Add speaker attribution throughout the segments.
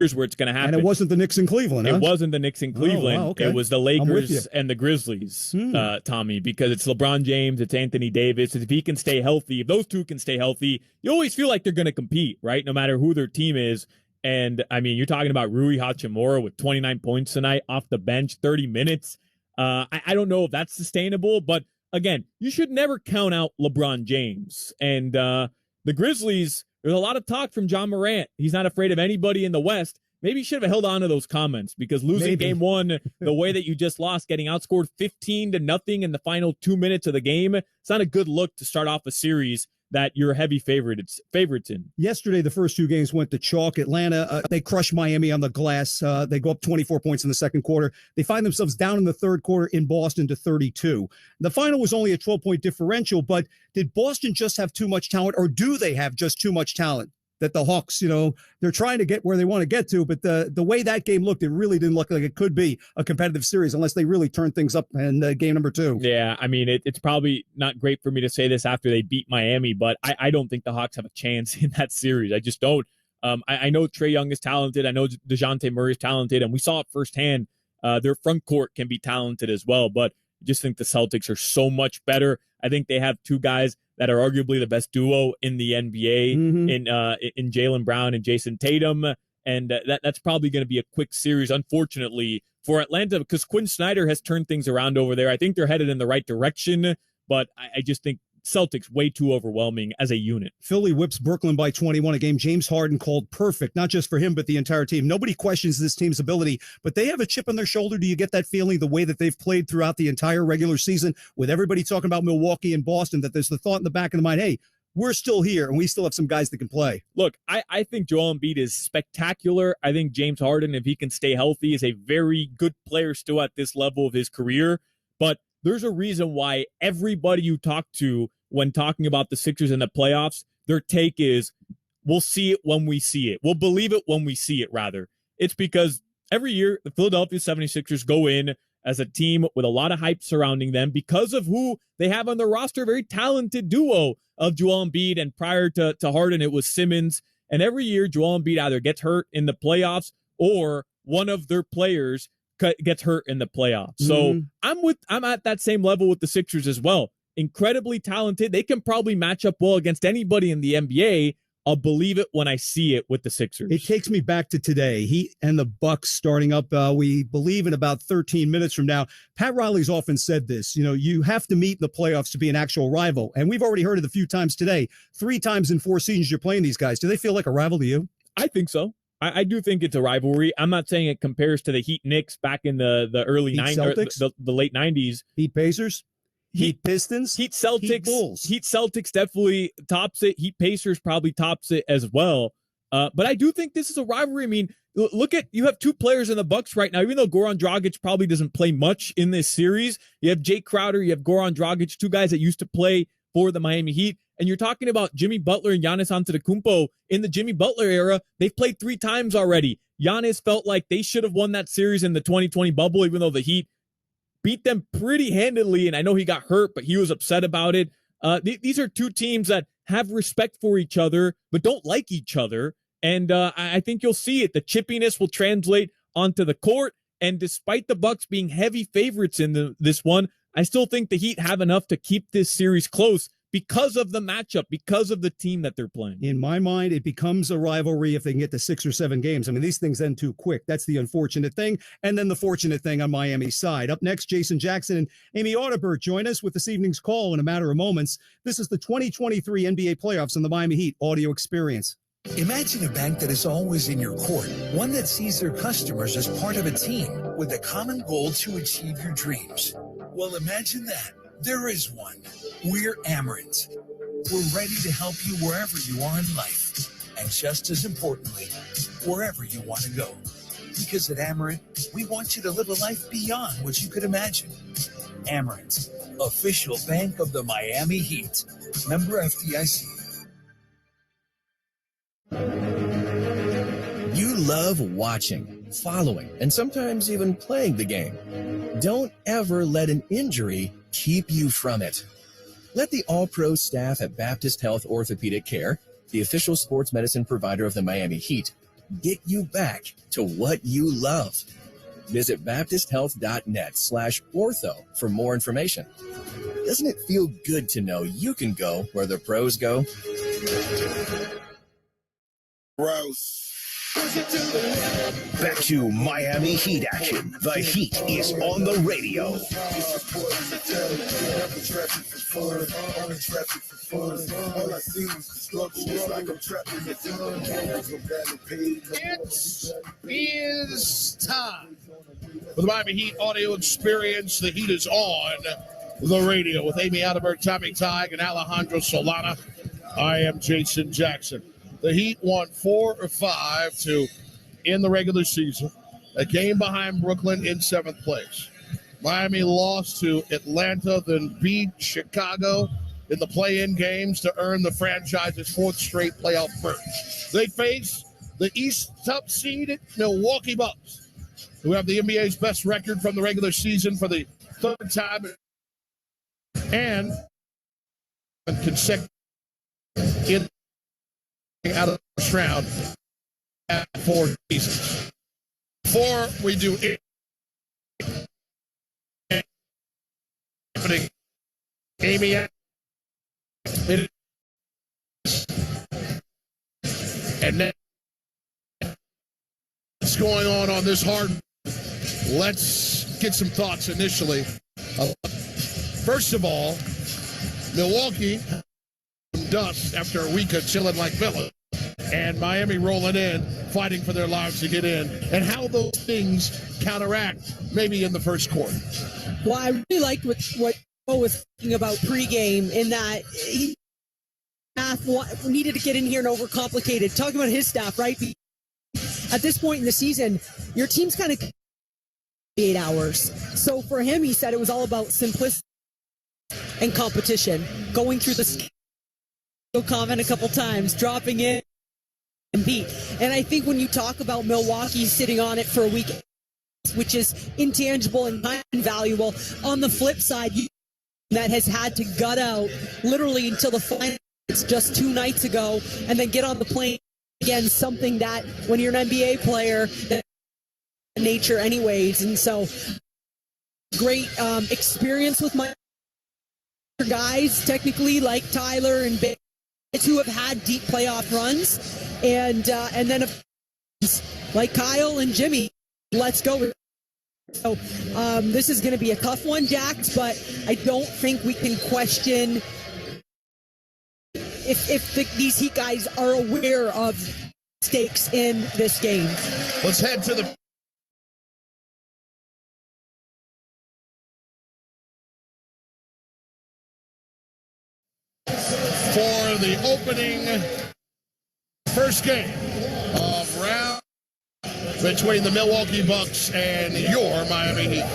Speaker 1: here's where it's going to happen.
Speaker 2: And it wasn't the Knicks in Cleveland, huh?
Speaker 1: It wasn't the Knicks in Cleveland.
Speaker 2: Oh, wow, okay.
Speaker 1: It was the Lakers and the Grizzlies, Tommy, because it's LeBron James, it's Anthony Davis. If he can stay healthy, if those two can stay healthy, you always feel like they're going to compete, right? No matter who their team is. And, I mean, you're talking about Rui Hachimura with 29 points tonight off the bench, 30 minutes. I don't know if that's sustainable, but, again, you should never count out LeBron James. And the Grizzlies, there's a lot of talk from John Morant. He's not afraid of anybody in the West. Maybe you should have held on to those comments, because losing game one the way that you just lost, getting outscored 15-0 in the final 2 minutes of the game, it's not a good look to start off a series that you're heavy favorites in.
Speaker 2: Yesterday, the first two games went to chalk. Atlanta, they crushed Miami on the glass. They go up 24 points in the second quarter. They find themselves down in the third quarter in Boston to 32. The final was only a 12-point differential, but did Boston just have too much talent, or do they have just too much talent? That the Hawks, they're trying to get where they want to get to, but the way that game looked, it really didn't look like it could be a competitive series unless they really turn things up in game number 2.
Speaker 1: Yeah, I mean, it's probably not great for me to say this after they beat Miami, but I don't think the Hawks have a chance in that series. I just don't. I know Trae Young is talented. I know DeJounte Murray is talented, and we saw it firsthand. Their front court can be talented as well, but I just think the Celtics are so much better. I think they have two guys that are arguably the best duo in the NBA in Jaylen Brown and Jason Tatum. And that's probably going to be a quick series, unfortunately, for Atlanta, because Quinn Snyder has turned things around over there. I think they're headed in the right direction, but I just think Celtics way too overwhelming as a unit.
Speaker 2: Philly whips Brooklyn by 21, a game James Harden called perfect, not just for him, but the entire team. Nobody questions this team's ability, but they have a chip on their shoulder. Do you get that feeling the way that they've played throughout the entire regular season, with everybody talking about Milwaukee and Boston, that there's the thought in the back of the mind, hey, we're still here and we still have some guys that can play?
Speaker 1: Look, I think Joel Embiid is spectacular. I think James Harden, if he can stay healthy, is a very good player still at this level of his career. But there's a reason why everybody you talk to when talking about the Sixers in the playoffs, their take is, we'll see it when we see it. We'll believe it when we see it, rather. It's because every year the Philadelphia 76ers go in as a team with a lot of hype surrounding them because of who they have on their roster, a very talented duo of Joel Embiid, and prior to Harden, it was Simmons. And every year Joel Embiid either gets hurt in the playoffs or one of their players gets hurt in the playoffs. So I'm at that same level with the Sixers as well. Incredibly talented. They can probably match up well against anybody in the NBA. I'll believe it when I see it with the Sixers.
Speaker 2: It takes me back to today. He and the Bucks starting up, we believe, in about 13 minutes from now. Pat Riley's often said this, you have to meet in the playoffs to be an actual rival. And we've already heard it a few times today. 3 times in 4 seasons you're playing these guys. Do they feel like a rival to you?
Speaker 1: I think so. I do think it's a rivalry. I'm not saying it compares to the Heat Knicks back in the early 90s, the late 90s.
Speaker 2: Heat Pacers? Heat Pistons?
Speaker 1: Heat Celtics.
Speaker 2: Heat Bulls.
Speaker 1: Heat Celtics definitely tops it. Heat Pacers probably tops it as well. But I do think this is a rivalry. I mean, look at, you have 2 players in the Bucks right now, even though Goran Dragic probably doesn't play much in this series. You have Jake Crowder, you have Goran Dragic, 2 guys that used to play for the Miami Heat. And you're talking about Jimmy Butler and Giannis Antetokounmpo. In the Jimmy Butler era, they've played 3 times already. Giannis felt like they should have won that series in the 2020 bubble, even though the Heat beat them pretty handedly. And I know he got hurt, but he was upset about it. These are 2 teams that have respect for each other, but don't like each other. And I think you'll see it. The chippiness will translate onto the court. And despite the Bucks being heavy favorites in this one, I still think the Heat have enough to keep this series close because of the matchup, because of the team that they're playing.
Speaker 2: In my mind, it becomes a rivalry if they can get to 6 or 7 games. I mean, these things end too quick. That's the unfortunate thing. And then the fortunate thing on Miami's side. Up next, Jason Jackson and Amy Audibert join us with this evening's call in a matter of moments. This is the 2023 NBA playoffs on the Miami Heat audio experience.
Speaker 3: Imagine a bank that is always in your court, one that sees their customers as part of a team with a common goal to achieve your dreams. Well, imagine that. There is one. We're Amerant. We're ready to help you wherever you are in life. And just as importantly, wherever you want to go. Because at Amerant, we want you to live a life beyond what you could imagine. Amerant, official bank of the Miami Heat. Member FDIC.
Speaker 4: You love watching, following, and sometimes even playing the game. Don't ever let an injury keep you from it. Let the all-pro staff at Baptist Health Orthopedic Care, the official sports medicine provider of the Miami Heat, get you back to what you love. Visit baptisthealth.net/ortho for more information. Doesn't it feel good to know you can go where the pros go?
Speaker 5: Gross.
Speaker 6: Back to Miami Heat action. The Heat is on the radio.
Speaker 5: It is time for the Miami Heat audio experience. The Heat is on the radio with Amy Adelberg, Tommy Tighe, and Alejandro Solana. I am Jason Jackson. The Heat won 4 or 5 to end the regular season. A game behind Brooklyn in 7th place. Miami lost to Atlanta, then beat Chicago in the play-in games to earn the franchise's 4th straight playoff berth. They face the East top seeded Milwaukee Bucks, who have the NBA's best record from the regular season for the 3rd time and consecutive in out of the first round at 4 seasons. Before we do it, Amy, and then what's going on this hard? Let's get some thoughts initially. First of all, Milwaukee dust after a week of chilling like Philly, and Miami rolling in, fighting for their lives to get in, and how those things counteract maybe in the first quarter.
Speaker 7: Well, I really liked what Bo was thinking about pregame in that he needed to get in here and overcomplicate it. Talking about his staff, right? At this point in the season, your team's kind of 8 hours. So for him, he said it was all about simplicity and competition. Going through the comment a couple times, dropping in and beat. And I think when you talk about Milwaukee sitting on it for a week, which is intangible and invaluable, on the flip side, that has had to gut out literally until the final just 2 nights ago and then get on the plane again, something that when you're an NBA player, that nature anyways. And so great experience with my guys, technically, like Tyler and Ben, who have had deep playoff runs, and then like Kyle and Jimmy. Let's go. So this is going to be a tough one, Jax, but I don't think we can question if these Heat guys are aware of stakes in this game.
Speaker 5: Let's head to the for the opening first game of round between the Milwaukee Bucks and your Miami Heat.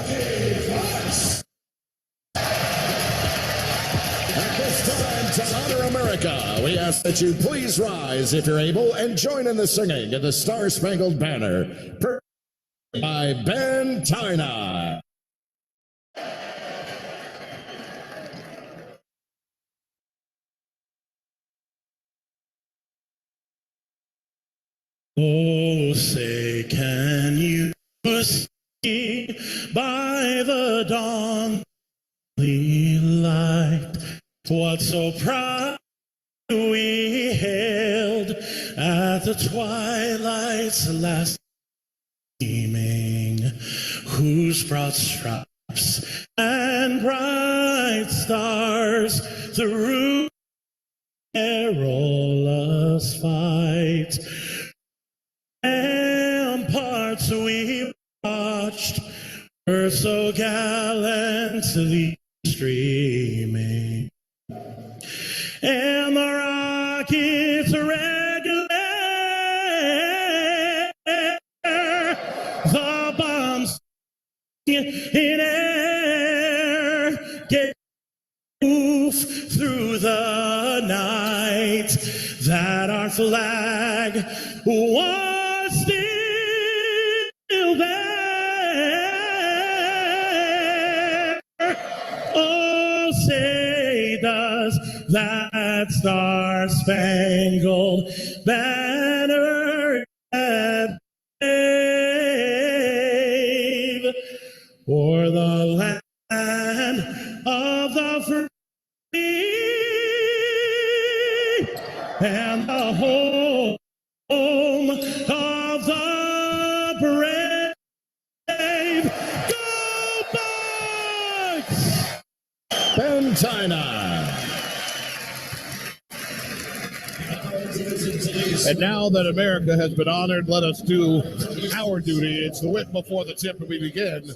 Speaker 8: At this time, to honor America, we ask that you please rise if you're able and join in the singing of the Star-Spangled Banner by Ben Tyna.
Speaker 9: Oh, say, can you see by the dawn's light what so proud we hailed at the twilight's last gleaming, whose broad stripes and bright stars through perilous fight ramparts we watched were so gallantly streaming, and the rockets regular, the bombs in air, get move through the night, that our flag was still there. Oh, say does that star-spangled banner for the land of the free and the home of the brave. Go Bucks!
Speaker 8: Ben China.
Speaker 5: And now that America has been honored, let us do our duty. It's the whip before the tip, and we begin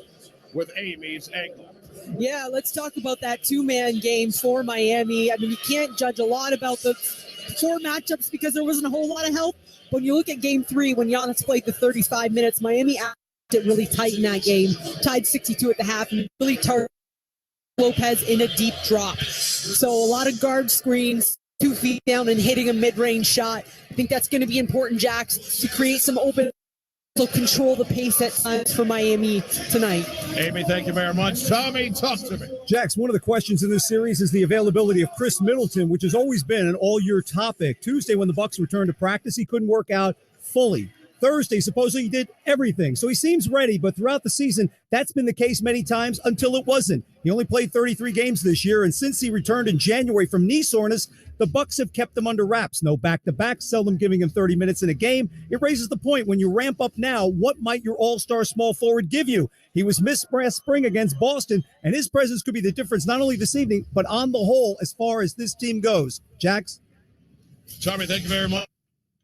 Speaker 5: with Amy's angle.
Speaker 7: Yeah, let's talk about that two-man game for Miami. I mean, you can't judge a lot about the four matchups because there wasn't a whole lot of help. When you look at game 3, when Giannis played the 35 minutes, Miami acted really tight in that game, tied 62 at the half, and really targeted Lopez in a deep drop. So a lot of guard screens, 2 feet down and hitting a mid-range shot. I think that's going to be important, Jax, to create some open, so control the pace at times for Miami tonight.
Speaker 5: Amy, thank you very much. Tommy, talk to me.
Speaker 2: Jax, one of the questions in this series is the availability of Chris Middleton, which has always been an all-year topic. Tuesday, when the Bucks returned to practice, he couldn't work out fully. Thursday, supposedly he did everything. So he seems ready, but throughout the season, that's been the case many times until it wasn't. He only played 33 games this year, and since he returned in January from knee soreness, the Bucks have kept him under wraps. No back-to-back, seldom giving him 30 minutes in a game. It raises the point, when you ramp up now, what might your all-star small forward give you? He was missed last spring against Boston, and his presence could be the difference not only this evening, but on the whole as far as this team goes. Jax?
Speaker 5: Tommy, thank you very much.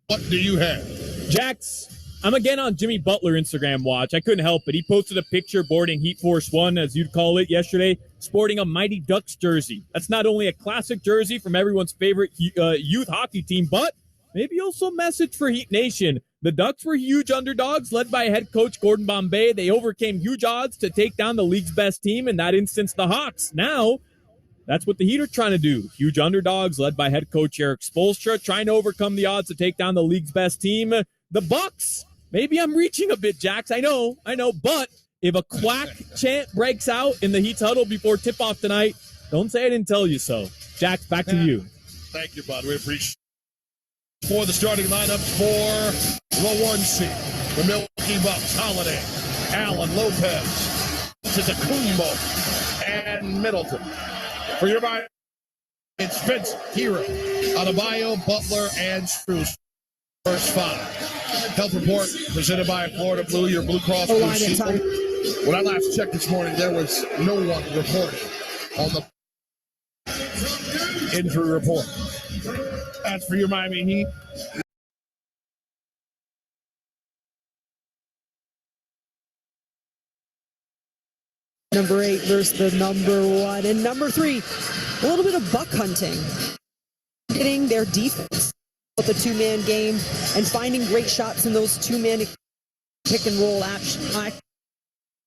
Speaker 5: What do you have?
Speaker 1: Jax, I'm again on Jimmy Butler Instagram watch. I couldn't help it. He posted a picture boarding Heat Force 1, as you'd call it, yesterday, sporting a Mighty Ducks jersey. That's not only a classic jersey from everyone's favorite youth hockey team, but maybe also a message for Heat Nation. The Ducks were huge underdogs, led by head coach Gordon Bombay. They overcame huge odds to take down the league's best team, in that instance, the Hawks. Now, that's what the Heat are trying to do. Huge underdogs, led by head coach Eric Spoelstra, trying to overcome the odds to take down the league's best team, the Bucks. Maybe I'm reaching a bit, Jax. I know. But if a quack chant breaks out in the Heat's huddle before tip-off tonight, don't say I didn't tell you so. Jax, back to you.
Speaker 5: Thank you, bud. We appreciate it. For the starting lineups for the 1 seed, the Milwaukee Bucks, Holiday, Allen, Lopez, Tetakumbo, and Middleton. For your mind, it's Spencer, Hero, Adebayo, Butler, and Strus. First 5. Health report presented by Florida Blue, your Blue Cross Blue Shield. When I last checked this morning, there was no one reported on the injury report. That's for your Miami Heat.
Speaker 7: Number 8 versus the number 1. And number 3, a little bit of buck hunting. Getting their defense with the two-man game and finding great shots in those two-man pick-and-roll action.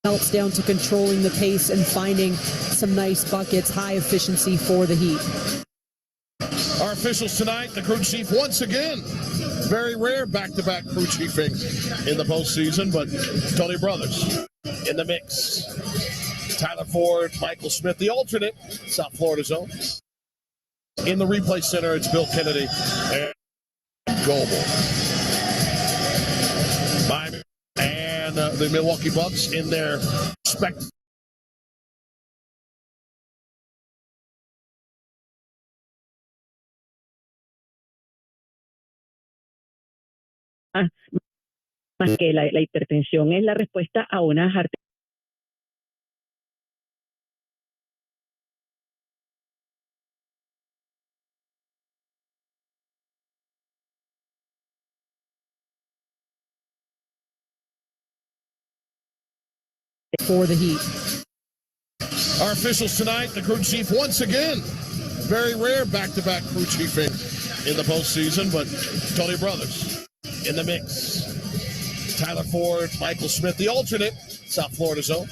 Speaker 7: Helps down to controlling the pace and finding some nice buckets, high efficiency for the Heat.
Speaker 5: Our officials tonight, the crew chief once again. Very rare back-to-back crew chiefing in the postseason, but Tony Brothers in the mix. Tyler Ford, Michael Smith, the alternate, South Florida zone. In the replay center, it's Bill Kennedy and Goebel. Miami and the Milwaukee Bucks in their respective.
Speaker 10: Más que la hipertensión es la respuesta a unas arterias.
Speaker 7: For the Heat.
Speaker 5: Our officials tonight, the crew chief once again. Very rare back-to-back crew chiefing in the postseason, but Tony Brothers in the mix. Tyler Ford, Michael Smith, the alternate, South Florida zone.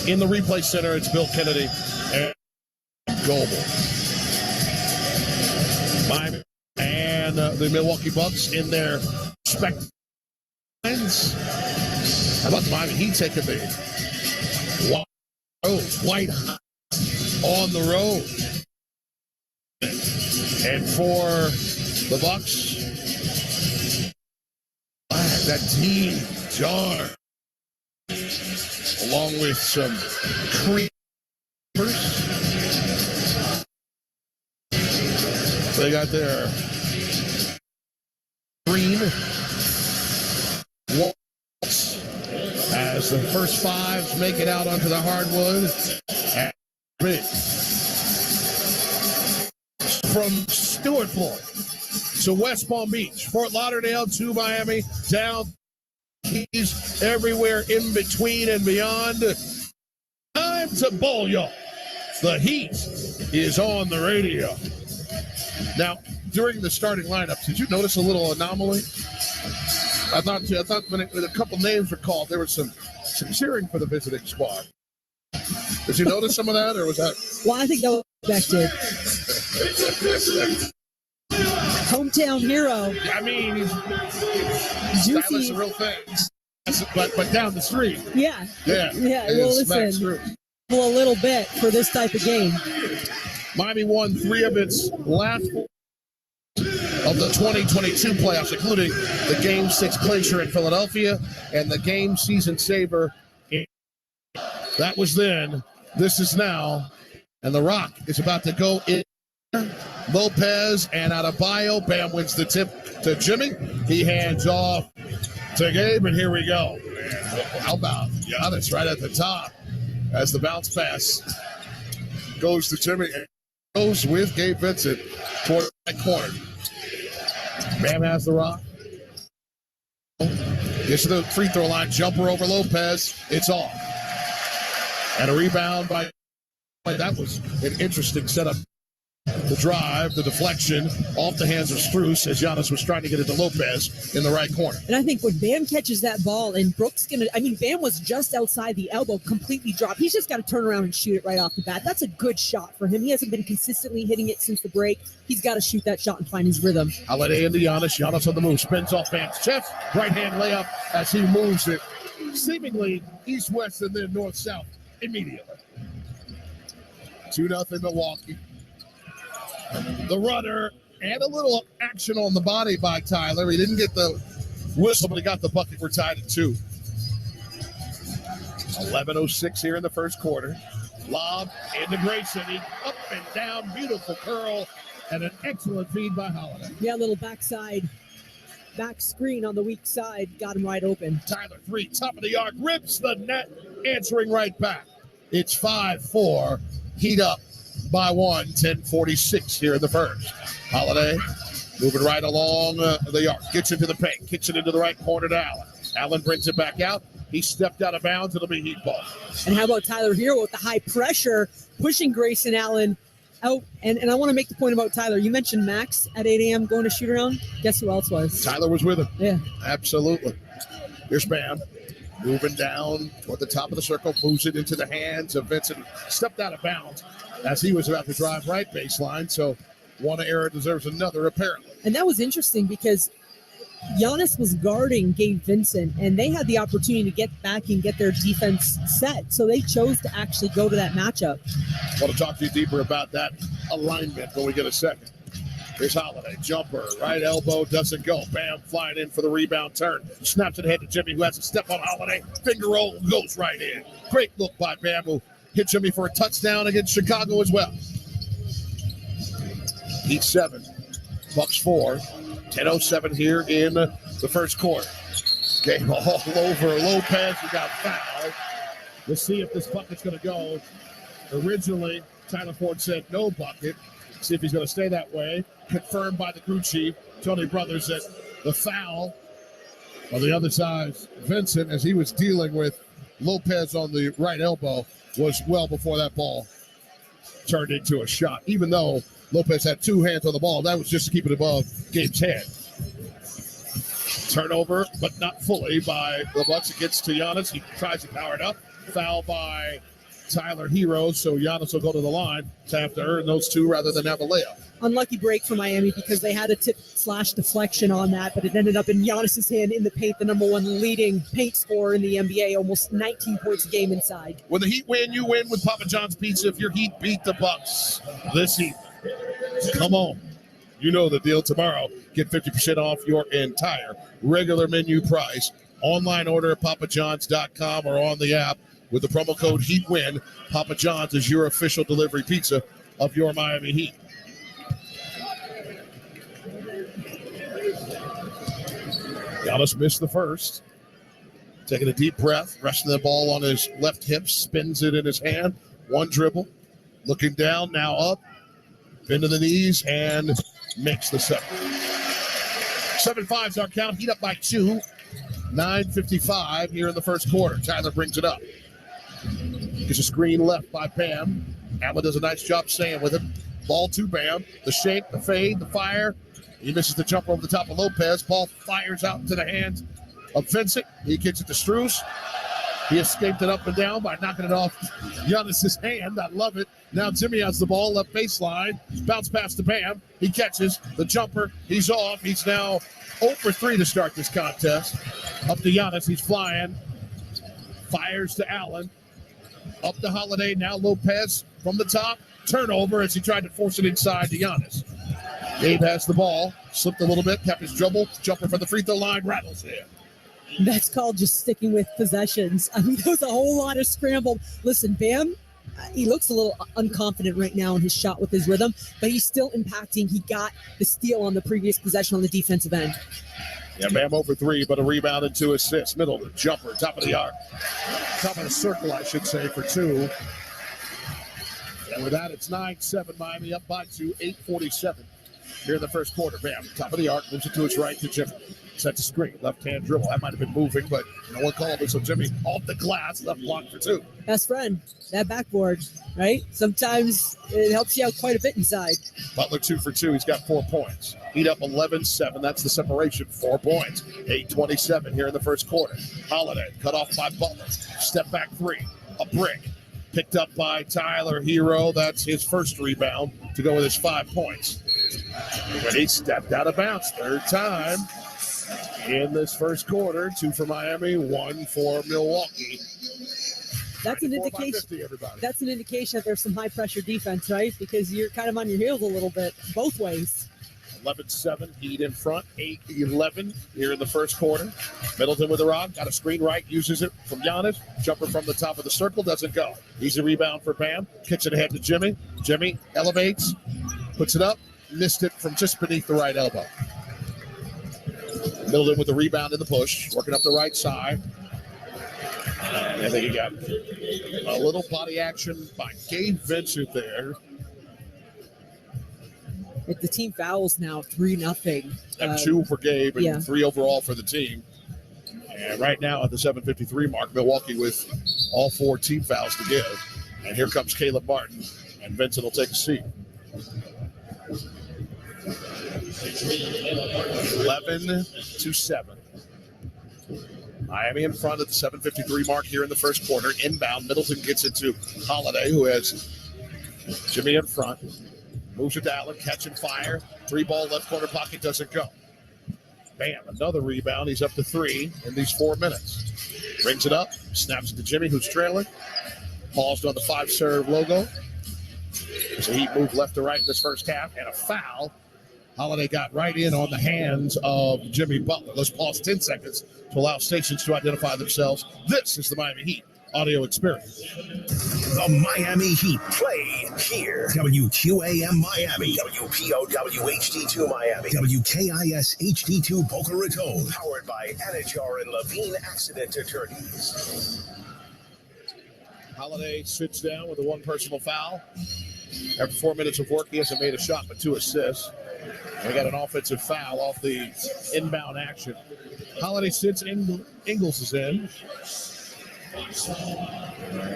Speaker 5: In the replay center, it's Bill Kennedy and Goebel. Miami and the Milwaukee Bucks in their respective lines. How about the Miami Heat taking the white hot on the road? And for the Bucks, that team jar. along with some creepers. They got their green waltz as the first fives make it out onto the hardwood. And from Stewartport to West Palm Beach, Fort Lauderdale to Miami, down Keys, everywhere in between and beyond. Time to bowl, y'all. The heat is on the radio. Now, during the starting lineups, did you notice a little anomaly? I thought when a couple names were called, there was some cheering for the visiting squad. Did you notice some of that, or was that?
Speaker 7: Well, I think that was expected. Hometown hero.
Speaker 5: I mean,
Speaker 7: Juicy.
Speaker 5: Stylish a real thing. But down the street.
Speaker 7: Yeah.
Speaker 5: Yeah.
Speaker 7: Well, listen, a little bit for this type of game.
Speaker 5: Miami won 3 of its last of the 2022 playoffs, including the Game 6 clincher in Philadelphia and the game season saver. That was then. This is now. And The Rock is about to go in. Lopez and Adebayo. Bam wins the tip to Jimmy. He hands off to Gabe, and here we go. How about Giannis right at the top as the bounce pass goes to Jimmy and goes with Gabe Vincent toward that corner. Bam has The Rock. Gets to the free throw line. Jumper over Lopez. It's off. And a rebound by. That was an interesting setup. The drive, the deflection, off the hands of Strus as Giannis was trying to get it to Lopez in the right corner.
Speaker 7: And I think when Bam catches that ball and Brooks Bam was just outside the elbow, completely dropped. He's just got to turn around and shoot it right off the bat. That's a good shot for him. He hasn't been consistently hitting it since the break. He's got to shoot that shot and find his rhythm.
Speaker 5: I'll let it into Giannis. Giannis on the move, spins off Bam's chest, right hand layup as he moves it seemingly east-west and then north-south immediately. 2-0 Milwaukee. The runner and a little action on the body by Tyler. He didn't get the whistle, but he got the bucket. We're tied at 2. 11:06 here in the first quarter. Lob into Grayson. He up and down. Beautiful curl and an excellent feed by Holiday.
Speaker 7: Yeah, a little back screen on the weak side. Got him right open.
Speaker 5: Tyler 3, top of the arc. Rips the net. Answering right back. It's 5-4. Heat up by 1, 10:46 here in the first. Holiday moving right along the arc. Gets into the paint. Kicks it into the right corner to Allen. Allen brings it back out. He stepped out of bounds. It'll be Heat ball.
Speaker 7: And how about Tyler Hero with the high pressure, pushing Grayson Allen out. And I want to make the point about Tyler. You mentioned Max at 8 a.m. going to shoot around. Guess who else was?
Speaker 5: Tyler was with him.
Speaker 7: Yeah.
Speaker 5: Absolutely. Here's Bam. Moving down toward the top of the circle. Moves it into the hands of Vincent. Stepped out of bounds as he was about to drive right baseline. So one error deserves another, apparently.
Speaker 7: And that was interesting because Giannis was guarding Gabe Vincent, and they had the opportunity to get back and get their defense set. So they chose to actually go to that matchup.
Speaker 5: I want to talk to you deeper about that alignment when we get a second. Here's Holiday. Jumper. Right elbow doesn't go. Bam flying in for the rebound turn. Snaps it ahead to Jimmy, who has to step on Holiday. Finger roll goes right in. Great look by Bam, who hit Jimmy for a touchdown against Chicago as well. Heat 7. Bucks 4. 10:07 here in the first quarter. Game all over Lopez. He got fouled. Let's see if this bucket's going to go. Originally, Tyler Ford said no bucket. See if he's going to stay that way. Confirmed by the crew chief, Tony Brothers, that the foul on the other side, Vincent, as he was dealing with Lopez on the right elbow, was well before that ball turned into a shot. Even though Lopez had 2 hands on the ball, that was just to keep it above Gabe's head. Turnover, but not fully by the Bucks. It gets to Giannis. He tries to power it up. Foul by Tyler Hero, so Giannis will go to the line to have to earn those 2 rather than have a layup.
Speaker 7: Unlucky break for Miami because they had a tip/deflection on that, but it ended up in Giannis's hand in the paint, the number 1 leading paint scorer in the NBA, almost 19 points a game inside.
Speaker 5: When the Heat win, you win with Papa John's Pizza. If your Heat beat the Bucks this evening, come on. You know the deal. Tomorrow, get 50% off your entire regular menu price. Online order at papajohns.com or on the app. with the promo code HEATWIN. Papa John's is your official delivery pizza of your Miami Heat. Giannis missed the first. Taking a deep breath, resting the ball on his left hip, spins it in his hand. One dribble, looking down, now up, into the knees, and makes the 7-5's our count. Heat up by 2. 9:55 here in the first quarter. Tyler brings it up. Gets a screen left by Bam. Allen does a nice job staying with him. Ball to Bam. The shake, the fade, the fire. He misses the jumper over the top of Lopez. Ball fires out into the hands of Vincent. He kicks it to Strus. He escaped it up and down by knocking it off Giannis's hand. I love it. Now Jimmy has the ball, left baseline. Bounce pass to Bam. He catches the jumper. He's off. He's now 0 for 3 to start this contest. Up to Giannis. He's flying. Fires to Allen. Up to Holiday. Now Lopez from the top. Turnover as he tried to force it inside to Giannis. Gabe has the ball. Slipped a little bit. Kept his dribble. Jumper from the free throw line. Rattles in.
Speaker 7: That's called just sticking with possessions. I mean, there was a whole lot of scramble. Listen, Bam, he looks a little unconfident right now in his shot with his rhythm, but he's still impacting. He got the steal on the previous possession on the defensive end.
Speaker 5: Yeah, Bam over 3, but a rebound and 2 assists. Middle, jumper, top of the arc. Top of the circle, I should say, for 2. And with that, it's 9-7 Miami up by 2, 8:47 here in the first quarter. Bam, top of the arc, moves it to his right to Jimmy. Sets a screen, left-hand dribble. That might have been moving, but no one called it. So Jimmy off the glass, left block for 2.
Speaker 7: Best friend, that backboard, right? Sometimes it helps you out quite a bit inside.
Speaker 5: Butler 2 for 2. He's got 4 points. Heat up 11-7. That's the separation. 4 points. 8:27 here in the first quarter. Holiday cut off by Butler. Step back 3. A brick. Picked up by Tyler Hero. That's his first rebound to go with his 5 points. But he stepped out of bounds. Third time in this first quarter. 2 for Miami, 1 for Milwaukee.
Speaker 7: That's an indication.
Speaker 5: 50,
Speaker 7: that's an indication that there's some high pressure defense, right? Because you're kind of on your heels a little bit, both ways.
Speaker 5: 11-7, Heat in front. 8-11 here in the first quarter. Middleton with the rock, got a screen right, uses it from Giannis. Jumper from the top of the circle, doesn't go. Easy rebound for Bam. Kicks it ahead to Jimmy. Jimmy elevates, puts it up, missed it from just beneath the right elbow. Middleton with the rebound in the push, working up the right side. And I think he got a little body action by Gabe Vincent there.
Speaker 7: If the team fouls now, 3-0.
Speaker 5: And 2 for Gabe and 3 overall for the team. And right now at the 7:53 mark, Milwaukee with all 4 team fouls to give. And here comes Caleb Martin, and Vincent will take a seat. 11-7. Miami in front at the 7:53 mark here in the first quarter. Inbound, Middleton gets it to Holiday, who has Jimmy in front. Moves it to Allen, catch and fire. 3-ball left corner pocket, doesn't go. Bam, another rebound. He's up to 3 in these 4 minutes. Brings it up, snaps it to Jimmy, who's trailing. Paused on the 5-serve logo. So he moved left to right in this first half, and a foul. Holiday got right in on the hands of Jimmy Butler. Let's pause 10 seconds to allow stations to identify themselves. This is the Miami Heat audio experience.
Speaker 6: The Miami Heat play here. WQAM Miami, WPOW HD2 Miami, WKIS HD2 Boca Raton. Powered by Anajar and Levine Accident Attorneys.
Speaker 5: Holiday sits down with a 1 personal foul. After 4 minutes of work, he hasn't made a shot but 2 assists. And we got an offensive foul off the inbound action. Holiday sits, Ingles is in.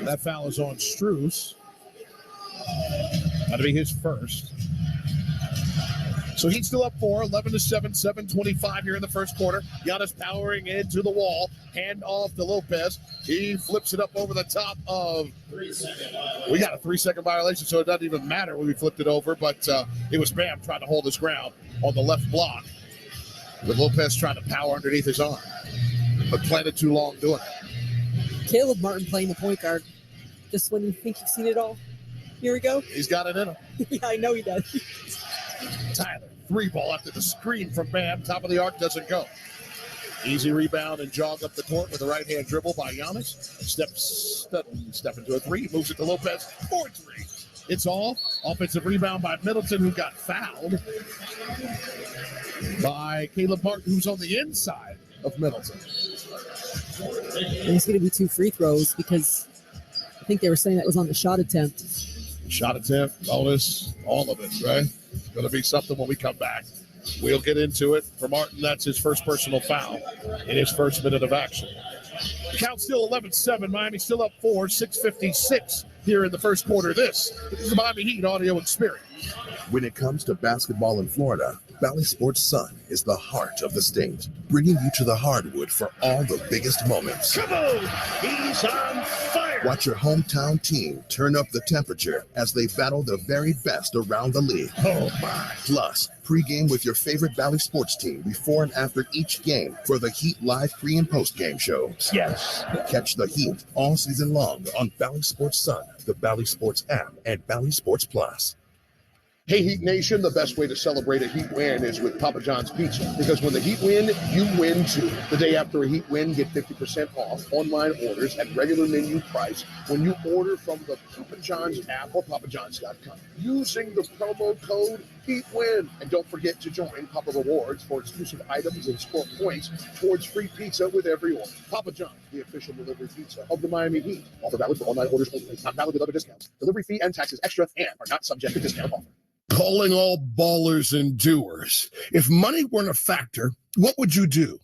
Speaker 5: That foul is on Strus. That'll be his first. So he's still up 4, 11-7, 7:25 here in the first quarter. Giannis powering into the wall. Hand off to Lopez. He flips it up over the top of... We got a 3-second violation, so it doesn't even matter when we flipped it over, but it was Bam trying to hold his ground on the left block, with Lopez trying to power underneath his arm, but planted too long doing it.
Speaker 7: Caleb Martin playing the point guard. Just when you think you've seen it all. Here we go.
Speaker 5: He's got it in him.
Speaker 7: Yeah, I know he does.
Speaker 5: Tyler, 3-ball after the screen from Bam. Top of the arc, doesn't go. Easy rebound and jog up the court with a right-hand dribble by Giannis. Step into a three, moves it to Lopez, 4-3. It's off. Offensive rebound by Middleton, who got fouled by Caleb Martin, who's on the inside of Middleton.
Speaker 7: And it's going to be 2 free throws because I think they were saying that was on the shot attempt.
Speaker 5: Shot attempt, bonus, all of it, right? It's going to be something when we come back. We'll get into it. For Martin, that's his first personal foul in his first minute of action. The count still 11-7. Miami still up 4, 6:56 here in the first quarter. This is the Miami Heat audio experience.
Speaker 11: When it comes to basketball in Florida, Valley Sports Sun is the heart of the state, bringing you to the hardwood for all the biggest moments.
Speaker 9: Come on, he's on fire.
Speaker 11: Watch your hometown team turn up the temperature as they battle the very best around the league.
Speaker 9: Oh, my.
Speaker 11: Plus, pregame with your favorite Valley Sports team before and after each game for the Heat Live pre- and post-game shows.
Speaker 9: Yes.
Speaker 11: Catch the Heat all season long on Valley Sports Sun, the Valley Sports app, and Valley Sports Plus.
Speaker 5: Hey, Heat Nation, the best way to celebrate a Heat win is with Papa John's Pizza. Because when the Heat win, you win too. The day after a Heat win, get 50% off online orders at regular menu price when you order from the Papa John's app or papajohns.com using the promo code HEATWIN. And don't forget to join Papa Rewards for exclusive items and score points towards free pizza with every order. Papa John's, the official delivery pizza of the Miami Heat. Offer valid for online orders only. Not valid with other discounts. Delivery fee and taxes extra and are not subject to discount offer.
Speaker 12: Calling all ballers and doers. If money weren't a factor, what would you do?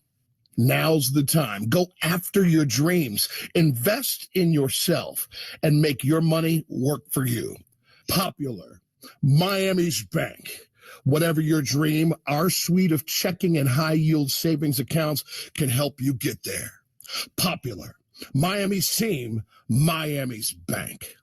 Speaker 12: Now's the time. Go after your dreams. Invest in yourself and make your money work for you. Popular, Miami's Bank. Whatever your dream, our suite of checking and high-yield savings accounts can help you get there. Popular, Miami's team, Miami's Bank.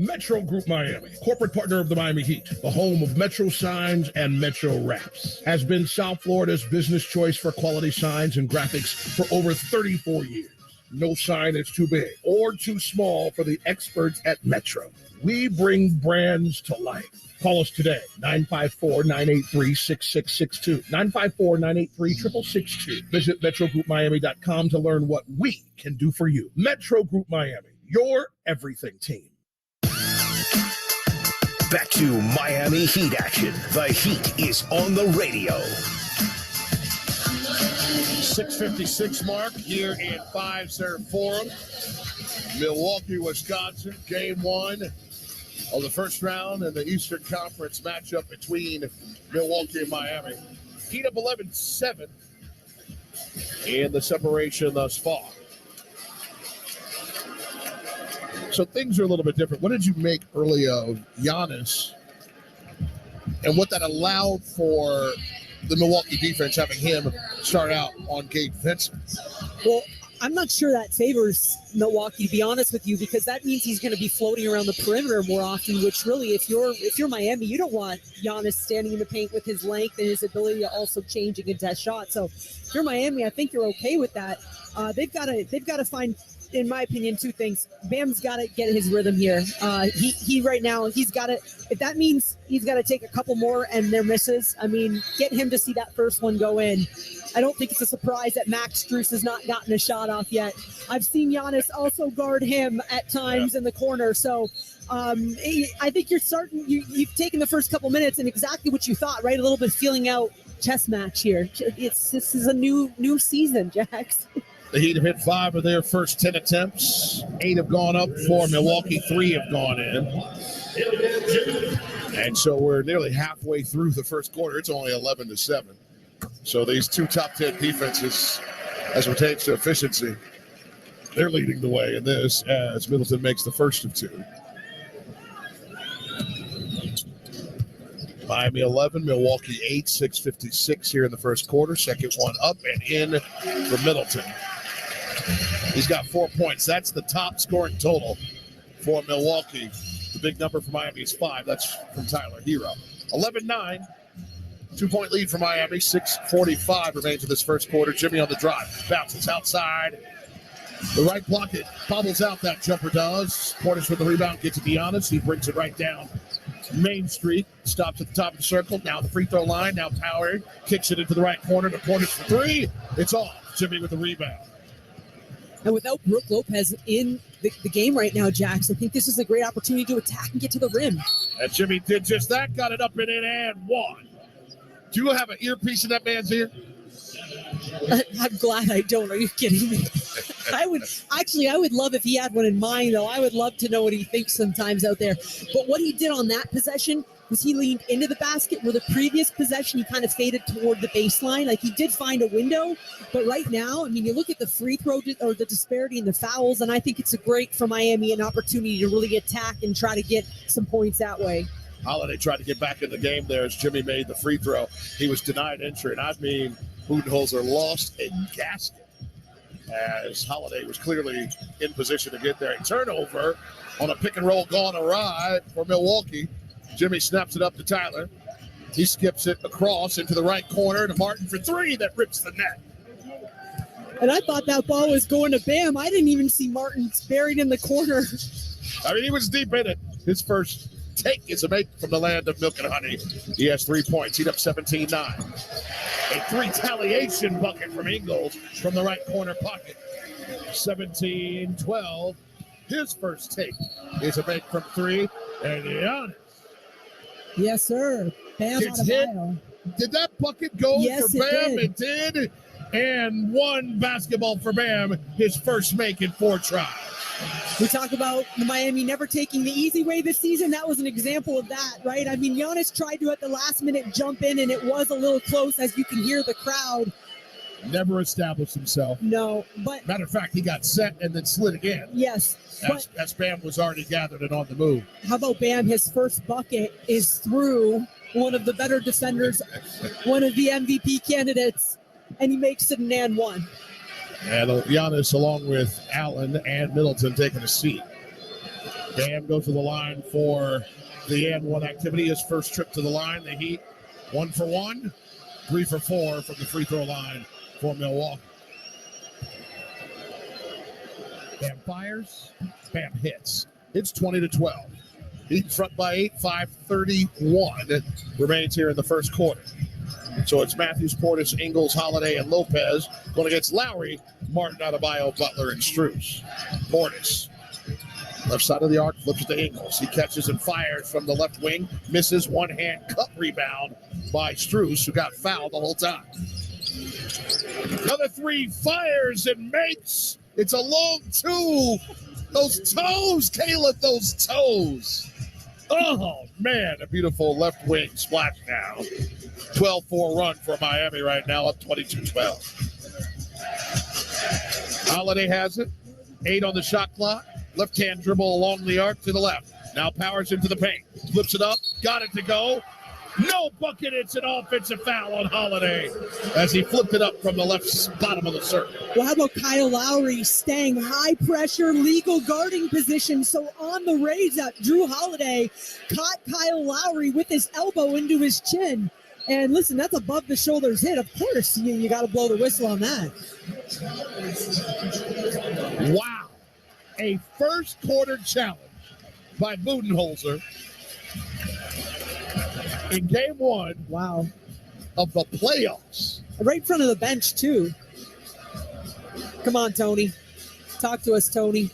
Speaker 5: Metro Group Miami, corporate partner of the Miami Heat, the home of Metro Signs and Metro Wraps, has been South Florida's business choice for quality signs and graphics for over 34 years. No sign is too big or too small for the experts at Metro. We bring brands to life. Call us today, 954-983-6662, 954-983-6662. Visit MetroGroupMiami.com to learn what we can do for you. Metro Group Miami, your everything team.
Speaker 6: Back to Miami Heat action. The Heat is on the radio.
Speaker 5: 6:56 mark here in Fiserv Forum. Milwaukee, Wisconsin, game 1 of the first round in the Eastern Conference matchup between Milwaukee and Miami. Heat up 11-7 in the separation thus far. So things are a little bit different. What did you make early of Giannis and what that allowed for the Milwaukee defense, having him start out on Gabe Vincent?
Speaker 7: Well, I'm not sure that favors Milwaukee, to be honest with you, because that means he's going to be floating around the perimeter more often, which really, if you're Miami, you don't want Giannis standing in the paint with his length and his ability to also change and contest shots. So if you're Miami, I think you're okay with that. They've got to find, in my opinion, 2 things. Bam's got to get his rhythm here. He right now, he's got to, if that means he's got to take a couple more and they're misses, I mean, get him to see that first one go in. I don't think it's a surprise that Max Strus has not gotten a shot off yet. I've seen Giannis also guard him at times in the corner. So I think you're starting, you've taken the first couple minutes and exactly what you thought, right? A little bit feeling out chess match here. This is a new season, Jax.
Speaker 5: The Heat have hit 5 of their first 10 attempts. 8 have gone up for Milwaukee. 3 have gone in. And so we're nearly halfway through the first quarter. It's only 11-7. So these 2 top 10 defenses, as it pertains to efficiency, they're leading the way in this as Middleton makes the first of 2. Miami 11, Milwaukee 8, 6:56 here in the first quarter. Second one up and in for Middleton. He's got 4 points. That's the top scoring total for Milwaukee. The big number for Miami is 5. That's from Tyler Hero. 11-9. 2-point lead for Miami. 6:45 remains in this first quarter. Jimmy on the drive. Bounces outside. The right pocket bobbles out. That jumper does. Portis with the rebound. Gets to Giannis. He brings it right down Main Street. Stops at the top of the circle. Now the free throw line. Now Power kicks it into the right corner to Portis for 3. It's off. Jimmy with the rebound.
Speaker 7: And without Brooke Lopez in the game right now, Jax, I think this is a great opportunity to attack and get to the rim.
Speaker 5: And Jimmy did just that, got it up and in and one. Do you have an earpiece in that man's ear?
Speaker 7: I'm glad I don't. Are you kidding me? I would love if he had one in mine, though. I would love to know what he thinks sometimes out there. But what he did on that possession was he leaned into the basket, where the previous possession he kind of faded toward the baseline. Like, he did find a window, but right now, I mean, you look at the free throw or the disparity in the fouls, and I think it's a great for Miami, an opportunity to really attack and try to get some points that way.
Speaker 5: Holiday tried to get back in the game there as Jimmy made the free throw. He was denied entry, and I mean, Budenholzer lost a gasket as Holiday was clearly in position to get there. A turnover on a pick and roll gone awry for Milwaukee. Jimmy snaps it up to Tyler. He skips it across into the right corner to Martin for three that rips the net.
Speaker 7: And I thought that ball was going to Bam. I didn't even see Martin buried in the corner.
Speaker 5: I mean, he was deep in it. His first take is a make from the land of milk and honey. He has 3 points. He's up 17-9. A retaliation bucket from Ingles from the right corner pocket. 17-12. His first take is a make from three. And Giannis.
Speaker 7: Yes, sir. Bam
Speaker 5: Gets hit. Did that bucket go
Speaker 7: Yes,
Speaker 5: for Bam?
Speaker 7: it
Speaker 5: did. And one basketball for Bam, his first make in 4 tries.
Speaker 7: We talk about the Miami never taking the easy way this season. That was an example of that, right? I mean, Giannis tried to at the last minute jump in, and it was a little close, as you can hear the crowd.
Speaker 5: Never established himself.
Speaker 7: No, but
Speaker 5: matter of fact, he got set and then slid again.
Speaker 7: Yes.
Speaker 5: As Bam was already gathered and on the move.
Speaker 7: How about Bam? His first bucket is through one of the better defenders, one of the MVP candidates, and he makes it an and one.
Speaker 5: And Giannis, along with Allen and Middleton, taking a seat. Bam goes to the line for the and one activity. His first trip to the line. The Heat, 1 for 1, 3 for 4 from the free throw line for Milwaukee. Bam fires. Bam hits. It's 20-12. Heat in front by 8. 5:31 remains here in the first quarter. So it's Matthews, Portis, Ingles, Holiday, and Lopez going against Lowry, Martin, Adebayo, Butler, and Strus. Portis, left side of the arc, flips to Ingles. He catches and fires from the left wing. Misses, one-hand cup rebound by Strus, who got fouled the whole time. Another three, fires and makes. It's a long two. Those toes, Caleb, those toes. Oh, man, a beautiful left wing splash down. 12-4 run for Miami right now, up 22-12. Holiday has it. 8 on the shot clock. Left-hand dribble along the arc to the left. Now powers into the paint. Flips it up. Got it to go. No bucket. It's an offensive foul on Holiday as he flipped it up from the left bottom of the circle.
Speaker 7: Well, how about Kyle Lowry staying high pressure, legal guarding position? So on the raise up, Drew Holiday caught Kyle Lowry with his elbow into his chin. And listen, that's above the shoulders hit. Of course, you got to blow the whistle on that.
Speaker 5: Wow. A first quarter challenge by Budenholzer in game 1.
Speaker 7: Wow.
Speaker 5: Of the playoffs.
Speaker 7: Right in front of the bench, too. Come on, Tony. Talk to us, Tony.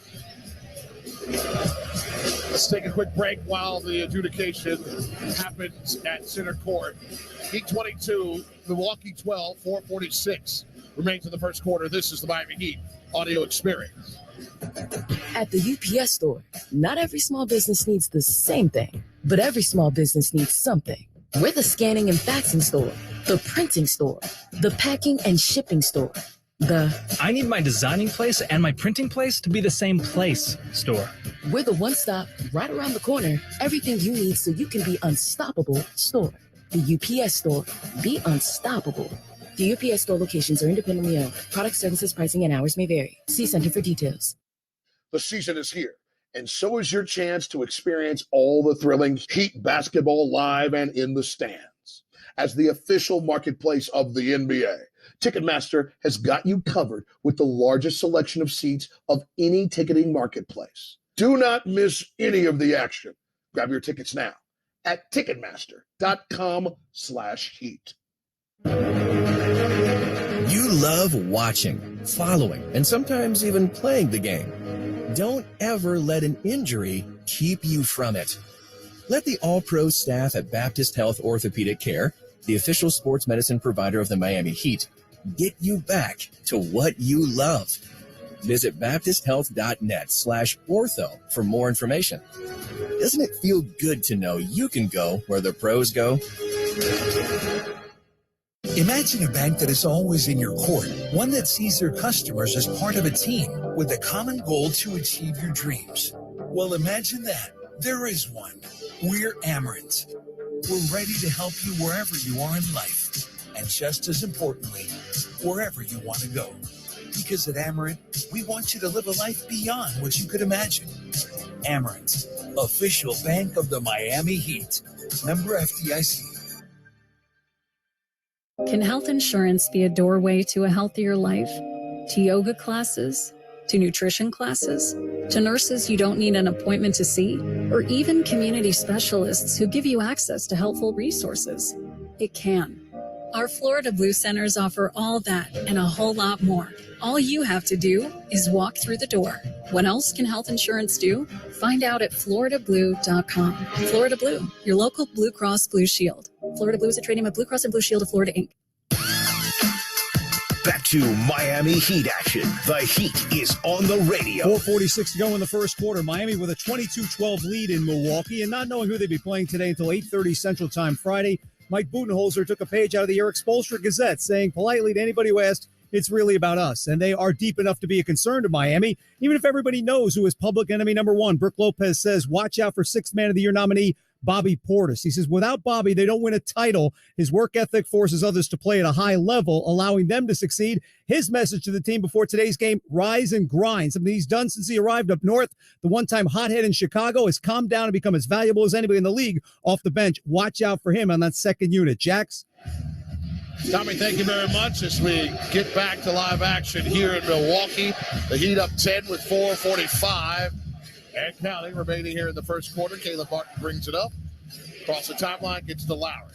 Speaker 5: Let's take a quick break while the adjudication happens at center court. Heat 22, Milwaukee 12, 4:46 remains in the first quarter. This is the Miami Heat audio experience.
Speaker 13: At the UPS store, not every small business needs the same thing, but every small business needs something. We're the scanning and faxing store, the printing store, the packing and shipping store,
Speaker 14: I need my designing place and my printing place to be the same place store.
Speaker 13: We're the one-stop, right around the corner, everything you need so you can be unstoppable store. The UPS store, be unstoppable. The UPS store locations are independently owned. Product, services, pricing, and hours may vary. See Center for details.
Speaker 12: The season is here, and so is your chance to experience all the thrilling Heat basketball live and in the stands. As the official marketplace of the NBA, Ticketmaster has got you covered with the largest selection of seats of any ticketing marketplace. Do not miss any of the action. Grab your tickets now at Ticketmaster.com/Heat.
Speaker 4: You love watching, following, and sometimes even playing the game. Don't ever let an injury keep you from it. Let the all-pro staff at Baptist Health Orthopedic Care, the official sports medicine provider of the Miami Heat, get you back to what you love. Visit baptisthealth.net/ortho for more information. Doesn't it feel good to know you can go where the pros go?
Speaker 3: Imagine a bank that is always in your court, one that sees their customers as part of a team with a common goal to achieve your dreams. Well, imagine that. There is one. We're Amerant. We're ready to help you wherever you are in life, and just as importantly, wherever you want to go. Because at Amerant, we want you to live a life beyond what you could imagine. Amerant, official bank of the Miami Heat. Member FDIC.
Speaker 15: Can health insurance be a doorway to a healthier life? To yoga classes? To nutrition classes? To nurses you don't need an appointment to see? Or even community specialists who give you access to helpful resources? It can. Our Florida Blue Centers offer all that and a whole lot more. All you have to do is walk through the door. What else can health insurance do? Find out at floridablue.com. Florida Blue, your local Blue Cross Blue Shield. Florida Blue is a trade name of Blue Cross and Blue Shield of Florida, Inc.
Speaker 6: Back to Miami Heat action. The Heat is on the radio.
Speaker 2: 4:46 to go in the first quarter. Miami with a 22-12 lead in Milwaukee, and not knowing who they'd be playing today until 8:30 Central Time Friday, Mike Budenholzer took a page out of the Eric Spoelstra Gazette, saying politely to anybody who asked, it's really about us. And they are deep enough to be a concern to Miami, even if everybody knows who is public enemy number one. Brooke Lopez says, watch out for Sixth Man of the Year nominee Bobby Portis. He says, without Bobby, they don't win a title. His work ethic forces others to play at a high level, allowing them to succeed. His message to the team before today's game, rise and grind. Something he's done since he arrived up north. The one-time hothead in Chicago has calmed down and become as valuable as anybody in the league off the bench. Watch out for him on that second unit. Jax?
Speaker 5: Tommy, thank you very much. As we get back to live action here in Milwaukee, the Heat up 10 with 4:45 and counting remaining here in the first quarter. Caleb Martin brings it up. Across the timeline, gets to Lowry.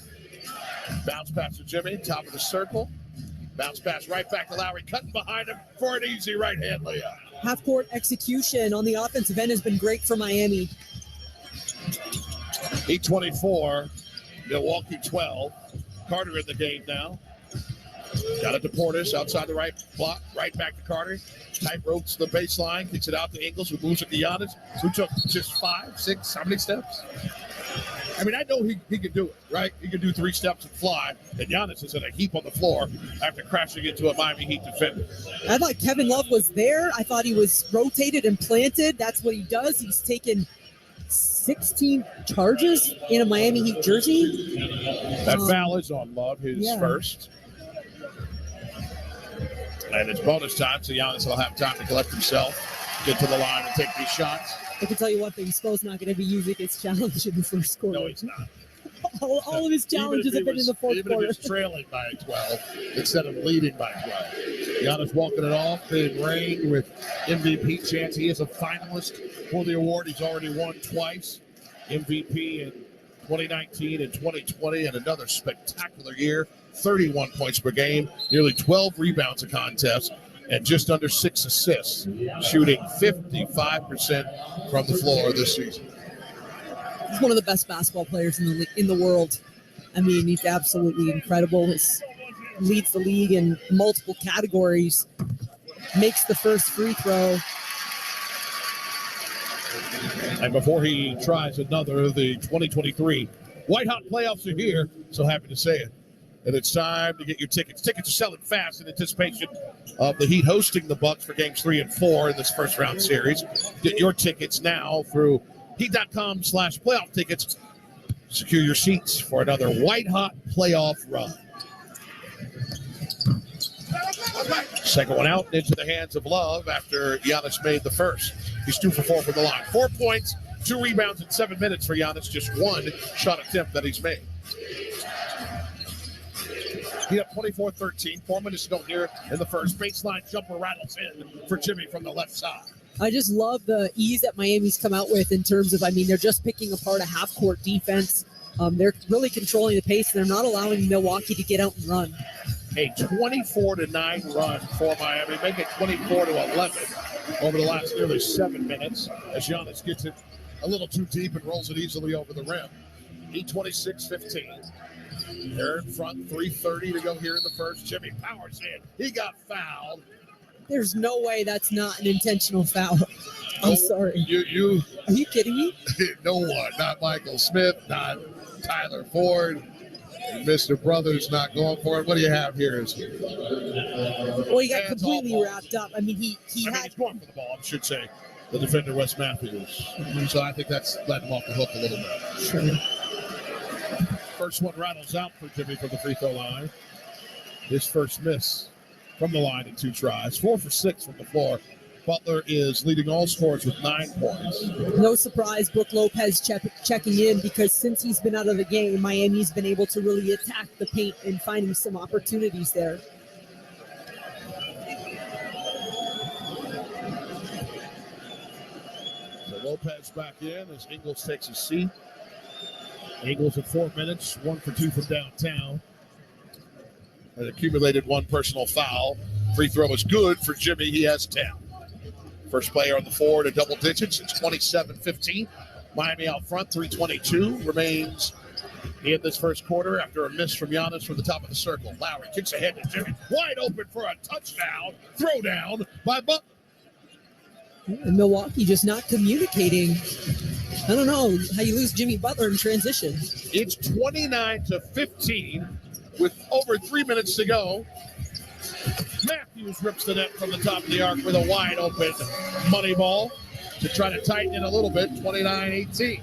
Speaker 5: Bounce pass to Jimmy, top of the circle. Bounce pass right back to Lowry, cutting behind him for an easy right-hand layup.
Speaker 7: Half-court execution on the offensive end has been great for Miami.
Speaker 5: Heat 24, Milwaukee 12. Carter in the game now. Got it to Portis outside the right block, right back to Carter. Tight ropes the baseline, kicks it out to Ingles, who moves it to Giannis, who took just 5, 6, how many steps? I mean, I know he can do it, right? He can do 3 steps and fly, and Giannis is in a heap on the floor after crashing into a Miami Heat defender.
Speaker 7: I thought Kevin Love was there. I thought he was rotated and planted. That's what he does. He's taken 16 charges in a Miami Heat jersey.
Speaker 5: That foul is on Love, his first. And it's bonus time, so Giannis will have time to collect himself, get to the line, and take these shots.
Speaker 7: I can tell you one thing, Spo's not going to be using his challenge in the first quarter.
Speaker 5: No, he's not.
Speaker 7: All of his challenges have been in the fourth quarter.
Speaker 5: Even if he's trailing by 12 instead of leading by 12. Giannis walking it off, big rain with MVP chance. He is a finalist for the award. He's already won twice. MVP in 2019 and 2020, and another spectacular year. 31 points per game, nearly 12 rebounds a contest, and just under 6 assists, shooting 55% from the floor this season.
Speaker 7: He's one of the best basketball players in the world. I mean, he's absolutely incredible. He leads the league in multiple categories, makes the first free throw.
Speaker 5: And before he tries another, the 2023 White Hot playoffs are here, so happy to say it. And it's time to get your tickets. Tickets are selling fast in anticipation of the Heat hosting the Bucks for games 3 and 4 in this first round series. Get your tickets now through Heat.com/playoff tickets. Secure your seats for another White Hot playoff run. Second one out into the hands of Love after Giannis made the first. He's 2 for 4 from the line. 4 points, 2 rebounds in 7 minutes for Giannis. Just 1 shot attempt that he's made. Heat up 24-13. 4 minutes to go here in the first. Baseline jumper rattles in for Jimmy from the left side.
Speaker 7: I just love the ease that Miami's come out with in terms of, I mean, they're just picking apart a half-court defense. They're really controlling the pace, and they're not allowing Milwaukee to get out and run.
Speaker 5: a 24-9 run for Miami, make it 24-11 over the last nearly 7 minutes as Giannis gets it a little too deep and rolls it easily over the rim. 26-15. They're in front, 3:30 to go here in the first. Jimmy powers in. He got fouled.
Speaker 7: There's no way that's not an intentional foul. I'm sorry.
Speaker 5: Are
Speaker 7: you kidding me?
Speaker 5: No one, not Michael Smith, not Tyler Ford. Mr. Brothers not going for it. What do you have here?
Speaker 7: Well, he got completely wrapped up. I mean, he's
Speaker 5: going for the ball, I should say. The defender, Wes Matthews. So I think that's letting him off the hook a little bit.
Speaker 7: Sure.
Speaker 5: First one rattles out for Jimmy from the free throw line. His first miss from the line in 2 tries. 4 for 6 from the floor. Butler is leading all scorers with 9 points.
Speaker 7: No surprise, Brook Lopez checking in because since he's been out of the game, Miami's been able to really attack the paint and finding some opportunities there.
Speaker 5: So Lopez back in as Ingles takes his seat. Ingles at 4 minutes, 1 for 2 from downtown. An accumulated 1 personal foul. Free throw is good for Jimmy. He has 10. First player on the floor to double digits. It's 27-15. Miami out front, 3:22 remains in this first quarter after a miss from Giannis from the top of the circle. Lowry kicks ahead to Jimmy. Wide open for a touchdown. Throw down by Butler.
Speaker 7: And Milwaukee just not communicating. I don't know how you lose Jimmy Butler in transition.
Speaker 5: It's 29-15 with over 3 minutes to go. Matthews rips the net from the top of the arc with a wide open money ball to try to tighten it a little bit. 29-18.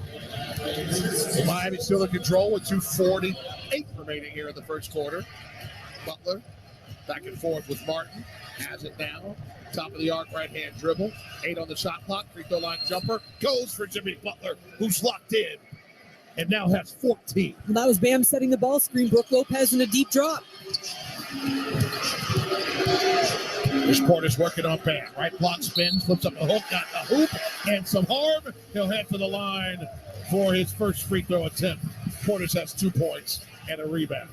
Speaker 5: Miami still in control with 2:48 remaining here in the first quarter. Butler back and forth with Martin. Has it now. Top of the arc, right hand dribble. 8 on the shot clock. Free throw line jumper. Goes for Jimmy Butler, who's locked in and now has 14.
Speaker 7: And that was Bam setting the ball screen. Brook Lopez in a deep drop.
Speaker 5: This Portis working on Bam. Right block spins, flips up the hook, got the hoop, and some harm. He'll head to the line for his first free throw attempt. Portis has 2 points and a rebound.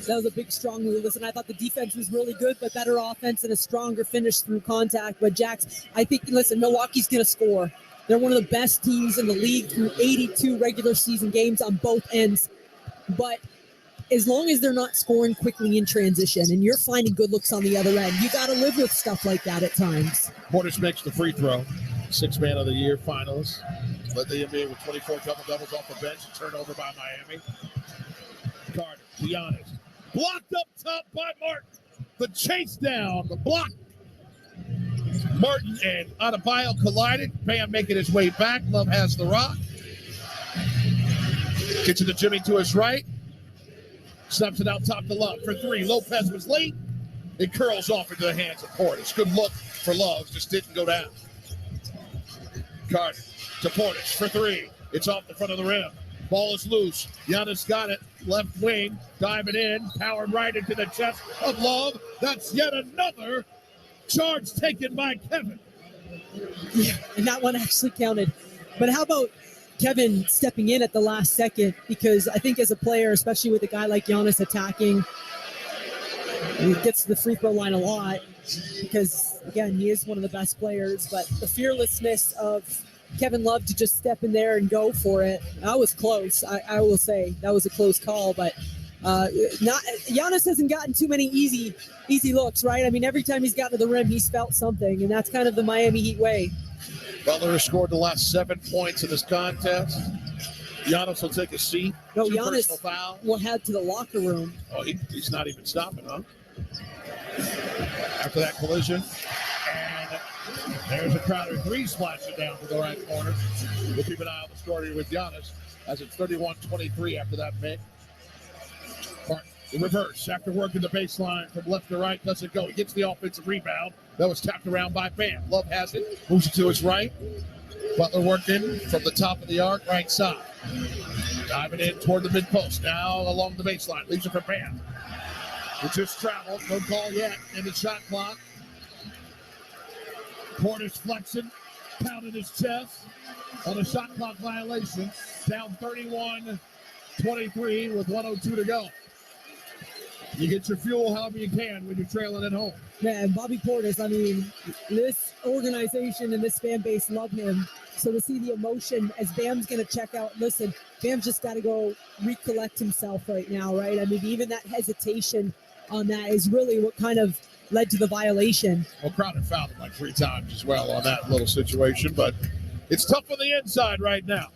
Speaker 7: That was a big, strong move. Listen, I thought the defense was really good, but better offense and a stronger finish through contact. But Jax, I think, listen, Milwaukee's going to score. They're one of the best teams in the league through 82 regular season games on both ends. But as long as they're not scoring quickly in transition and you're finding good looks on the other end, you got to live with stuff like that at times.
Speaker 5: Portis makes the free throw. 6th man of the year finalist. Led the NBA with 24 double-doubles off the bench. Turnover by Miami. Carter, Giannis. Blocked up top by Martin. The chase down, the block. Martin and Adebayo collided. Bam making his way back. Love has the rock. Gets it to Jimmy to his right. Snaps it out top to Love for 3. Lopez was late. It curls off into the hands of Portis. Good look for Love. Just didn't go down. Carter to Portis for 3. It's off the front of the rim. Ball is loose. Giannis got it. Left wing. Diving in. Powered right into the chest of Love. That's yet another charge taken by Kevin.
Speaker 7: Yeah, and that one actually counted. But how about Kevin stepping in at the last second? Because I think as a player, especially with a guy like Giannis attacking, he gets to the free throw line a lot because, again, he is one of the best players. But the fearlessness of Kevin Love to just step in there and go for it, that was close. I will say that was a close call, but Giannis hasn't gotten too many easy looks, right? I mean, every time he's gotten to the rim, he's felt something, and that's kind of the Miami Heat way.
Speaker 5: Butler has scored the last 7 points in this contest. Giannis will take a seat.
Speaker 7: No,
Speaker 5: 2
Speaker 7: Giannis
Speaker 5: personal fouls.
Speaker 7: will head to the locker room.
Speaker 5: Oh, he's not even stopping, huh? After that collision. And there's a Crowder 3 splashing down to the right corner. We'll keep an eye on the story with Giannis as it's 31-23 after that make. In reverse, after working the baseline from left to right, doesn't go. He gets the offensive rebound. That was tapped around by Bam. Love has it, moves it to his right. Butler worked in from the top of the arc, right side. Diving in toward the mid-post. Now along the baseline, leaves it for Bam. It just traveled, no call yet in the shot clock. Portis flexing, pounding his chest on a shot clock violation. Down 31-23 with 1:02 to go. You get your fuel however you can when you're trailing at home.
Speaker 7: Yeah, and Bobby Portis, I mean, this organization and this fan base love him. So to see the emotion as Bam's going to check out, listen, Bam's just got to go recollect himself right now, right? I mean, even that hesitation on that is really what kind of led to the violation.
Speaker 5: Well, Crowder fouled him like 3 times as well on that little situation, but it's tough on the inside right now.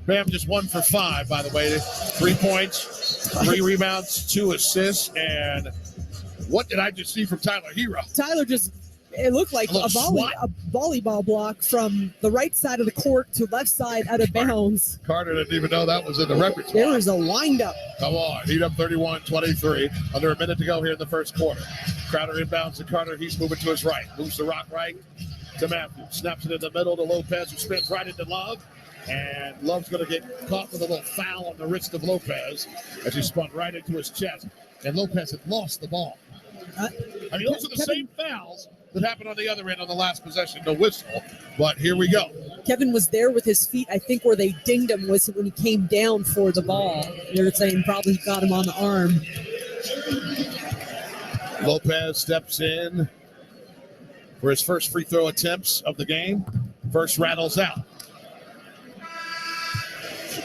Speaker 5: Bam just 1 for 5, by the way. 3 points, 3 rebounds, 2 assists, and what did I just see from Tyler Hero?
Speaker 7: Tyler just, it looked like a volleyball block from the right side of the court to left side out of bounds.
Speaker 5: Carter didn't even know that was in the repertoire.
Speaker 7: There was a wind-up.
Speaker 5: Come on, Heat up 31-23. Under a minute to go here in the first quarter. Crowder inbounds to Carter. He's moving to his right. Moves the rock right to Matthews. Snaps it in the middle to Lopez, who spins right into Love. And Love's going to get caught with a little foul on the wrist of Lopez as he spun right into his chest. And Lopez had lost the ball. I mean, those are the same fouls that happened on the other end on the last possession. No whistle, but here we go.
Speaker 7: Kevin was there with his feet. I think where they dinged him was when he came down for the ball. They're saying probably he got him on the arm.
Speaker 5: Lopez steps in for his first free throw attempts of the game. First rattles out.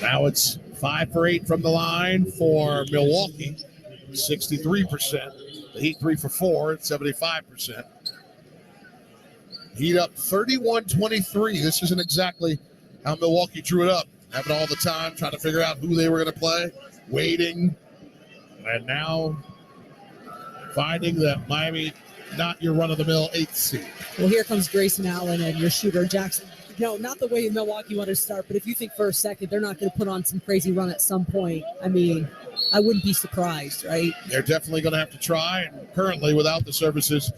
Speaker 5: Now it's 5 for 8 from the line for Milwaukee, 63%. The Heat 3 for 4 at 75%. Heat up 31-23. This isn't exactly how Milwaukee drew it up. Having all the time, trying to figure out who they were going to play, waiting, and now finding that Miami, not your run-of-the-mill 8th seed.
Speaker 7: Well, here comes Grayson Allen and your shooter, Jackson. No, not the way Milwaukee wanted to start, but if you think for a second they're not going to put on some crazy run at some point, I mean, I wouldn't be surprised, right?
Speaker 5: They're definitely going to have to try, and currently without the services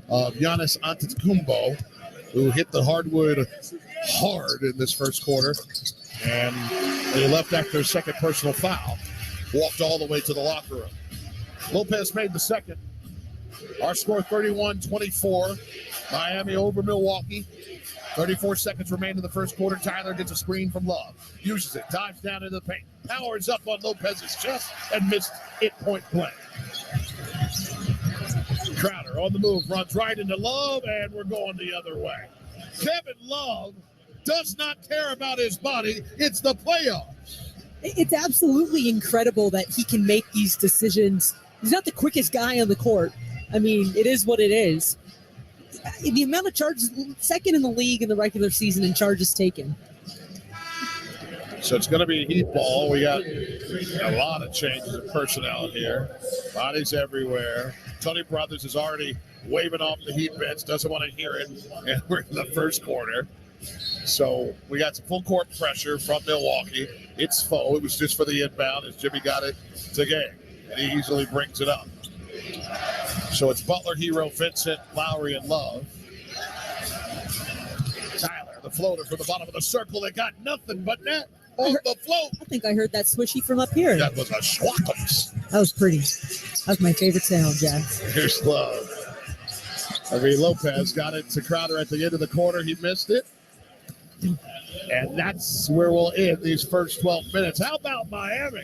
Speaker 5: of Giannis Antetokounmpo, who hit the hardwood hard in this first quarter, and they left after a second personal foul, walked all the way to the locker room. Lopez made the second. Our score 31-24, Miami over Milwaukee. 34 seconds remain in the first quarter. Tyler gets a screen from Love. Uses it. Dives down into the paint. Powers up on Lopez's chest and missed it point blank. Crowder on the move. Runs right into Love, and we're going the other way. Kevin Love does not care about his body. It's the playoffs.
Speaker 7: It's absolutely incredible that he can make these decisions. He's not the quickest guy on the court. I mean, it is what it is. The amount of charges, second in the league in the regular season in charges taken.
Speaker 5: So it's going to be a Heat ball. We got a lot of changes of personnel here. Bodies everywhere. Tony Brothers is already waving off the Heat bench, doesn't want to hear it, and we're in the first quarter. So we got some full court pressure from Milwaukee. It's faux. It was just for the inbound as Jimmy got it to Game, and he easily brings it up. So it's Butler, Hero, Vincent, Lowry, and Love. Tyler, the floater from the bottom of the circle. It got nothing but net on the float.
Speaker 7: I think I heard that swishy from up here.
Speaker 5: That was a schwackums.
Speaker 7: That was pretty. That was my favorite sound, Jack.
Speaker 5: Here's Love. Lopez got it to Crowder at the end of the quarter. He missed it. And that's where we'll end these first 12 minutes. How about Miami?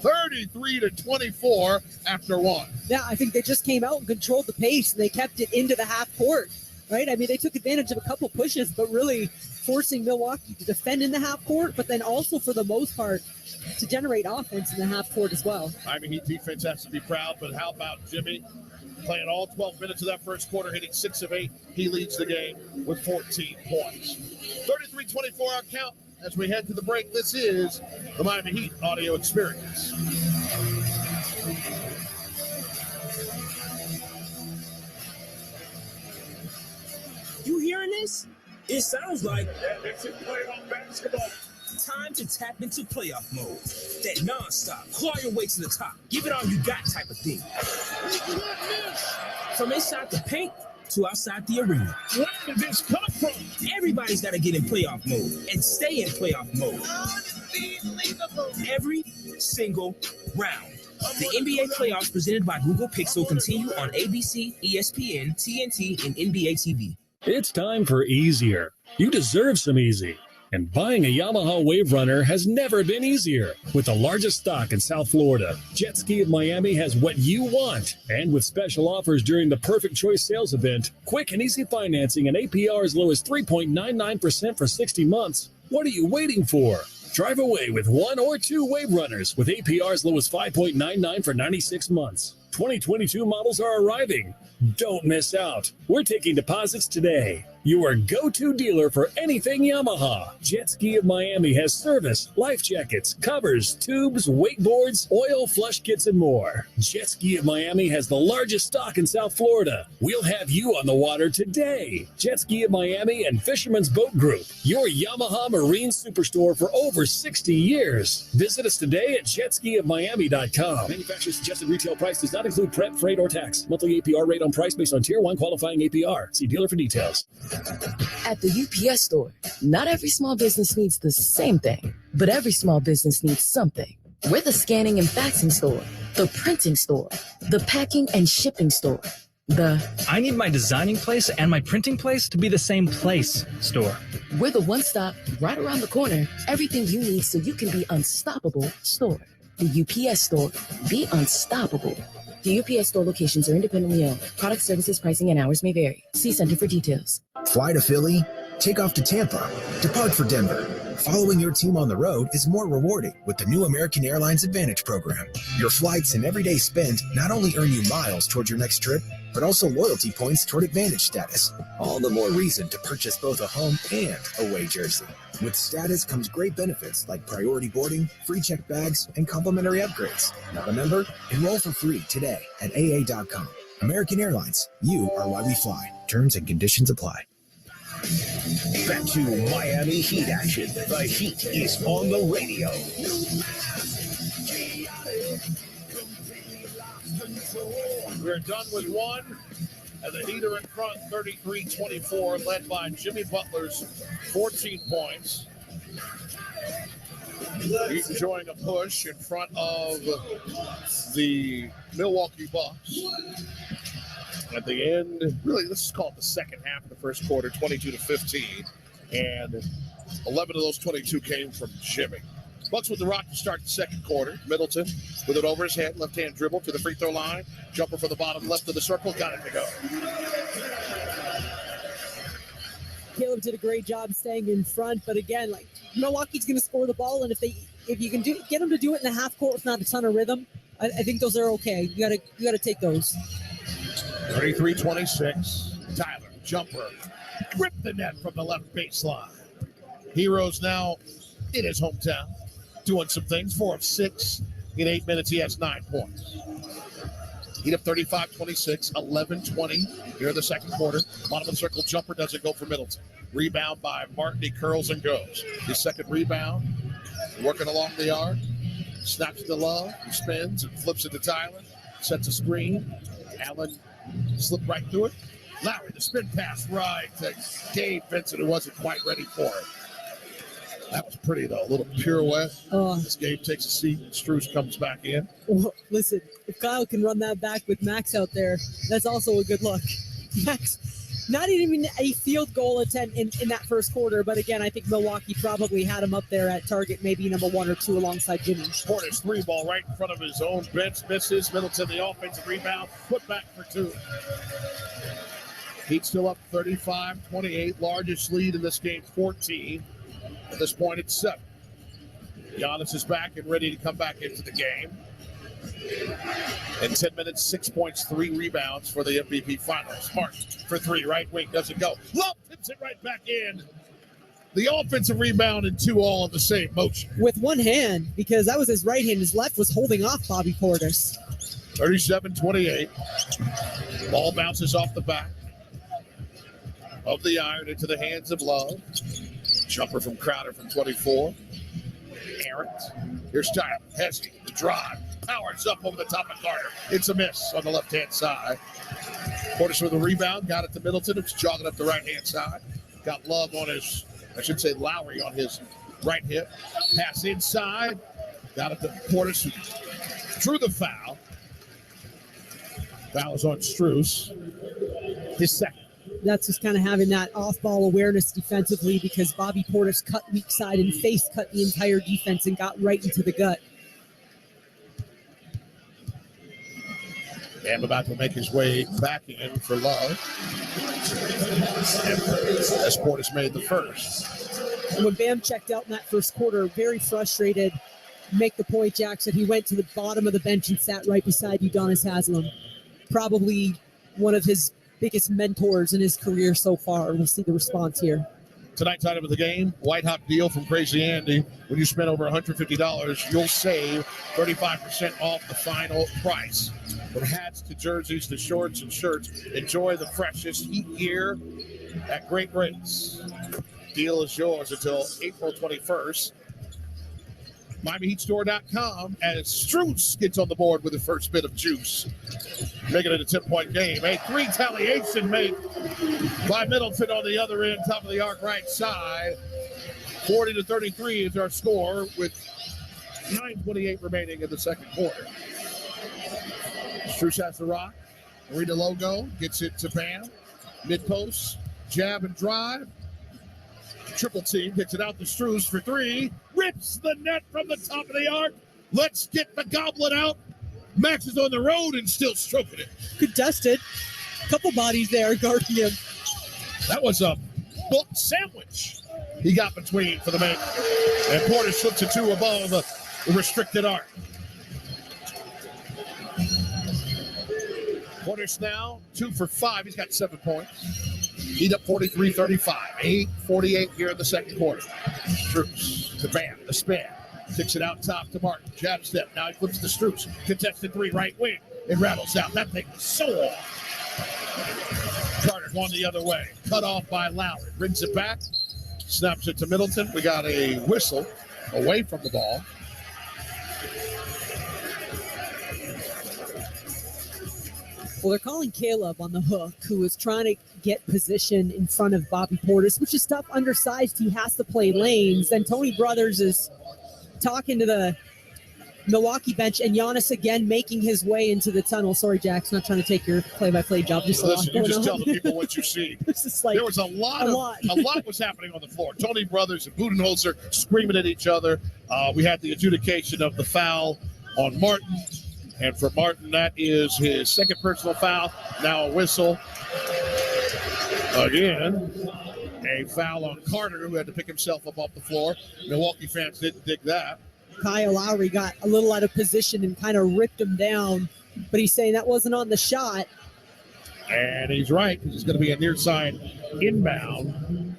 Speaker 5: 33-24 after 1.
Speaker 7: Yeah, I think they just came out and controlled the pace, and they kept it into the half court, right? I mean, they took advantage of a couple pushes, but really forcing Milwaukee to defend in the half court, but then also, for the most part, to generate offense in the half court as well.
Speaker 5: Miami Heat defense has to be proud, but how about Jimmy playing all 12 minutes of that first quarter, hitting 6 of 8. He leads the game with 14 points. 33-24 our count. As we head to the break, this is the Miami Heat audio experience.
Speaker 16: You hearing this? It sounds like it's playoff basketball. Time to tap into playoff mode. That non-stop, claw your way to the top, give it all you got type of thing. From inside the paint to outside the arena.
Speaker 9: Where did this come from?
Speaker 16: Everybody's got to get in playoff mode and stay in playoff mode. Every single round. The NBA playoffs presented by Google Pixel continue on ABC, ESPN, TNT, and NBA TV.
Speaker 17: It's time for easier. You deserve some easy. And buying a Yamaha Wave Runner has never been easier. With the largest stock in South Florida, Jet Ski of Miami has what you want. And with special offers during the Perfect Choice sales event, quick and easy financing and APR as low as 3.99% for 60 months. What are you waiting for? Drive away with 1 or 2 Wave Runners with APR as low as 5.99 for 96 months. 2022 models are arriving. Don't miss out. We're taking deposits today. Your go-to dealer for anything Yamaha. Jet Ski of Miami has service, life jackets, covers, tubes, wakeboards, oil, flush kits, and more. Jet Ski of Miami has the largest stock in South Florida. We'll have you on the water today. Jet Ski of Miami and Fisherman's Boat Group, your Yamaha Marine Superstore for over 60 years. Visit us today at jetskiofmiami.com. Manufacturer suggested retail price does not include prep, freight, or tax. Monthly APR rate on price based on Tier 1 qualifying APR. See dealer for details.
Speaker 13: At the UPS store, not every small business needs the same thing, but every small business needs something. We're the scanning and faxing store, the printing store, the packing and shipping store,
Speaker 14: I need my designing place and my printing place to be the same place store.
Speaker 13: We're the one-stop, right around the corner, everything you need so you can be unstoppable store. The UPS store, be unstoppable. The UPS store locations are independently owned. Product, services, pricing, and hours may vary. See Center for details.
Speaker 18: Fly to Philly, take off to Tampa, depart for Denver. Following your team on the road is more rewarding with the new American Airlines Advantage program. Your flights and everyday spend not only earn you miles toward your next trip, but also loyalty points toward Advantage status. All the more reason to purchase both a home and away jersey. With status comes great benefits like priority boarding, free checked bags, and complimentary upgrades. Not a member? Enroll for free today at AA.com. American Airlines, you are why we fly. Terms and conditions apply.
Speaker 6: Back to Miami Heat action. The Heat is on the radio.
Speaker 5: We're done with one, and the Heat are in front 33-24, led by Jimmy Butler's 14 points. Heat enjoying a push in front of the Milwaukee Bucks. At the end, really, this is called the second half of the first quarter, 22-15, and 11 of those 22 came from Jimmy. Bucks with the rock to start the second quarter. Middleton with it over his head, left-hand dribble to the free throw line. Jumper from the bottom left of the circle, got it to go.
Speaker 7: Caleb did a great job staying in front, but again, like Milwaukee's going to score the ball, and if you can get them to do it in the half court with not a ton of rhythm, I think those are okay. You gotta take those.
Speaker 5: 33-26. Tyler, jumper, grip the net from the left baseline. Heroes now in his hometown, doing some things. 4 of 6 in 8 minutes. He has 9 points. Heat up 35-26, 11-20 here in the second quarter. Bottom of the circle jumper doesn't go for Middleton. Rebound by Martin. He curls and goes. His second rebound, working along the arc. Snaps to Love. He spins and flips it to Tyler. Sets a screen. Allen slipped right through it. Lowry, the spin pass right to Gabe Vincent, who wasn't quite ready for it. That was pretty, though. A little pirouette. This Gabe takes a seat, and Strus comes back in.
Speaker 7: Well, listen, if Kyle can run that back with Max out there, that's also a good look. Max, not even a field goal attempt in that first quarter, but again, I think Milwaukee probably had him up there at target, maybe number 1 or 2 alongside Jimmy.
Speaker 5: Porter's 3 ball right in front of his own bench, misses. Middleton, the offensive rebound, put back for 2. Heat still up 35-28, largest lead in this game, 14. At this point, it's 7. Giannis is back and ready to come back into the game. In 10 minutes, 6 points, 3 rebounds for the MVP finals. Smart for 3, right wing, doesn't go. Love tips it right back in. The offensive rebound and 2 all on the same motion.
Speaker 7: With one hand, because that was his right hand. His left was holding off Bobby Portis.
Speaker 5: 37-28. Ball bounces off the back of the iron into the hands of Love. Jumper from Crowder from 24. Errant. Here's Tyler. Heskey, the drive. Powers up over the top of Carter. It's a miss on the left-hand side. Portis with a rebound. Got it to Middleton. It's jogging up the right-hand side. Got Love on his, Lowry on his right hip. Pass inside. Got it to Portis, who drew the foul. Foul is on Strus. His second.
Speaker 7: That's just kind of having that off-ball awareness defensively, because Bobby Portis cut weak side and face cut the entire defense and got right into the gut.
Speaker 5: Bam about to make his way back in for Love. As Portis made the first.
Speaker 7: And when Bam checked out in that first quarter, very frustrated, make the point, Jack said he went to the bottom of the bench and sat right beside Udonis Haslem. Probably one of his biggest mentors in his career so far. We'll see the response here.
Speaker 5: Tonight's item of the game, White Hot Deal from Crazy Andy. When you spend over $150, you'll save 35% off the final price. From hats to jerseys to shorts and shirts, enjoy the freshest heat gear at great rates. Deal is yours until April 21st. MiamiHeatStore.com as Strus gets on the board with the first bit of juice, making it a 10-point game. A 3-retaliation make by Middleton on the other end, top of the arc right side. 40-33 is our score with 9:28 remaining in the second quarter. Strus has the rock. Read the logo, gets it to Bam. Mid-post, jab and drive. Triple team gets it out to Strus for three. Rips the net from the top of the arc. Let's get the goblet out. Max is on the road and still stroking it.
Speaker 7: Contested. Couple bodies there guarding him.
Speaker 5: That was a book sandwich he got between for the make. And Porter slips it two above the restricted arc. Porter's now 2 for 5. He's got 7 points. Heat up 43-35. 8:48 here in the second quarter. Strus to Bam, the spin. Kicks it out top to Martin. Jab step. Now he flips to Strus. Contested three, right wing. It rattles out. That thing is so off. Carter going the other way. Cut off by Lowry. Brings it back. Snaps it to Middleton. We got a whistle away from the ball.
Speaker 7: Well, they're calling Caleb on the hook, who is trying to get position in front of Bobby Portis, which is tough. Undersized, he has to play lanes. Then Tony Brothers is talking to the Milwaukee bench, and Giannis again making his way into the tunnel. Sorry, Jack's not trying to take your play-by-play job.
Speaker 5: Listen, you just tell the people what you see. There was a lot was happening on the floor. Tony Brothers and Budenholzer screaming at each other. We had the adjudication of the foul on Martin. And for Martin, that is his second personal foul. Now a whistle. Again, a foul on Carter, who had to pick himself up off the floor. Milwaukee fans didn't dig that.
Speaker 7: Kyle Lowry got a little out of position and kind of ripped him down, but he's saying that wasn't on the shot.
Speaker 5: And he's right, because it's going to be a near side inbound.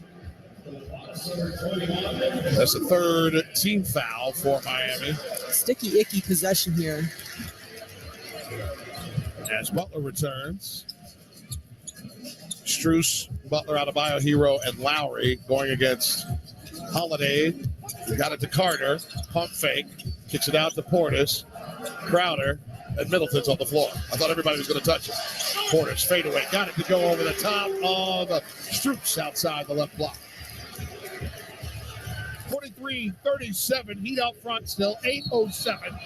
Speaker 5: That's the third team foul for Miami.
Speaker 7: Sticky, icky possession here.
Speaker 5: As Butler returns. Strus, Butler, Adebayo, Hero, and Lowry going against Holiday. Got it to Carter. Pump fake. Kicks it out to Portis. Crowder. And Middleton's on the floor. I thought everybody was going to touch it. Portis fade away. Got it to go over the top of Strus outside the left block. 43-37. Heat out front still. 8:07.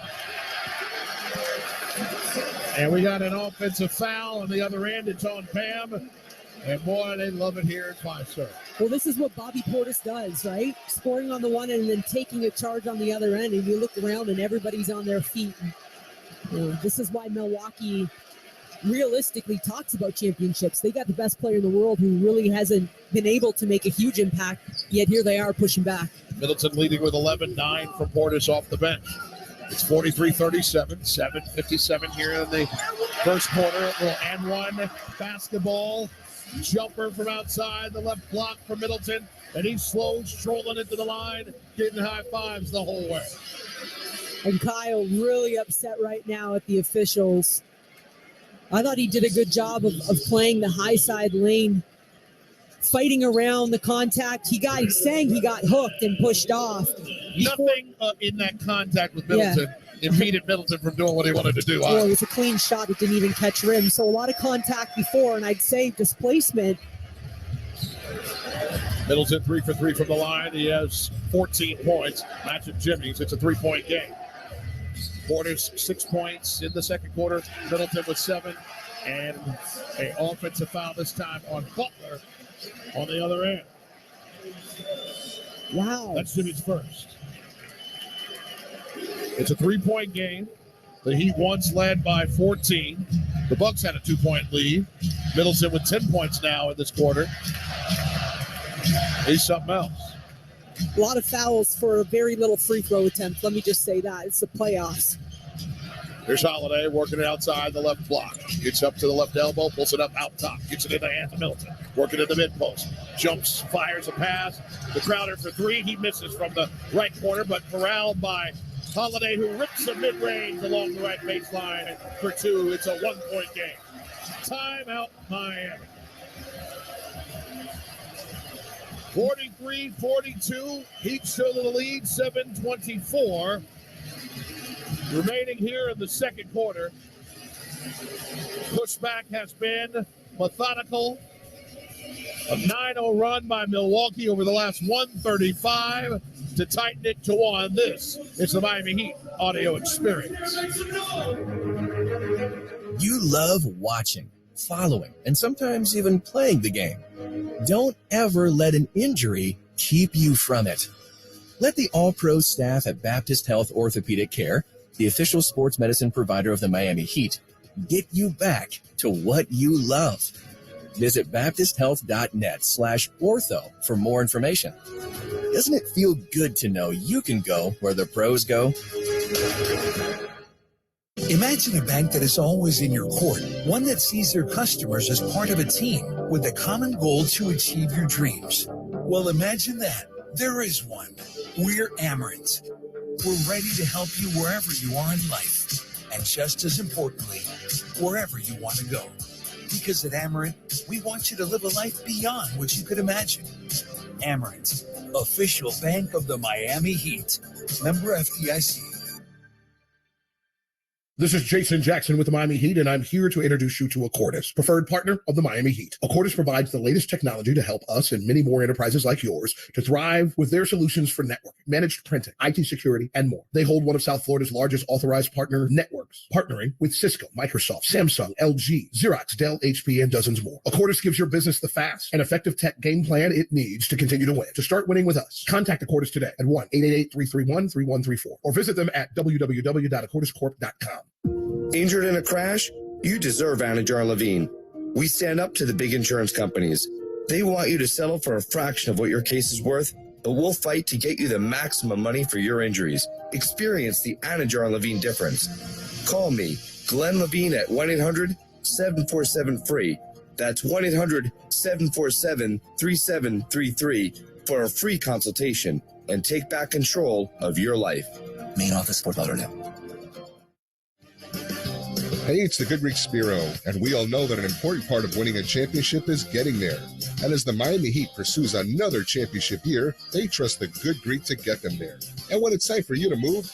Speaker 5: And we got an offensive foul on the other end. It's on Bam. And boy, they love it here at 5-star.
Speaker 7: Well, this is what Bobby Portis does, right? Scoring on the one end and then taking a charge on the other end. And you look around and everybody's on their feet. This is why Milwaukee realistically talks about championships. They got the best player in the world who really hasn't been able to make a huge impact, yet here they are pushing back.
Speaker 5: Middleton leading with 11-9 from Portis off the bench. It's 43-37, 7:57 here in the first quarter. A little and one basketball. Jumper from outside the left block for Middleton. And he's slow, strolling into the line, getting high fives the whole way.
Speaker 7: And Kyle really upset right now at the officials. I thought he did a good job of playing the high side lane, fighting around the contact. He's saying he got hooked and pushed off.
Speaker 5: Nothing in that contact with Middleton impeded Middleton from doing what he wanted to do.
Speaker 7: Well, it was a clean shot. It didn't even catch rim. So a lot of contact before, and I'd say displacement.
Speaker 5: Middleton 3 for 3 from the line. He has 14 points. Matching Jimmy's. It's a 3-point game. Portis 6 points in the second quarter. Middleton with 7. And an offensive foul this time on Butler on the other end.
Speaker 7: Wow.
Speaker 5: That's Jimmy's first. It's a 3-point game. The Heat once led by 14. The Bucks had a 2-point lead. Middleton with 10 points now in this quarter. He's something else.
Speaker 7: A lot of fouls for a very little free throw attempt. Let me just say that. It's the playoffs.
Speaker 5: Here's Holiday working it outside the left block. Gets up to the left elbow, pulls it up out top. Gets it in the hands of Middleton. Working at the mid post. Jumps, fires a pass. The Crowder for three. He misses from the right corner, but corralled by Holiday, who rips a mid-range along the right baseline for two. It's a 1-point game. Timeout, Miami. 43-42. Heat still in the lead, 7:24 remaining here in the second quarter. Pushback has been methodical. A 9-0 run by Milwaukee over the last 135 to tighten it to 1. This is the Miami Heat audio experience.
Speaker 4: You love watching, following, and sometimes even playing the game. Don't ever let an injury keep you from it. Let the all-pro staff at Baptist Health Orthopedic Care, the official sports medicine provider of the Miami Heat, get you back to what you love. Visit baptisthealth.net/ortho for more information. Doesn't it feel good to know you can go where the pros go?
Speaker 3: Imagine a bank that is always in your court, one that sees their customers as part of a team with a common goal to achieve your dreams. Well, imagine that. There is one. We're Amerant. We're ready to help you wherever you are in life, and just as importantly, wherever you want to go. Because at Amerant, we want you to live a life beyond what you could imagine. Amerant, official bank of the Miami Heat. Member FDIC.
Speaker 12: This is Jason Jackson with the Miami Heat, and I'm here to introduce you to Accordis, preferred partner of the Miami Heat. Accordis provides the latest technology to help us and many more enterprises like yours to thrive with their solutions for networking, managed printing, IT security, and more. They hold one of South Florida's largest authorized partner networks, partnering with Cisco, Microsoft, Samsung, LG, Xerox, Dell, HP, and dozens more. Accordis gives your business the fast and effective tech game plan it needs to continue to win. To start winning with us, contact Accordis today at 1-888-331-3134 or visit them at www.accordiscorp.com.
Speaker 19: Injured in a crash? You deserve Anajar Levine. We stand up to the big insurance companies. They want you to settle for a fraction of what your case is worth, but we'll fight to get you the maximum money for your injuries. Experience the Anajar Levine difference. Call me, Glenn Levine, at 1-800-747-FREE. That's 1-800-747-3733 for a free consultation and take back control of your life.
Speaker 18: Main office, Fort Lauderdale.
Speaker 20: Hey, it's the Good Greek Spiro, and we all know that an important part of winning a championship is getting there. And as the Miami Heat pursues another championship year, they trust the Good Greek to get them there. And when it's time for you to move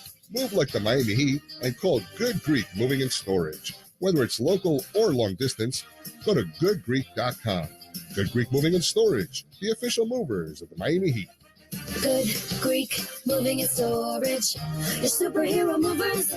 Speaker 20: like the Miami Heat and call Good Greek Moving and Storage. Whether it's local or long distance, go to goodgreek.com. Good Greek Moving and Storage, the official movers of the Miami Heat.
Speaker 21: Good Greek Moving and Storage, your superhero movers.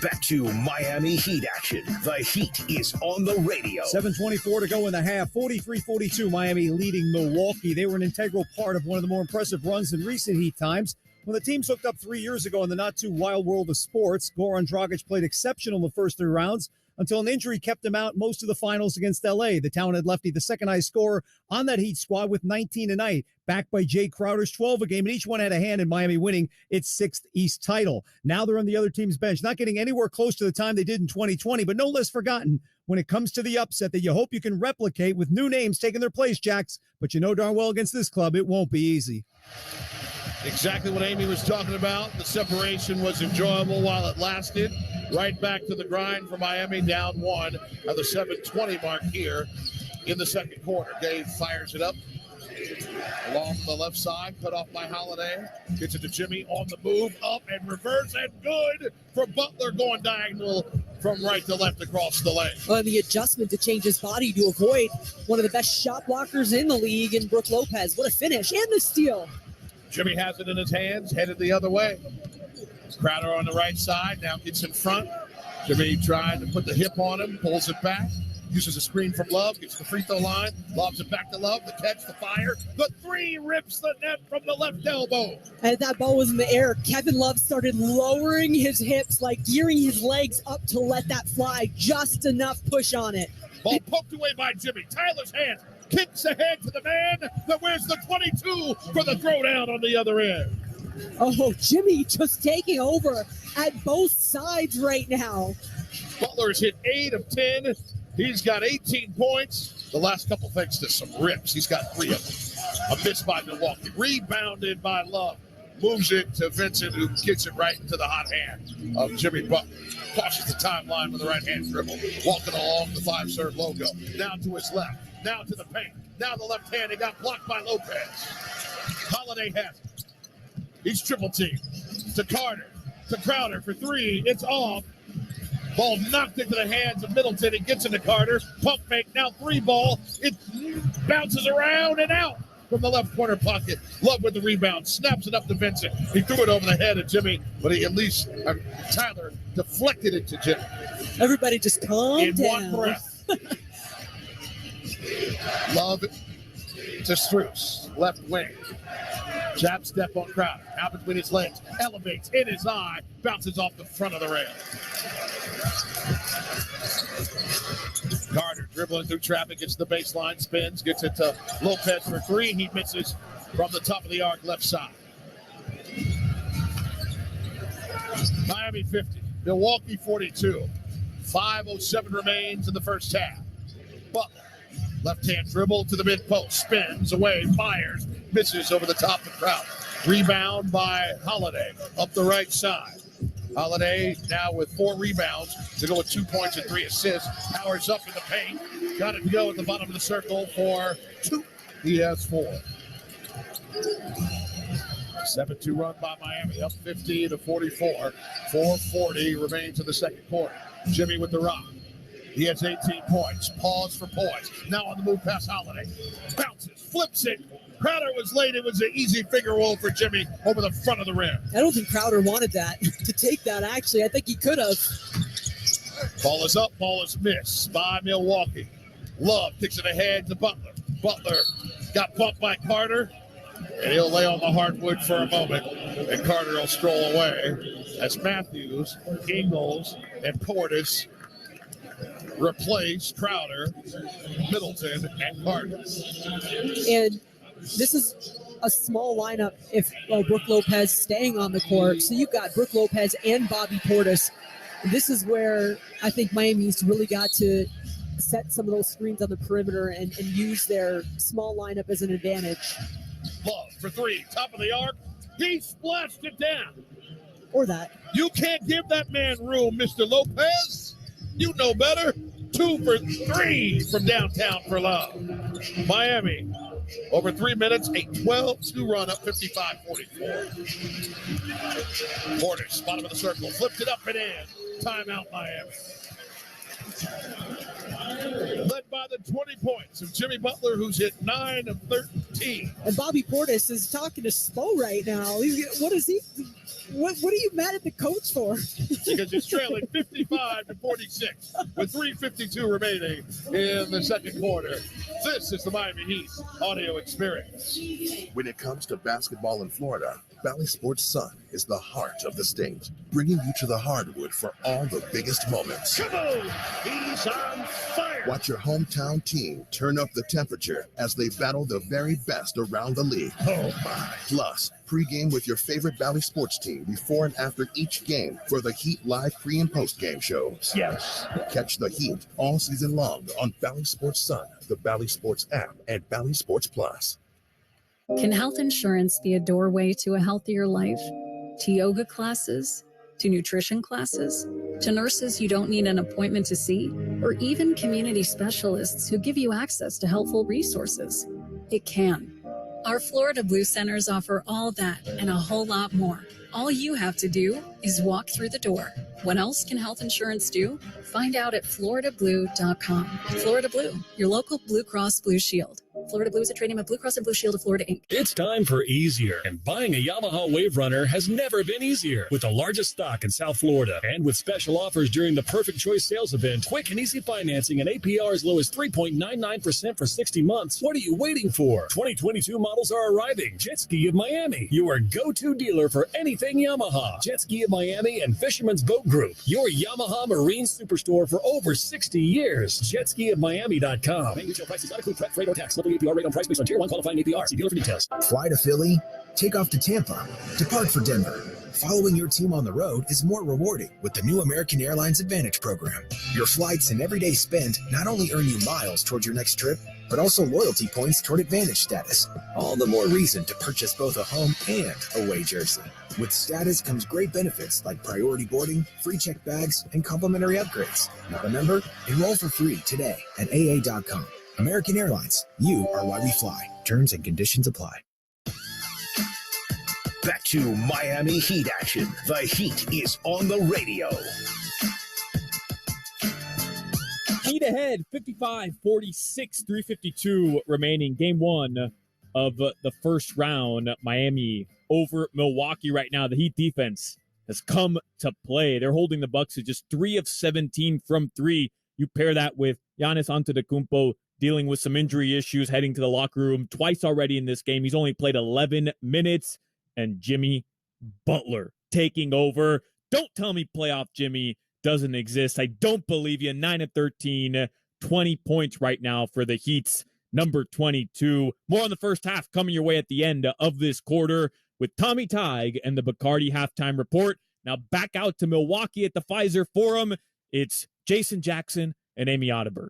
Speaker 6: Back to Miami Heat action. The Heat is on the radio.
Speaker 2: 7:24 to go in the half. 43-42, Miami leading Milwaukee. They were an integral part of one of the more impressive runs in recent Heat times. When the teams hooked up 3 years ago in the not-too-wild world of sports, Goran Dragic played exceptional in the first 3 rounds until an injury kept him out most of the finals against L.A. The talented lefty, the second-highest scorer on that Heat squad with 19 a night, backed by Jay Crowder's 12 a game, and each one had a hand in Miami winning its 6th East title. Now they're on the other team's bench, not getting anywhere close to the time they did in 2020, but no less forgotten when it comes to the upset that you hope you can replicate with new names taking their place, Jacks. But you know darn well against this club, it won't be easy.
Speaker 5: Exactly what Amy was talking about. The separation was enjoyable while it lasted. Right back to the grind for Miami, down 1 at the 7:20 mark here in the second quarter. Dave fires it up along the left side, cut off by Holiday. Gets it to Jimmy on the move, up and reverse, and good for Butler going diagonal from right to left across the lane.
Speaker 7: Well, the adjustment to change his body to avoid one of the best shot blockers in the league in Brook Lopez. What a finish, and the steal.
Speaker 5: Jimmy has it in his hands, headed the other way. Crowder on the right side, now gets in front. Jimmy trying to put the hip on him, pulls it back, uses a screen from Love, gets the free throw line, lobs it back to Love, the catch, the fire. The three rips the net from the left elbow.
Speaker 7: As that ball was in the air, Kevin Love started lowering his hips, like gearing his legs up to let that fly, just enough push on it.
Speaker 5: Ball poked away by Jimmy. Tyler's hand kicks ahead to the man that wears the 22 for the throwdown on the other end.
Speaker 7: Oh, Jimmy just taking over at both sides right now.
Speaker 5: Butler's hit 8 of 10. He's got 18 points. The last couple thanks to some rips. He's got 3 of them. A miss by Milwaukee. Rebounded by Love. Moves it to Vincent, who gets it right into the hot hand of Jimmy Butler. Crosses the timeline with the right-hand dribble. Walking along the 5-serve logo. Now to his left. Now to the paint. Now the left hand. It got blocked by Lopez. Holiday has it. He's triple teamed. To Carter. To Crowder for 3. It's off. Ball knocked into the hands of Middleton. It gets into Carter. Pump fake. Now 3 ball. It bounces around and out from the left corner pocket. Love with the rebound. Snaps it up to Vincent. He threw it over the head of Jimmy, but he at least, Tyler deflected it to Jimmy.
Speaker 7: Everybody just calm down.
Speaker 5: In one breath. Love to Strus. Left wing. Jab step on Crowder. Out between his legs. Elevates in his eye. Bounces off the front of the rail. Carter dribbling through traffic. Gets the baseline. Spins. Gets it to Lopez for 3. He misses from the top of the arc left side. Miami 50. Milwaukee 42. 5:07 remains in the first half. Butler. Left-hand dribble to the mid-post. Spins away. Fires. Misses over the top of Crowder. Rebound by Holiday up the right side. Holiday now with 4 rebounds to go with 2 points and 3 assists. Powers up in the paint. Got it to go at the bottom of the circle for 2. He has 4. 7-2 run by Miami, up 50-44. 4:40 remains in the second quarter. Jimmy with the rock. He has 18 points. Pause for poise. Now on the move past Holiday. Bounces, flips it. Crowder was late. It was an easy finger roll for Jimmy over the front of the rim.
Speaker 7: I don't think Crowder wanted that, to take that, actually. I think he could have.
Speaker 5: Ball is up, ball is missed by Milwaukee. Love kicks it ahead to Butler. Butler got bumped by Carter, and he'll lay on the hardwood for a moment, and Carter will stroll away as Matthews, Ingles, and Portis replace Crowder, Middleton, and Carter.
Speaker 7: And this is a small lineup if Brook Lopez staying on the court. So you've got Brook Lopez and Bobby Portis. This is where I think Miami's really got to set some of those screens on the perimeter and use their small lineup as an advantage.
Speaker 5: Love for 3, top of the arc. He splashed it down.
Speaker 7: Or that.
Speaker 5: You can't give that man room, Mr. Lopez. You know better. 2 for 3 from downtown for Love. Miami, over 3 minutes, a 12-2 run up 55-44. Portis, bottom of the circle, flipped it up and in. Timeout, Miami. Led by the 20 points of Jimmy Butler, who's hit 9 of 13.
Speaker 7: And Bobby Portis is talking to Spo right now. What are you mad at the coach for?
Speaker 5: Because he's trailing 55-46 with 3:52 remaining in the second quarter. This is the Miami Heat audio experience.
Speaker 11: When it comes to basketball in Florida, Valley Sports Sun is the heart of the state, bringing you to the hardwood for all the biggest moments.
Speaker 9: Come on, he's on fire.
Speaker 11: Watch your hometown team turn up the temperature as they battle the very best around the league.
Speaker 9: Oh, my.
Speaker 11: Plus, pregame with your favorite Valley Sports team before and after each game for the Heat Live pre- and post-game shows.
Speaker 9: Yes.
Speaker 11: Catch the Heat all season long on Valley Sports Sun, the Valley Sports app, and Valley Sports Plus.
Speaker 15: Can health insurance be a doorway to a healthier life? To yoga classes? To nutrition classes? To nurses you don't need an appointment to see? Or even community specialists who give you access to helpful resources? It can. Our Florida Blue Centers offer all that and a whole lot more. All you have to do is walk through the door. What else can health insurance do? Find out at floridablue.com. Florida Blue, your local Blue Cross Blue Shield. Florida Blue is a trading of Blue Cross and Blue Shield of Florida, Inc.
Speaker 17: It's time for easier, and buying a Yamaha Wave Runner has never been easier. With the largest stock in South Florida, and with special offers during the Perfect Choice sales event, quick and easy financing and APR as low as 3.99% for 60 months. What are you waiting for? 2022 models are arriving. Jet Ski of Miami, your go-to dealer for anything Yamaha. Jet Ski of Miami and Fisherman's Boat Group, your Yamaha Marine Superstore for over 60 years. JetSkiofMiami.com. Main retail prices not include prep, freight, or tax. Monthly APR rate on price based on Tier 1 qualifying APR. See dealer for details.
Speaker 18: Fly to Philly, take off to Tampa, depart for Denver. Following your team on the road is more rewarding with the new American Airlines Advantage program. Your flights and everyday spend not only earn you miles towards your next trip, but also loyalty points toward Advantage status. All the more reason to purchase both a home and away jersey. With status comes great benefits like priority boarding, free checked bags, and complimentary upgrades. Not a member? Enroll for free today at AA.com. American Airlines, you are why we fly. Terms and conditions apply.
Speaker 6: Back to Miami Heat action. The Heat is on the radio.
Speaker 1: Heat ahead, 55-46, 3:52 remaining. Game one of the first round. Miami over Milwaukee right now. The Heat defense has come to play. They're holding the Bucks to just 3 of 17 from 3. You pair that with Giannis Antetokounmpo dealing with some injury issues, heading to the locker room twice already in this game. He's only played 11 minutes. And Jimmy Butler taking over. Don't tell me playoff Jimmy doesn't exist. I don't believe you. 9 of 13, 20 points right now for the Heat's number 22. More on the first half coming your way at the end of this quarter with Tommy Tighe and the Bacardi halftime report. Now back out to Milwaukee at the Pfizer Forum. It's Jason Jackson and Amy Audibert.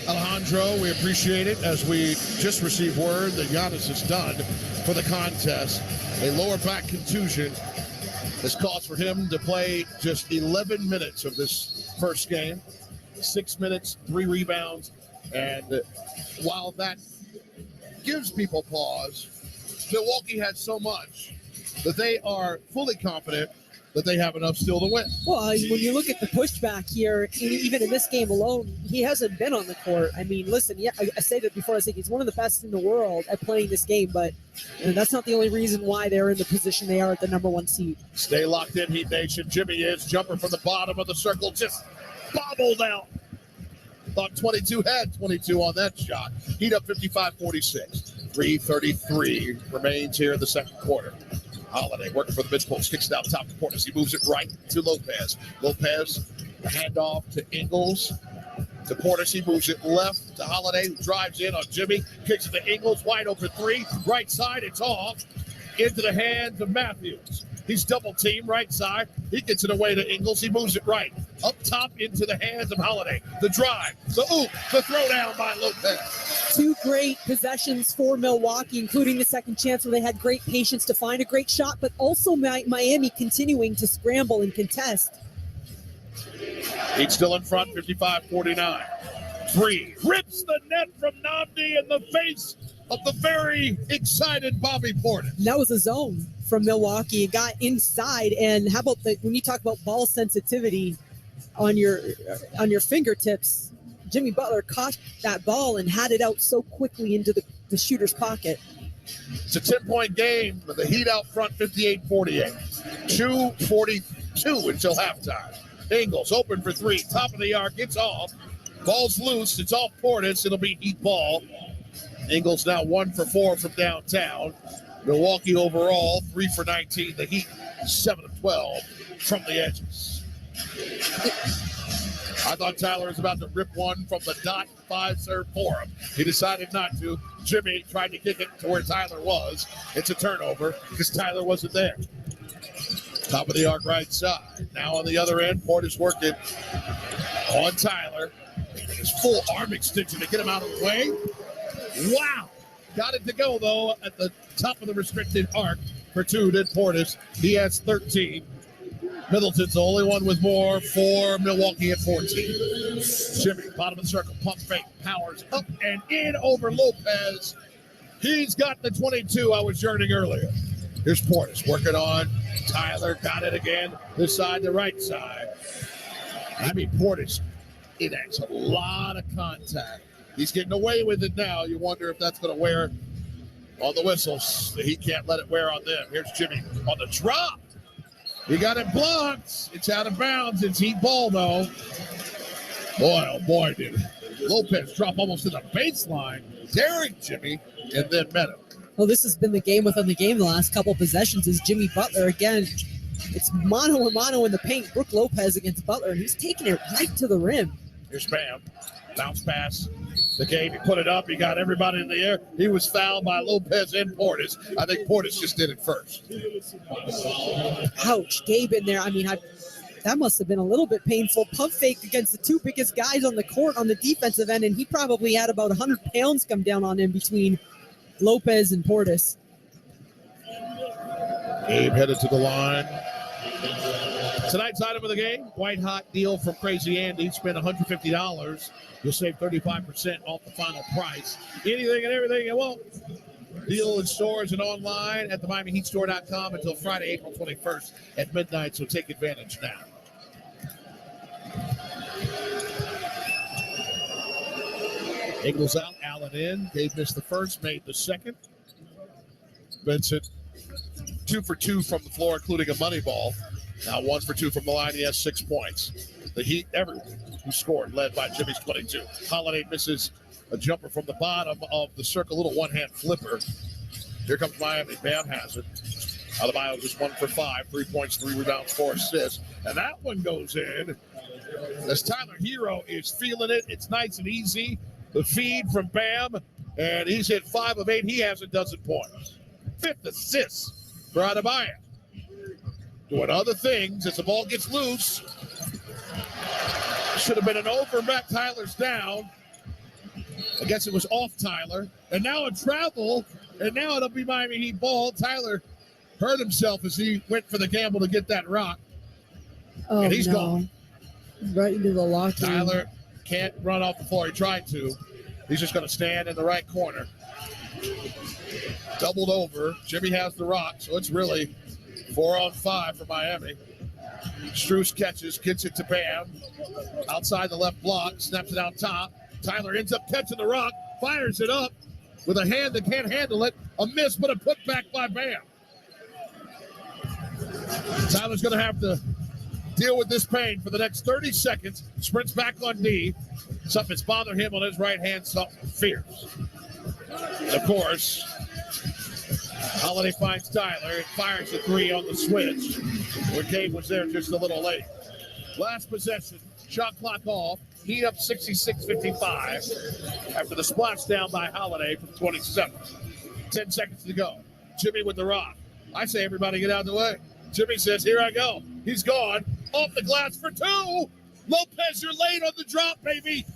Speaker 5: Alejandro, we appreciate it as we just received word that Giannis is done for the contest. A lower back contusion has caused for him to play just 11 minutes of this first game. 6 minutes, 3 rebounds. And while that gives people pause, Milwaukee has so much that they are fully confident that they have enough still to win.
Speaker 7: Well, when you look at the pushback here, even in this game alone, he hasn't been on the court. I mean, listen, yeah, I say that before. I think he's one of the best in the world at playing this game, but that's not the only reason why they're in the position they are at the number 1 seed.
Speaker 5: Stay locked in, Heat Nation. Jimmy is jumper from the bottom of the circle, just bobbled out. Thought 22 had 22 on that shot. Heat up 55-46. 3:33 remains here in the second quarter. Holiday working for the mid-post, kicks it out top to Portis. He moves it right to Lopez. Lopez, a handoff to Ingles. To Portis, he moves it left to Holiday, who drives in on Jimmy. Kicks it to Ingles, wide open 3. Right side, it's off. Into the hands of Matthews. He's double teamed right side. He gets it away to Ingles. He moves it right. Up top into the hands of Holiday. The drive, the oop, the throwdown by Lopez.
Speaker 7: 2 great possessions for Milwaukee, including the second chance where they had great patience to find a great shot, but also Miami continuing to scramble and contest.
Speaker 5: He's still in front, 55-49. 3, rips the net from Nnamdi in the face of the very excited Bobby Portis.
Speaker 7: And that was a zone from Milwaukee. It got inside, and how about when you talk about ball sensitivity on your fingertips, Jimmy Butler caught that ball and had it out so quickly into the shooter's pocket.
Speaker 5: It's a 10-point game with the Heat out front, 58-48. 2:42 until halftime. Ingles open for 3, top of the arc, it's off. Ball's loose, it's off Portis. It'll be Heat ball. Ingles now 1 for 4 from downtown. Milwaukee overall 3 for 19. The Heat 7 of 12 from the edges. I thought Tyler was about to rip one from the dot 5-serve for him. He decided not to. Jimmy tried to kick it to where Tyler was. It's a turnover because Tyler wasn't there. Top of the arc right side. Now on the other end, Portis working on Tyler. His full arm extension to get him out of the way. Wow. Got it to go, though, at the top of the restricted arc for 2 did Portis. He has 13. Middleton's the only one with more for Milwaukee at 14. Jimmy, bottom of the circle, pump fake, powers up and in over Lopez. He's got the 22 I was yearning earlier. Here's Portis working on Tyler. Got it again. This side, the right side. I mean, Portis, it has a lot of contact He's getting away with it now. You wonder if that's going to wear on the whistles. He can't let it wear on them. Here's Jimmy on the drop. He got it blocked. It's out of bounds. It's Heat ball, though. Boy, oh boy, dude. Lopez drop almost to the baseline. Derek Jimmy, and then met him.
Speaker 7: Well, this has been the game within the game the last couple possessions is Jimmy Butler. Again, it's mano a mano in the paint. Brook Lopez against Butler, and he's taking it right to the rim.
Speaker 5: Here's Bam. Bounce pass. The game, he put it up. He got everybody in the air. He was fouled by Lopez and Portis. I think Portis just did it first.
Speaker 7: Ouch. Gabe in there. I mean, that must have been a little bit painful. Pump fake against the two biggest guys on the court on the defensive end, and he probably had about 100 pounds come down on him between Lopez and Portis.
Speaker 5: Gabe headed to the line. Tonight's item of the game, white hot deal from Crazy Andy. Spend $150. You'll save 35% off the final price. Anything and everything you want. Deal in stores and online at the MiamiHeatStore.com until Friday, April 21st at midnight, so take advantage now. Ingles out, Allen in. Gabe missed the first, made the second. Vincent, 2 for 2 from the floor, including a money ball. Now 1 for 2 from the line. He has 6 points. The Heat, everyone who scored, led by Jimmy's 22. Holiday misses a jumper from the bottom of the circle, little one-hand flipper. Here comes Miami. Bam has it. Adebayo just 1 for 5, 3 points, 3 rebounds, 4 assists. And that one goes in as Tyler Hero is feeling it. It's nice and easy. The feed from Bam, and he's hit 5 of 8. He has a dozen points. 5th assist for Adebayo. Doing other things as the ball gets loose. Should have been an over. Back Tyler's down. I guess it was off Tyler. And now a travel. And now it'll be Miami Heat ball. Tyler hurt himself as he went for the gamble to get that rock.
Speaker 7: Oh,
Speaker 5: and he's gone.
Speaker 7: Right into the locker room.
Speaker 5: Tyler can't run off the floor. He tried to. He's just going to stand in the right corner. Doubled over. Jimmy has the rock, so it's really 4-on-5 for Miami. Strus catches, gets it to Bam. Outside the left block, snaps it out top. Tyler ends up catching the rock, fires it up with a hand that can't handle it. A miss, but a putback by Bam. Tyler's going to have to deal with this pain for the next 30 seconds. Sprints back on D. Something's bothering him on his right hand, something fierce. And of course, Holiday finds Tyler and fires the 3 on the switch, where Gabe was there just a little late. Last possession, shot clock off. Heat up 66-55 after the splash down by Holiday from 27. 10 seconds to go. Jimmy with the rock. I say everybody get out of the way. Jimmy says, here I go. He's gone. Off the glass for 2. Lopez, you're late on the drop, baby.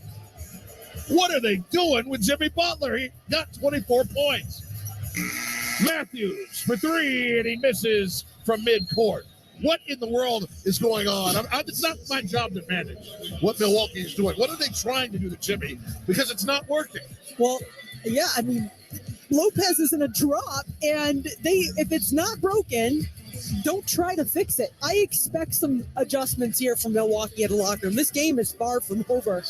Speaker 5: What are they doing with Jimmy Butler? He got 24 points. Matthews for 3, and he misses from midcourt. What in the world is going on? It's not my job to manage what Milwaukee is doing. What are they trying to do to Jimmy? Because it's not working.
Speaker 7: Well, yeah, I mean, Lopez is in a drop, and if it's not broken, don't try to fix it. I expect some adjustments here from Milwaukee at the locker room. This game is far from over.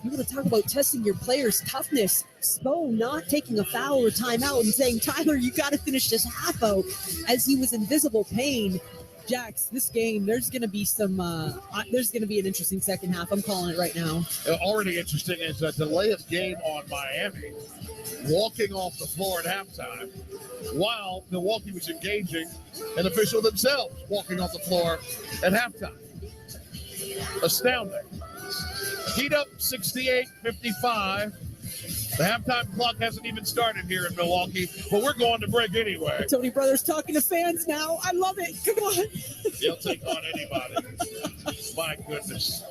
Speaker 7: You want to talk about testing your players' toughness. Spo not taking a foul or timeout and saying, Tyler, you got to finish this half out as he was in visible pain. Jax, this game, there's going to be an interesting second half. I'm calling it right now.
Speaker 5: Already interesting is a delay of game on Miami, walking off the floor at halftime, while Milwaukee was engaging an official themselves walking off the floor at halftime. Astounding. Heat up 68-55. The halftime clock hasn't even started here in Milwaukee, but we're going to break anyway.
Speaker 7: Tony Brothers talking to fans now. I love it. Come on.
Speaker 5: He'll take on anybody. My goodness.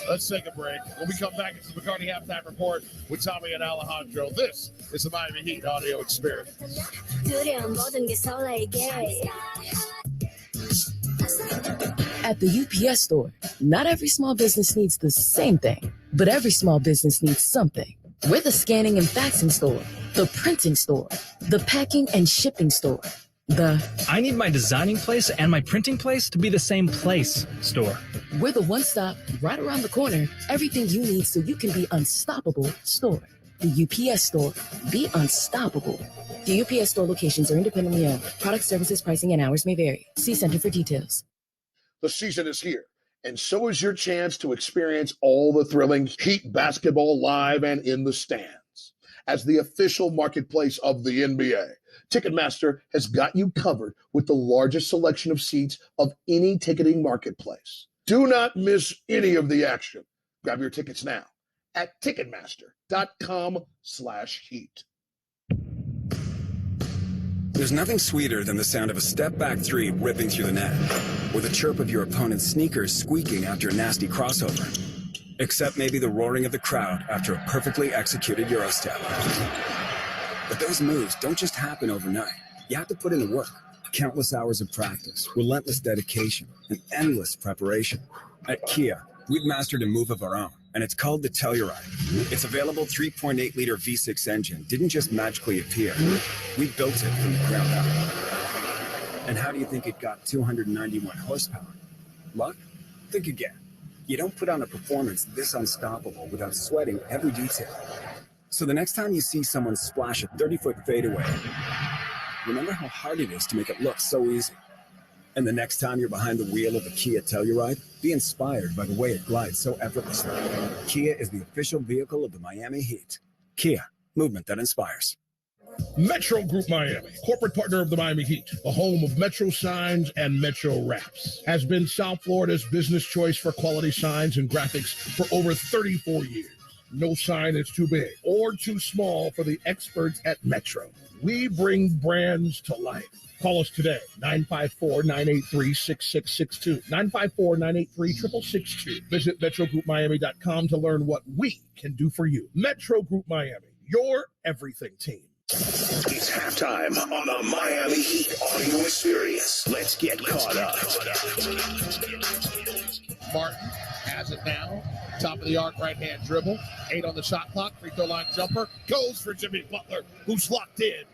Speaker 5: Let's take a break. When we come back, it's the McCarty Halftime Report with Tommy and Alejandro. This is the Miami Heat audio experience.
Speaker 13: At the UPS store, not every small business needs the same thing, but every small business needs something. We're the scanning and faxing store, the printing store, the packing and shipping store.
Speaker 14: The I need my designing place and my printing place to be the same place store.
Speaker 13: We're the one-stop, right around the corner, everything you need so you can be unstoppable store. The UPS store. Be unstoppable. The UPS store locations are independently owned. Product, services, pricing, and hours may vary. See Center for details.
Speaker 5: The season is here, and so is your chance to experience all the thrilling Heat basketball live and in the stands. As the official marketplace of the NBA, Ticketmaster has got you covered with the largest selection of seats of any ticketing marketplace. Do not miss any of the action. Grab your tickets now at Ticketmaster.com/heat.
Speaker 8: There's nothing sweeter than the sound of a step-back three ripping through the net, or the chirp of your opponent's sneakers squeaking after a nasty crossover. Except maybe the roaring of the crowd after a perfectly executed Eurostep. But those moves don't just happen overnight. You have to put in the work. Countless hours of practice, relentless dedication, and endless preparation. At Kia, we've mastered a move of our own, and it's called the Telluride. Its available 3.8-liter V6 engine didn't just magically appear. We built it from the ground up. And how do you think it got 291 horsepower? Luck? Think again. You don't put on a performance this unstoppable without sweating every detail. So the next time you see someone splash a 30-foot fadeaway, remember how hard it is to make it look so easy. And the next time you're behind the wheel of the Kia Telluride, be inspired by the way it glides so effortlessly. Kia is the official vehicle of the Miami Heat. Kia, movement that inspires.
Speaker 5: Metro Group Miami, corporate partner of the Miami Heat, the home of Metro Signs and Metro Wraps, has been South Florida's business choice for quality signs and graphics for over 34 years. No sign is too big or too small for the experts at Metro. We bring brands to life. Call us today, 954-983-6662, 954-983-6662. Visit MetroGroupMiami.com to learn what we can do for you. Metro Group Miami, your everything team.
Speaker 6: It's halftime on the Miami Heat audio experience. Let's get caught up.
Speaker 5: Martin has it now. Top of the arc, right-hand dribble. 8 on the shot clock. Free throw line jumper. Goes for Jimmy Butler, who's locked in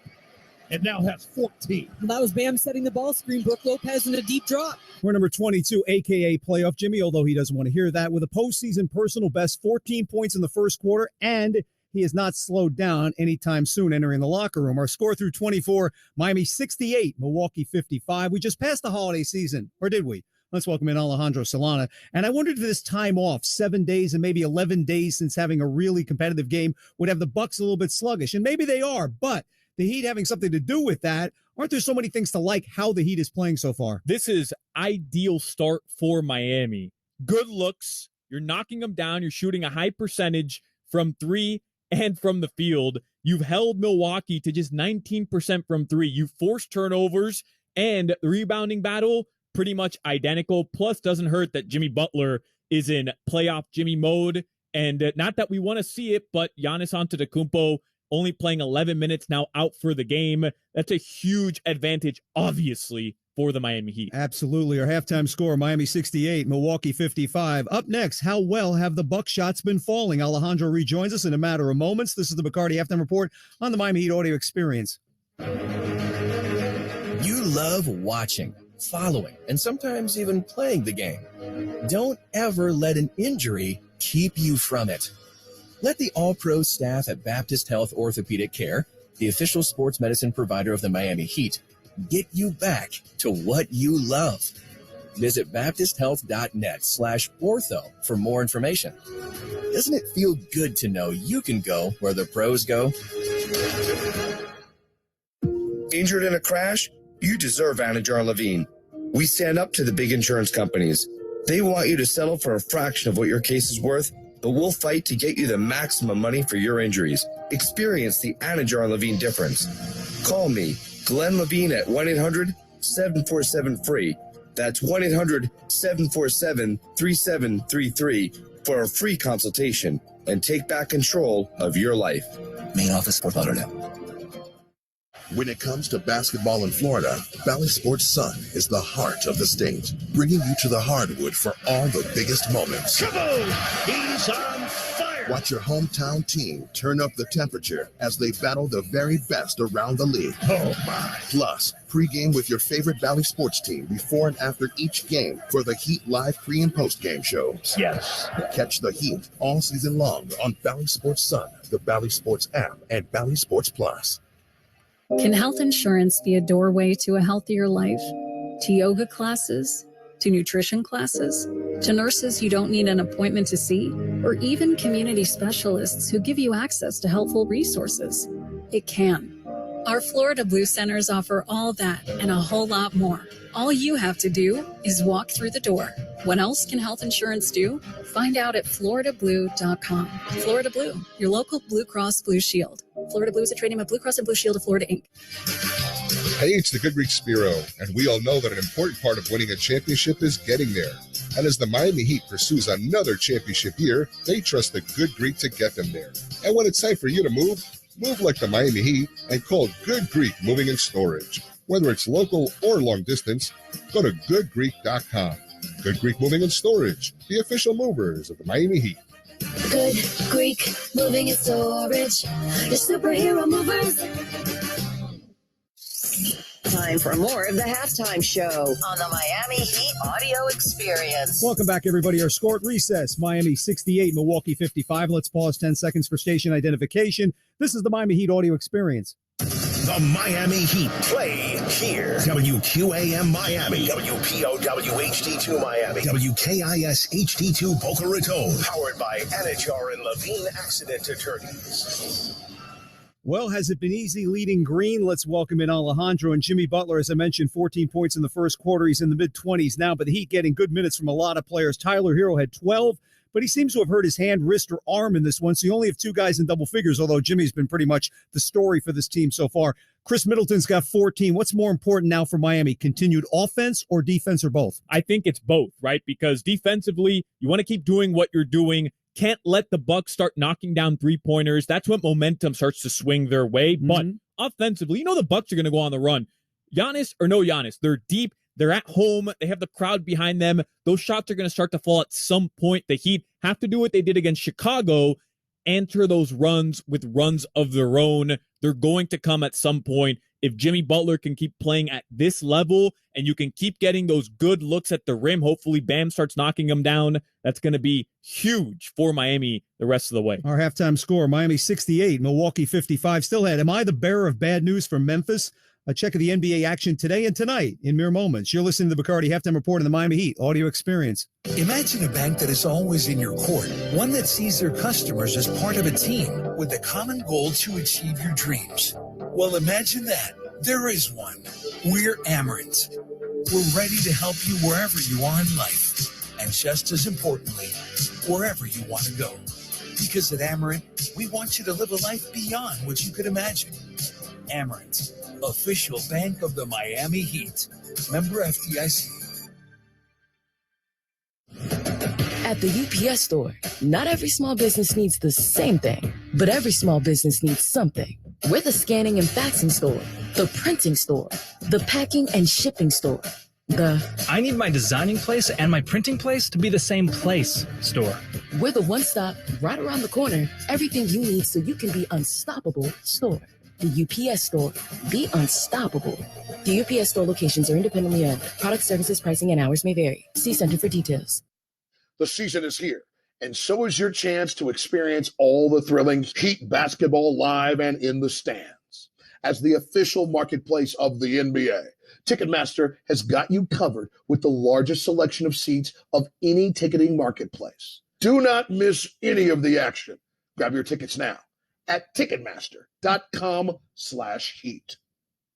Speaker 5: and now has 14.
Speaker 7: That was Bam setting the ball screen. Brook Lopez in a deep drop.
Speaker 2: We're number 22, a.k.a. playoff Jimmy, although he doesn't want to hear that, with a postseason personal best 14 points in the first quarter, and he has not slowed down anytime soon entering the locker room. Our score through 24, Miami 68, Milwaukee 55. We just passed the holiday season, or did we? Let's welcome in Alejandro Solana. And I wondered if this time off, 7 days and maybe 11 days since having a really competitive game, would have the Bucks a little bit sluggish. And maybe they are, but the Heat having something to do with that. Aren't there so many things to like how the Heat is playing so far?
Speaker 1: This is ideal start for Miami. Good looks. You're knocking them down. You're shooting a high percentage from three and from the field. You've held Milwaukee to just 19% from three. You forced turnovers, and the rebounding battle pretty much identical. Plus, doesn't hurt that Jimmy Butler is in playoff Jimmy mode. And not that we want to see it, but Giannis Antetokounmpo only playing 11 minutes now, out for the game. That's a huge advantage, obviously, for the Miami Heat.
Speaker 2: Absolutely. Our halftime score, Miami 68, Milwaukee 55. Up next, how well have the Buck shots been falling? Alejandro rejoins us in a matter of moments. This is the Bacardi Halftime Report on the Miami Heat audio experience.
Speaker 4: You love watching, following, and sometimes even playing the game. Don't ever let an injury keep you from it. Let the all-pro staff at Baptist Health Orthopedic Care, the official sports medicine provider of the Miami Heat, get you back to what you love. Visit baptisthealth.net/ortho for more information. Doesn't it feel good to know you can go where the pros go?
Speaker 19: Injured in a crash? You deserve Anajar Levine. We stand up to the big insurance companies. They want you to settle for a fraction of what your case is worth, but we'll fight to get you the maximum money for your injuries. Experience the Anajar Levine difference. Call me, Glenn Levine, at 1-800-747-FREE. That's 1-800-747-3733 for a free consultation and take back control of your life.
Speaker 18: Main office, Fort Lauderdale.
Speaker 11: When it comes to basketball in Florida, Valley Sports Sun is the heart of the state, bringing you to the hardwood for all the biggest moments.
Speaker 9: Kaboom! He's on fire!
Speaker 11: Watch your hometown team turn up the temperature as they battle the very best around the league.
Speaker 12: Oh, my.
Speaker 11: Plus, pregame with your favorite Valley sports team before and after each game for the Heat live pre- and post-game shows.
Speaker 12: Yes.
Speaker 11: Catch the Heat all season long on Valley Sports Sun, the Valley Sports app, and Valley Sports Plus.
Speaker 15: Can health insurance be a doorway to a healthier life? To yoga classes? To nutrition classes? To nurses you don't need an appointment to see? Or even community specialists who give you access to helpful resources? It can. Our Florida Blue Centers offer all that and a whole lot more. All you have to do is walk through the door. What else can health insurance do? Find out at floridablue.com. Florida Blue, your local Blue Cross Blue Shield. Florida Blue is a trade name of Blue Cross and Blue Shield of Florida, Inc.
Speaker 20: Hey, it's the Good Greek Spiro, and we all know that an important part of winning a championship is getting there. And as the Miami Heat pursues another championship year, they trust the Good Greek to get them there. And when it's time for you to move like the Miami Heat and call Good Greek Moving and Storage. Whether it's local or long distance, go to goodgreek.com. Good Greek Moving and Storage, the official movers of the Miami Heat.
Speaker 21: Good Greek Moving and Storage, your superhero movers.
Speaker 10: Time for more of the halftime show on the Miami Heat audio experience.
Speaker 2: Welcome back, everybody. Our score at recess, Miami 68, Milwaukee 55. Let's pause 10 seconds for station identification. This is the Miami Heat audio experience.
Speaker 6: The Miami Heat play here. WQAM Miami. WPOW HD2 Miami. WKIS HD2 Boca Raton. Powered by Anajar and Levine Accident Attorneys.
Speaker 2: Well, has it been easy leading green? Let's welcome in Alejandro and Jimmy Butler. As I mentioned, 14 points in the first quarter. He's in the mid-20s now, but the Heat getting good minutes from a lot of players. Tyler Hero had 12, but he seems to have hurt his hand, wrist, or arm in this one, so you only have two guys in double figures, although Jimmy's been pretty much the story for this team so far. Chris Middleton's got 14. What's more important now for Miami, continued offense or defense or both?
Speaker 1: I think it's both, right? Because defensively, you want to keep doing what you're doing. Can't let the Bucks start knocking down three-pointers. That's when momentum starts to swing their way. But offensively, the Bucks are going to go on the run. Giannis or no Giannis, they're deep. They're at home. They have the crowd behind them. Those shots are going to start to fall at some point. The Heat have to do what they did against Chicago, enter those runs with runs of their own. They're going to come at some point. If Jimmy Butler can keep playing at this level and you can keep getting those good looks at the rim, hopefully Bam starts knocking them down. That's going to be huge for Miami the rest of the way.
Speaker 2: Our halftime score, Miami 68, Milwaukee 55. Still ahead, am I the bearer of bad news for Memphis? A check of the NBA action today and tonight in mere moments. You're listening to the Bacardi Halftime Report on the Miami Heat audio experience.
Speaker 3: Imagine a bank that is always in your court, one that sees their customers as part of a team with a common goal to achieve your dreams. Well, imagine that. There is one. We're Amerant. We're ready to help you wherever you are in life. And just as importantly, wherever you want to go. Because at Amerant, we want you to live a life beyond what you could imagine. Amerant, official bank of the Miami Heat. Member FDIC.
Speaker 13: At the UPS store, not every small business needs the same thing, but every small business needs something. We're the scanning and faxing store, the printing store, the packing and shipping store,
Speaker 14: I need my designing place and my printing place to be the same place store.
Speaker 13: We're the one-stop, right around the corner, everything you need so you can be unstoppable store. The UPS store. Be unstoppable. The UPS store locations are independently owned. Product, services, pricing, and hours may vary. See Center for details.
Speaker 5: The season is here, and so is your chance to experience all the thrilling Heat basketball live and in the stands. As the official marketplace of the NBA, Ticketmaster has got you covered with the largest selection of seats of any ticketing marketplace. Do not miss any of the action. Grab your tickets now at Ticketmaster.com/Heat.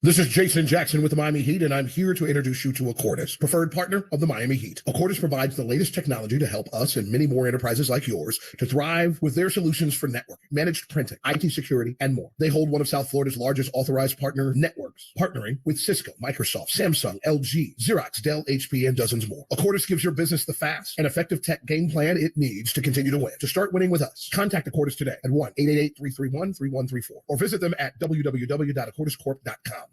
Speaker 5: This is Jason Jackson with the Miami Heat, and I'm here to introduce you to Accordis, preferred partner of the Miami Heat. Accordis provides the latest technology to help us and many more enterprises like yours to thrive with their solutions for network, managed printing, IT security, and more. They hold one of South Florida's largest authorized partner networks, partnering with Cisco, Microsoft, Samsung, LG, Xerox, Dell, HP, and dozens more. Accordis gives your business the fast and effective tech game plan it needs to continue to win. To start winning with us, contact Accordis today at 1-888-331-3134 or visit them at www.accordiscorp.com.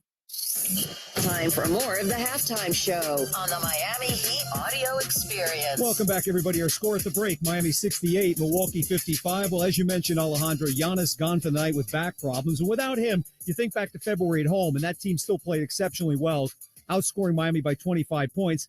Speaker 10: time for more of the Halftime Show on the Miami Heat Audio Experience.
Speaker 2: Welcome back, everybody. Our score at the break, Miami 68, Milwaukee 55. Well, as you mentioned, Alejandro, Giannis gone for the night with back problems. And without him, you think back to February at home, and that team still played exceptionally well, outscoring Miami by 25 points.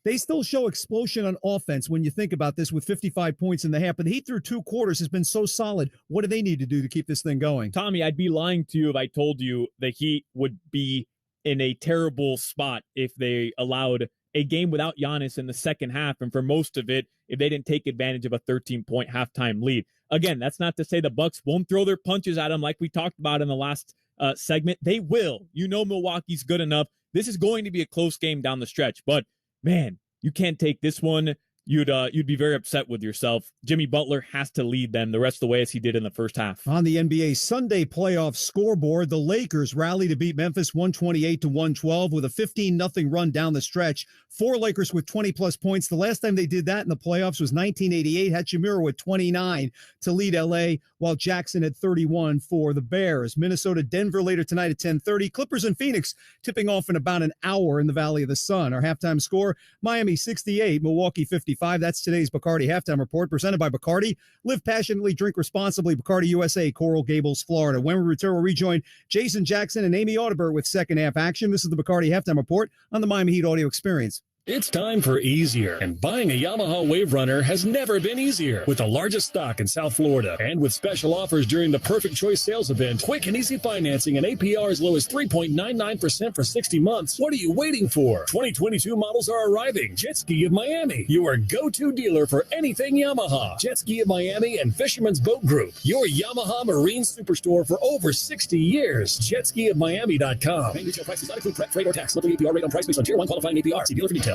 Speaker 2: They still show explosion on offense when you think about this with 55 points in the half. But the Heat through 2 quarters has been so solid. What do they need to do to keep this thing going?
Speaker 1: Tommy, I'd be lying to you if I told you the Heat would be in a terrible spot if they allowed a game without Giannis in the second half. And for most of it, if they didn't take advantage of a 13-point halftime lead. Again, that's not to say the Bucks won't throw their punches at them like we talked about in the last segment. They will. You know Milwaukee's good enough. This is going to be a close game down the stretch. But man, you can't take this one. You'd be very upset with yourself. Jimmy Butler has to lead them the rest of the way as he did in the first half.
Speaker 2: On the NBA Sunday playoff scoreboard, the Lakers rally to beat Memphis 128-112 with a 15-0 run down the stretch. 4 Lakers with 20-plus points. The last time they did that in the playoffs was 1988. Hachimura with 29 to lead L.A., while Jackson had 31 for the Bears. Minnesota, Denver later tonight at 10:30. Clippers and Phoenix tipping off in about an hour in the Valley of the Sun. Our halftime score, Miami 68, Milwaukee 55. That's today's Bacardi Halftime Report, presented by Bacardi. Live passionately, drink responsibly. Bacardi USA, Coral Gables, Florida. When we return, we'll rejoin Jason Jackson and Amy Audibert with second half action. This is the Bacardi Halftime Report on the Miami Heat Audio Experience.
Speaker 17: It's time for easier, and buying a Yamaha Wave Runner has never been easier. With the largest stock in South Florida, and with special offers during the Perfect Choice sales event, quick and easy financing and APR as low as 3.99% for 60 months. What are you waiting for? 2022 models are arriving. Jet Ski of Miami, your go-to dealer for anything Yamaha. Jet Ski of Miami and Fisherman's Boat Group, your Yamaha Marine Superstore for over 60 years. JetSkiofMiami.com. Main retail prices not include prep, freight, or tax. Monthly APR rate on price based on Tier 1 qualifying APR. See dealer for details.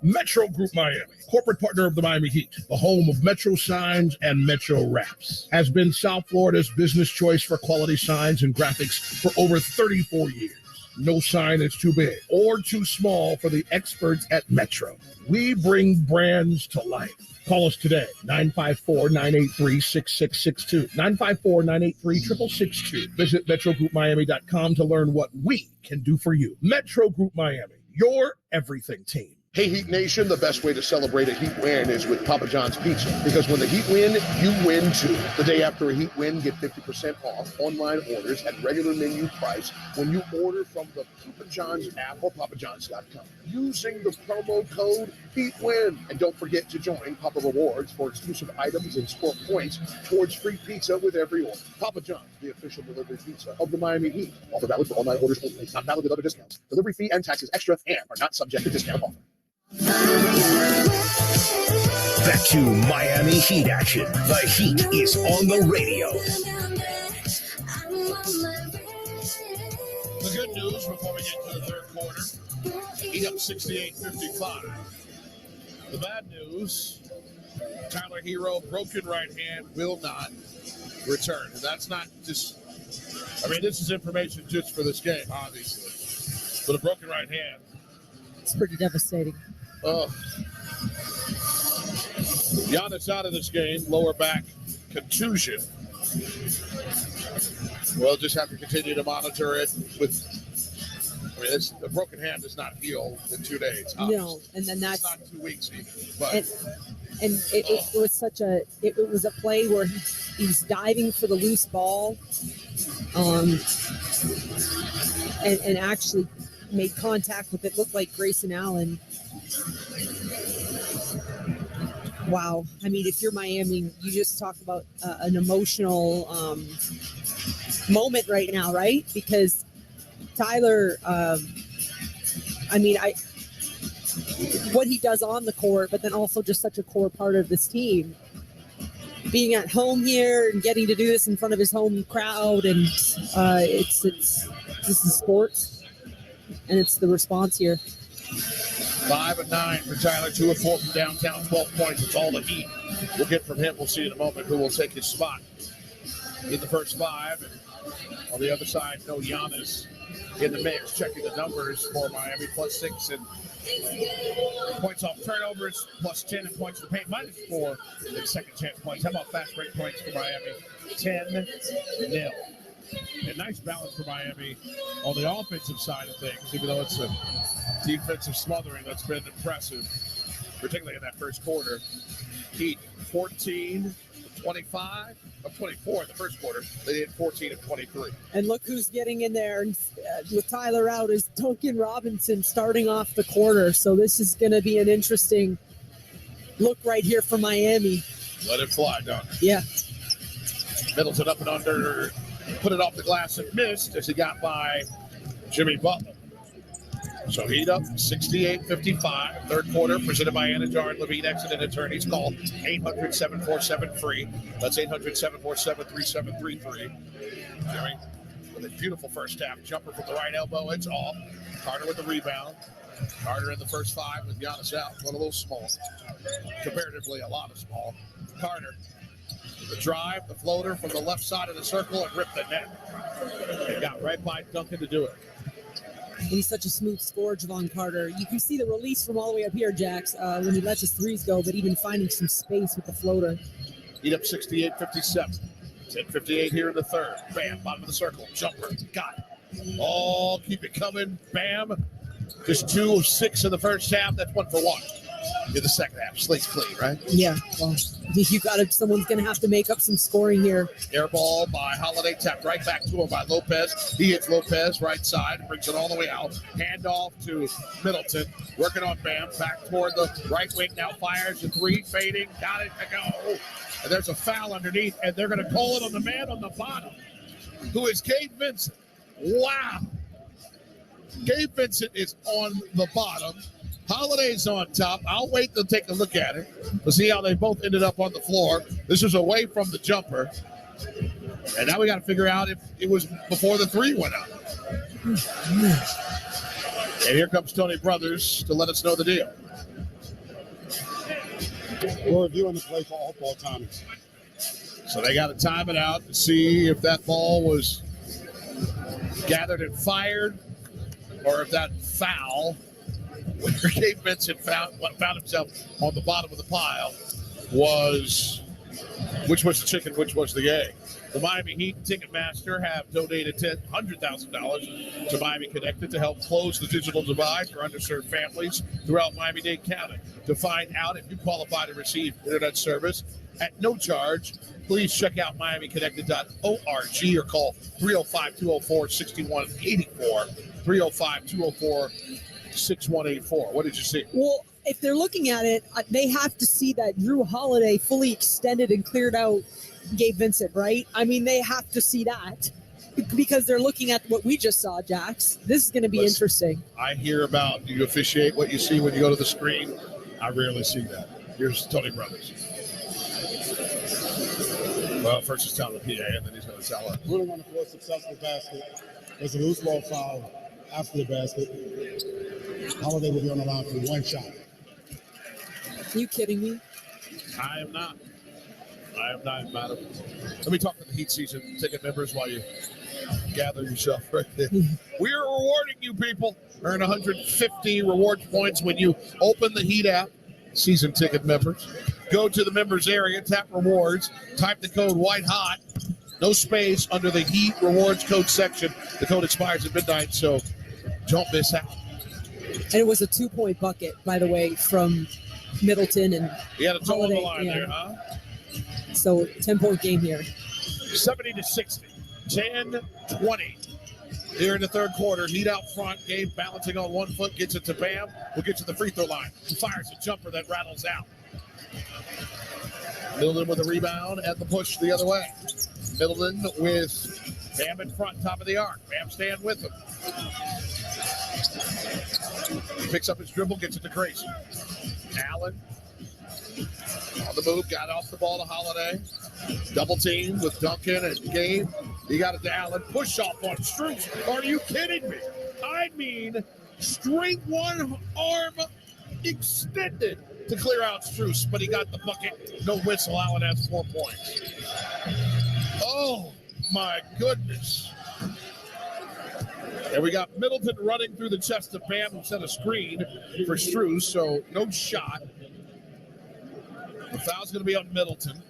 Speaker 5: Metro Group Miami, corporate partner of the Miami Heat, the home of Metro Signs and Metro Wraps, has been South Florida's business choice for quality signs and graphics for over 34 years. No sign is too big or too small for the experts at Metro. We bring brands to life. Call us today, 954-983-6662, 954-983-6662. Visit MetroGroupMiami.com to learn what we can do for you. Metro Group Miami, your everything team.
Speaker 12: Hey, Heat Nation, the best way to celebrate a Heat win is with Papa John's Pizza. Because when the Heat win, you win too. The day after a Heat win, get 50% off online orders at regular menu price when you order from the Papa John's app or papajohns.com using the promo code HEATWIN. And don't forget to join Papa Rewards for exclusive items and score points towards free pizza with every order. Papa John's, the official delivery pizza of the Miami Heat. Offer valid for online orders only. Not valid with other discounts. Delivery fee and taxes extra and are not subject to discount offer.
Speaker 6: Back to Miami Heat action. The Heat is on the radio.
Speaker 5: The good news before we get to the third quarter, Heat up 68-55. The bad news, Tyler Hero, broken right hand, will not return. And that's not just, this is information just for this game, obviously. But a broken right hand.
Speaker 7: It's pretty devastating.
Speaker 5: Giannis out of this game, lower back contusion. We'll just have to continue to monitor it with. The broken hand does not heal in 2 days.
Speaker 7: No, and then that's
Speaker 5: not 2 weeks even. But
Speaker 7: it was such a it was a play where he's diving for the loose ball, and actually made contact with it. Looked like Grayson Allen. Wow. If you're Miami, you just talk about an emotional moment right now, right? Because Tyler, what he does on the court, but then also just such a core part of this team. Being at home here and getting to do this in front of his home crowd, and this is sports, and it's the response here.
Speaker 5: 5 of 9 for Tyler, 2 of 4 from downtown, 12 points. It's all the Heat we'll get from him. We'll see in a moment who will take his spot in the first 5. And on the other side, no Giannis in the mix. Checking the numbers for Miami, +6 and points off turnovers, +10 in points to paint, -4 in second chance points. How about fast break points for Miami? 10-0. And nice balance for Miami on the offensive side of things, even though it's a defensive smothering that's been impressive, particularly in that first quarter. Heat 14 of 25 of 24 in the first quarter. They did 14 of 23.
Speaker 7: And look who's getting in there with Tyler out is Duncan Robinson starting off the quarter. So this is going to be an interesting look right here for Miami.
Speaker 5: Let it fly, Duncan.
Speaker 7: Yeah.
Speaker 5: Middleton up and under, put it off the glass and missed as he got by Jimmy Butler. So Heat up 68-55. Third quarter presented by Anajar and Levine Accident Attorneys. Call 800-747-FREE. That's 800-747-3733. Jimmy with a beautiful first half. Jumper from the right elbow. It's off. Carter with the rebound. Carter in the first five with Giannis out. Went a little small. Comparatively, a lot of small. Carter, the drive, the floater from the left side of the circle and ripped the net. And got right by Duncan to do it.
Speaker 7: He's such a smooth scorer, Javon Carter. You can see the release from all the way up here, Jax, when he lets his threes go, but even finding some space with the floater.
Speaker 5: Heat up 68-57. 10:58 here in the third. Bam, bottom of the circle. Jumper. Got it. Oh, keep it coming. Bam. Just 2 of 6 in the first half. That's 1 for 1 in the second half. Slate's clean, right?
Speaker 7: Yeah. Well, someone's going to have to make up some scoring here.
Speaker 5: Air ball by Holiday. Tapped right back to him by Lopez. He hits Lopez right side. Brings it all the way out. Handoff to Middleton. Working on Bam. Back toward the right wing. Now fires the three. Fading. Got it to go. And there's a foul underneath. And they're going to call it on the man on the bottom, who is Gabe Vincent. Wow. Gabe Vincent is on the bottom. Holiday's on top. I'll wait to take a look at it to see how they both ended up on the floor. This is away from the jumper. And now we got to figure out if it was before the three went up. And here comes Tony Brothers to let us know the deal.
Speaker 16: We're reviewing the play for all ball timings.
Speaker 5: So they got to time it out to see if that ball was gathered and fired or if that foul, where Gabe Vincent found himself on the bottom of the pile, was which was the chicken, which was the egg. The Miami Heat and Ticketmaster have donated $100,000 to Miami Connected to help close the digital divide for underserved families throughout Miami-Dade County. To find out if you qualify to receive internet service at no charge, please check out miamiconnected.org or call 305-204-6184, 305-204-6184. What did you see?
Speaker 7: Well, if they're looking at it, they have to see that Drew Holiday fully extended and cleared out Gabe Vincent, right? I mean, they have to see that because they're looking at what we just saw, Jax. This is going to be interesting.
Speaker 5: I hear about you officiate what you see when you go to the screen. I rarely see that. Here's Tony Brothers. Well, first he's telling the PA, and then he's going to tell us.
Speaker 16: Ruling on the floor, successful basket. There's a loose ball foul after the basket. Holiday will be on the line for one shot.
Speaker 7: Are you kidding me?
Speaker 5: I am not, madam. Let me talk to the Heat season ticket members while you gather yourself right there. We are rewarding you people. Earn 150 reward points when you open the Heat app. Season ticket members. Go to the members area, tap rewards, type the code WHITEHOT, no space, under the Heat rewards code section. The code expires at midnight, so don't miss out.
Speaker 7: And it was a 2-point bucket, by the way, from Middleton and
Speaker 5: He had a toe on the line
Speaker 7: yeah.
Speaker 5: there, huh?
Speaker 7: So 10-point game here.
Speaker 5: 70-60, 10-20. Here in the third quarter, Heat out front, Gabe balancing on one foot, gets it to Bam, who gets to the free throw line. He fires a jumper that rattles out. Middleton with a rebound and the push the other way. Middleton with Bam in front, top of the arc. Bam staying with him. He picks up his dribble, gets it to Grayson. Allen on the move, got off the ball to Holiday. Double team with Duncan and Gabe. He got it to Allen. Push off on Strus. Are you kidding me? I mean, straight one arm extended to clear out Strus, but he got the bucket. No whistle. Allen has 4 points. Oh, my goodness. And we got Middleton running through the chest of Bam, who set a screen for Strus, so no shot. The foul's going to be on Middleton.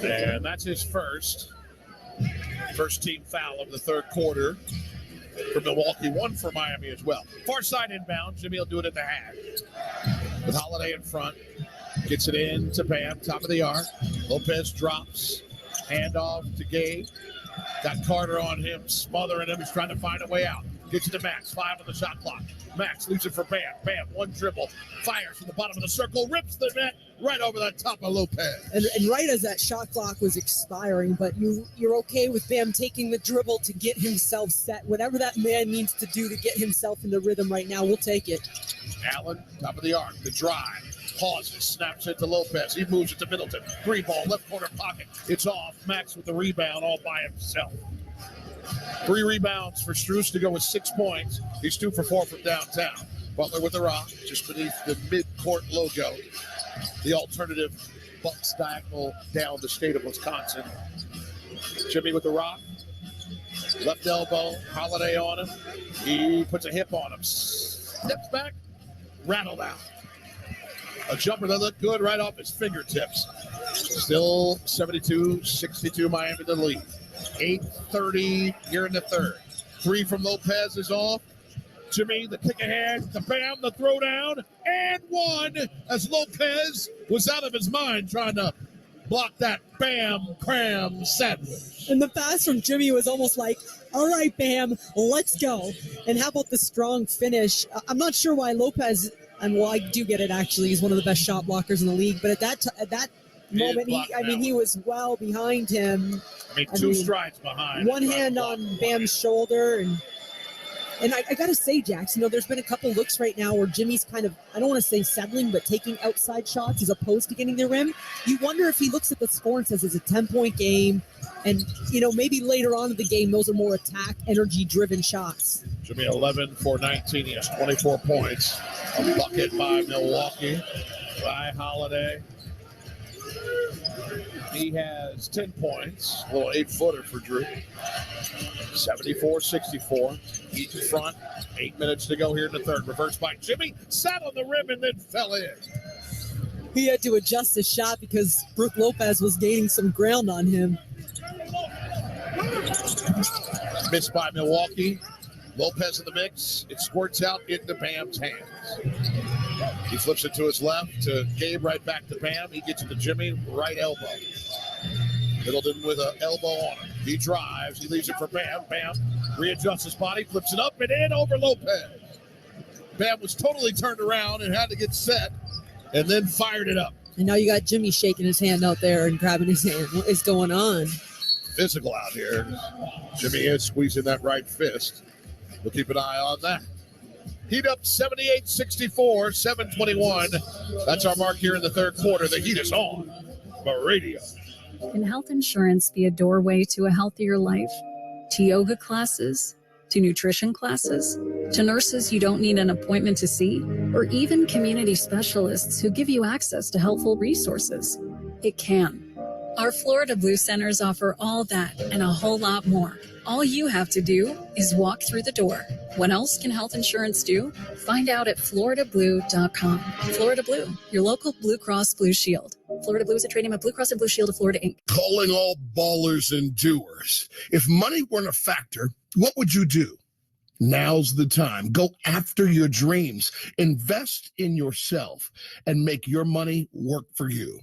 Speaker 5: And that's his first team foul of the third quarter for Milwaukee, one for Miami as well. Far side inbound. Jimmy will do it at the half. With Holiday in front. Gets it in to Bam, top of the arc. Lopez drops. Handoff to Gabe. Got Carter on him, smothering him. He's trying to find a way out. Gets it to Max, 5 on the shot clock. Max leaves it for Bam. Bam, one dribble. Fires from the bottom of the circle. Rips the net right over the top of Lopez.
Speaker 7: And right as that shot clock was expiring, but you're okay with Bam taking the dribble to get himself set. Whatever that man needs to do to get himself in the rhythm right now, we'll take it.
Speaker 5: Allen, top of the arc. The drive. Pauses, snaps it to Lopez. He moves it to Middleton. 3-ball, left corner pocket. It's off. Max with the rebound all by himself. 3 rebounds for Strus to go with 6 points. He's 2 for 4 from downtown. Butler with the rock, just beneath the mid-court logo. The alternative Bucks diagonal down the state of Wisconsin. Jimmy with the rock. Left elbow, Holiday on him. He puts a hip on him. Steps back, rattled out. A jumper that looked good right off his fingertips. Still 72-62 Miami in the lead. 8:30 here in the third. 3 from Lopez is off. Jimmy, the kick ahead, the Bam, the throwdown, and 1 as Lopez was out of his mind trying to block that Bam cram sandwich.
Speaker 7: And the pass from Jimmy was almost like, all right, Bam, let's go. And how about the strong finish? I'm not sure why Lopez, and well, I do get it actually. He's one of the best shot blockers in the league. But at that moment, he was well behind him.
Speaker 5: Two strides behind.
Speaker 7: One hand on Bam's shoulder. And I got to say, Jax, there's been a couple looks right now where Jimmy's kind of, I don't want to say settling, but taking outside shots as opposed to getting the rim. You wonder if he looks at the score and says it's a 10-point game. And, maybe later on in the game, those are more attack, energy-driven shots.
Speaker 5: Jimmy 11 for 19. He has 24 points. A bucket by Milwaukee by Holiday. He has 10 points. A little 8-footer for Drew. 74-64. Heat in front. 8 minutes to go here in the third. Reversed by Jimmy. Sat on the rim and then fell in.
Speaker 7: He had to adjust his shot because Brook Lopez was gaining some ground on him.
Speaker 5: Missed by Milwaukee. Lopez in the mix. It squirts out into Bam's hands. He flips it to his left to Gabe, right back to Bam. He gets it to Jimmy, right elbow. Middleton with an elbow on him. He drives. He leaves it for Bam. Bam readjusts his body, flips it up and in over Lopez. Bam was totally turned around and had to get set and then fired it up.
Speaker 7: And now you got Jimmy shaking his hand out there and grabbing his hand. What is going on?
Speaker 5: Physical out here. Jimmy is squeezing that right fist. We'll keep an eye on that. Heat up 78-64, 7:21. That's our mark here in the third quarter. The heat is on. The radio.
Speaker 15: Can health insurance be a doorway to a healthier life? To yoga classes? To nutrition classes? To nurses you don't need an appointment to see? Or even community specialists who give you access to helpful resources? It can. Our Florida Blue Centers offer all that and a whole lot more. All you have to do is walk through the door. What else can health insurance do? Find out at floridablue.com. Florida Blue, your local Blue Cross Blue Shield. Florida Blue is a trade name of Blue Cross and Blue Shield of Florida, Inc.
Speaker 12: Calling all ballers and doers. If money weren't a factor, what would you do? Now's the time. Go after your dreams. Invest in yourself and make your money work for you.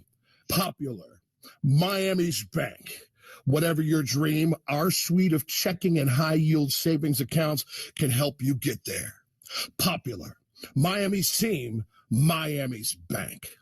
Speaker 12: Popular, Miami's Bank. Whatever your dream, our suite of checking and high-yield savings accounts can help you get there. Popular, Miami's team, Miami's Bank.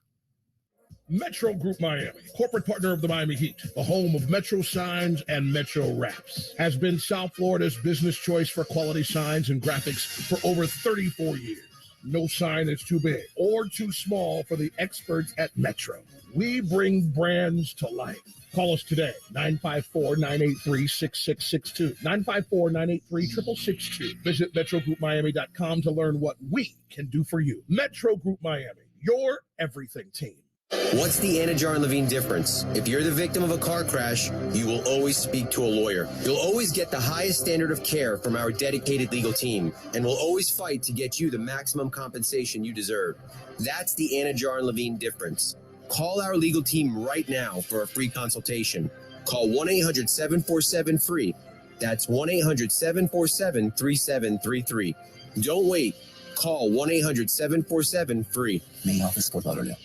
Speaker 5: Metro Group Miami, corporate partner of the Miami Heat, the home of Metro Signs and Metro Wraps, has been South Florida's business choice for quality signs and graphics for over 34 years. No sign is too big or too small for the experts at Metro. We bring brands to life. Call us today, 954-983-6662, 954-983-6662. Visit MetroGroupMiami.com to learn what we can do for you. Metro Group Miami, your everything team.
Speaker 8: What's the Anajar and Levine difference? If you're the victim of a car crash, you will always speak to a lawyer. You'll always get the highest standard of care from our dedicated legal team, and we'll always fight to get you the maximum compensation you deserve. That's the Anajar and Levine difference. Call our legal team right now for a free consultation. Call 1-800-747-FREE. That's 1-800-747-3733. Don't wait. Call 1-800-747-FREE. Main office, Fort Lauderdale.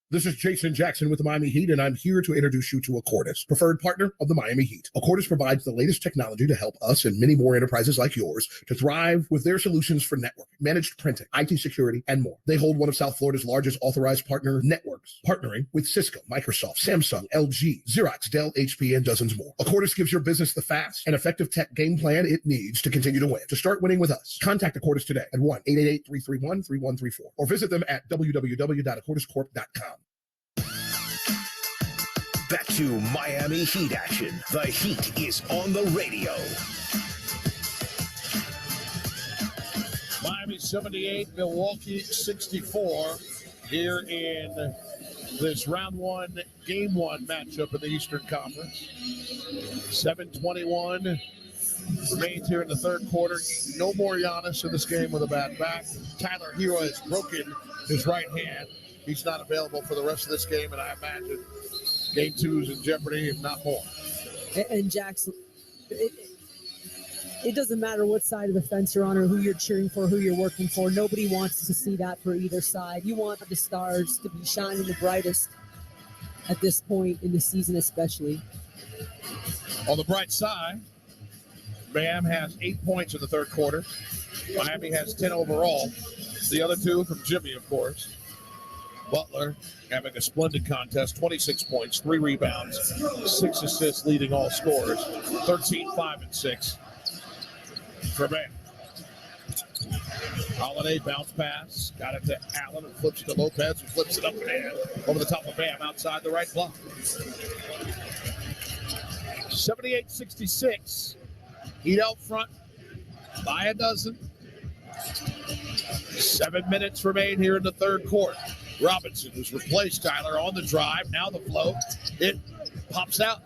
Speaker 5: This is Jason Jackson with the Miami Heat, and I'm here to introduce you to Accordis, preferred partner of the Miami Heat. Accordis provides the latest technology to help us and many more enterprises like yours to thrive with their solutions for network, managed printing, IT security, and more. They hold one of South Florida's largest authorized partner networks, partnering with Cisco, Microsoft, Samsung, LG, Xerox, Dell, HP, and dozens more. Accordis gives your business the fast and effective tech game plan it needs to continue to win. To start winning with us, contact Accordis today at 1-888-331-3134 or visit them at www.accordiscorp.com.
Speaker 6: Back to Miami Heat action. The Heat is on the radio.
Speaker 5: Miami 78, Milwaukee 64 here in this round one, game one matchup in the Eastern Conference. 7:21 remains here in the third quarter. No more Giannis in this game with a bad back. Tyler Hero has broken his right hand. He's not available for the rest of this game, and I imagine game two is in jeopardy, if not more.
Speaker 7: And Jackson, it doesn't matter what side of the fence you're on or who you're cheering for, who you're working for. Nobody wants to see that for either side. You want the stars to be shining the brightest at this point in the season, especially.
Speaker 5: On the bright side, Bam has 8 points in the third quarter. Miami has 10 overall. The other two from Jimmy, of course. Butler having a splendid contest, 26 points, 3 rebounds, 6 assists, leading all scorers, 13, 5, and 6 for Bam. Holiday bounce pass, got it to Allen, and flips to Lopez, who flips it up and in over the top of Bam outside the right block. 78-66, Heat out front by a dozen. 7 minutes remain here in the third quarter. Robinson, who's replaced Tyler on the drive. Now the float. It pops out.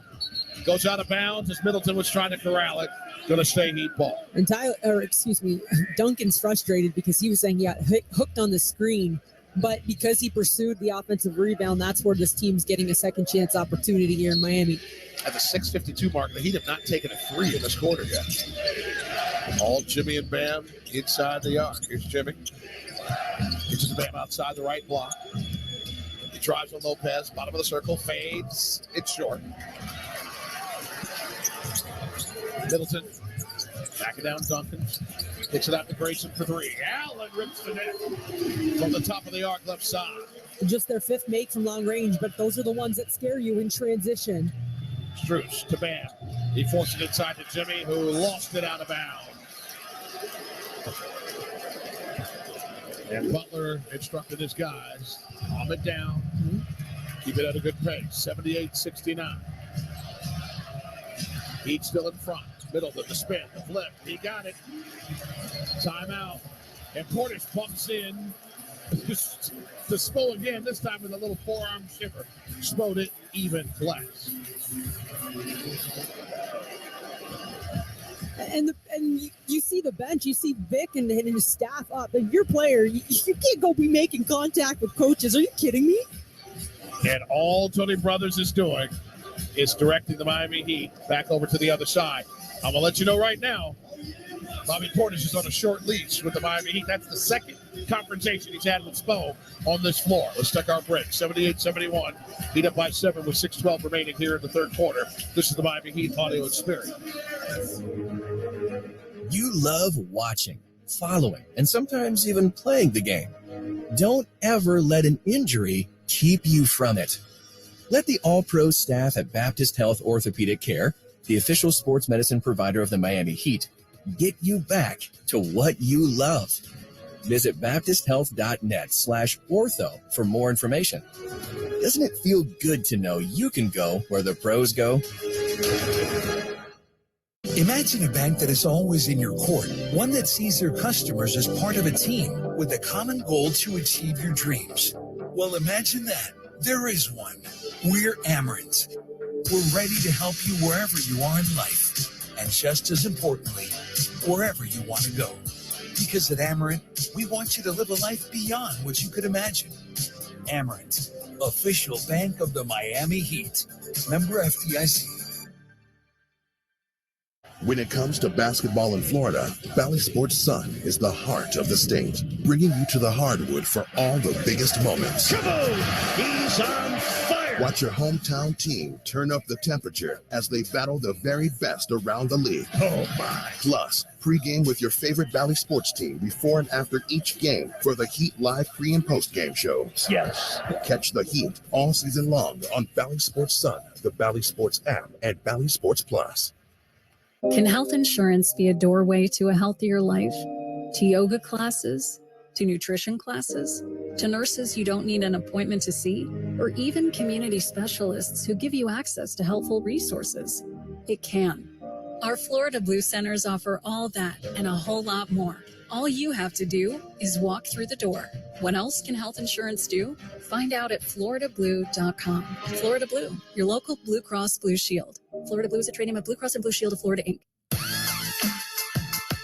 Speaker 5: Goes out of bounds as Middleton was trying to corral it. Going to stay Heat ball.
Speaker 7: And Duncan's frustrated because he was saying he got hooked on the screen. But because he pursued the offensive rebound, that's where this team's getting a second chance opportunity here in Miami.
Speaker 5: At the 6:52 mark, the Heat have not taken a three in this quarter yet. All Jimmy and Bam inside the arc. Here's Jimmy. Gets to Bam outside the right block. He drives on Lopez, bottom of the circle, fades. It's short. Middleton, backing down Duncan. Hits it out to Grayson for three. Allen rips the net from the top of the arc left side.
Speaker 7: Just their fifth make from long range, but those are the ones that scare you in transition.
Speaker 5: Strus to Bam. He forced it inside to Jimmy, who lost it out of bounds. And Butler instructed his guys, calm it down, keep it at a good pace. 78-69. Heat still in front. Middleton, the spin, the flip. He got it. Timeout. And Portis bumps in to Spo again, this time with a little forearm shiver. Spo'd it even flex.
Speaker 7: And you see the bench, you see Vic and his staff up. And your player, you can't go be making contact with coaches. Are you kidding me?
Speaker 5: And all Tony Brothers is doing is directing the Miami Heat back over to the other side. I'm going to let you know right now, Bobby Portis is on a short leash with the Miami Heat. That's the second confrontation he's had with Spo on this floor. Let's take our break. 78-71. Heat up by 7 with 6:12 remaining here in the third quarter. This is the Miami Heat audio experience.
Speaker 4: You love watching, following, and sometimes even playing the game. Don't ever let an injury keep you from it. Let the all-pro staff at Baptist Health Orthopedic Care, the official sports medicine provider of the Miami Heat, get you back to what you love. Visit baptisthealth.net/ortho for more information. Doesn't it feel good to know you can go where the pros go?
Speaker 3: Imagine a bank that is always in your court, one that sees their customers as part of a team with a common goal to achieve your dreams. Well, imagine that. There is one. We're Amarant. We're ready to help you wherever you are in life. And just as importantly, wherever you want to go. Because at Amarant, we want you to live a life beyond what you could imagine. Amarant, official bank of the Miami Heat. Member FDIC.
Speaker 11: When it comes to basketball in Florida, Valley Sports Sun is the heart of the state, bringing you to the hardwood for all the biggest moments.
Speaker 9: He's on fire!
Speaker 11: Watch your hometown team turn up the temperature as they battle the very best around the league.
Speaker 9: Oh my!
Speaker 11: Plus, pregame with your favorite Valley Sports team before and after each game for the Heat live pre- and post-game shows.
Speaker 9: Yes.
Speaker 11: Catch the Heat all season long on Valley Sports Sun, the Valley Sports app, and Valley Sports Plus.
Speaker 15: Can health insurance be a doorway to a healthier life? To yoga classes? To nutrition classes? To nurses you don't need an appointment to see? Or even community specialists who give you access to helpful resources? It can. Our Florida Blue Centers offer all that and a whole lot more. All you have to do is walk through the door. What else can health insurance do? Find out at floridablue.com. Florida Blue, your local Blue Cross Blue Shield. Florida Blue is a trade name of Blue Cross and Blue Shield of Florida, Inc.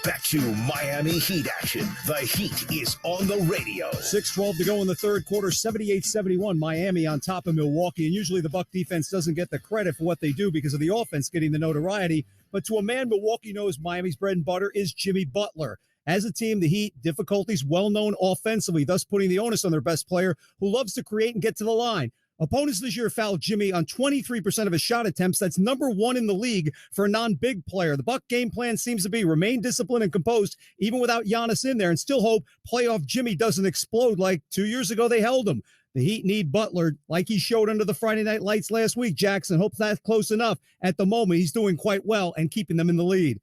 Speaker 6: Back to Miami Heat action. The Heat is on the radio.
Speaker 2: 6:12 to go in the third quarter, 78-71, Miami on top of Milwaukee. And usually the Buck defense doesn't get the credit for what they do because of the offense getting the notoriety. But to a man, Milwaukee knows Miami's bread and butter is Jimmy Butler. As a team, the Heat, difficulties well-known offensively, thus putting the onus on their best player who loves to create and get to the line. Opponents this year fouled Jimmy on 23% of his shot attempts. That's number one in the league for a non-big player. The Buck game plan seems to be remain disciplined and composed, even without Giannis in there, and still hope playoff Jimmy doesn't explode like 2 years ago they held him. The Heat need Butler like he showed under the Friday Night Lights last week. Jackson hopes that's close enough. At the moment, he's doing quite well and keeping them in the lead.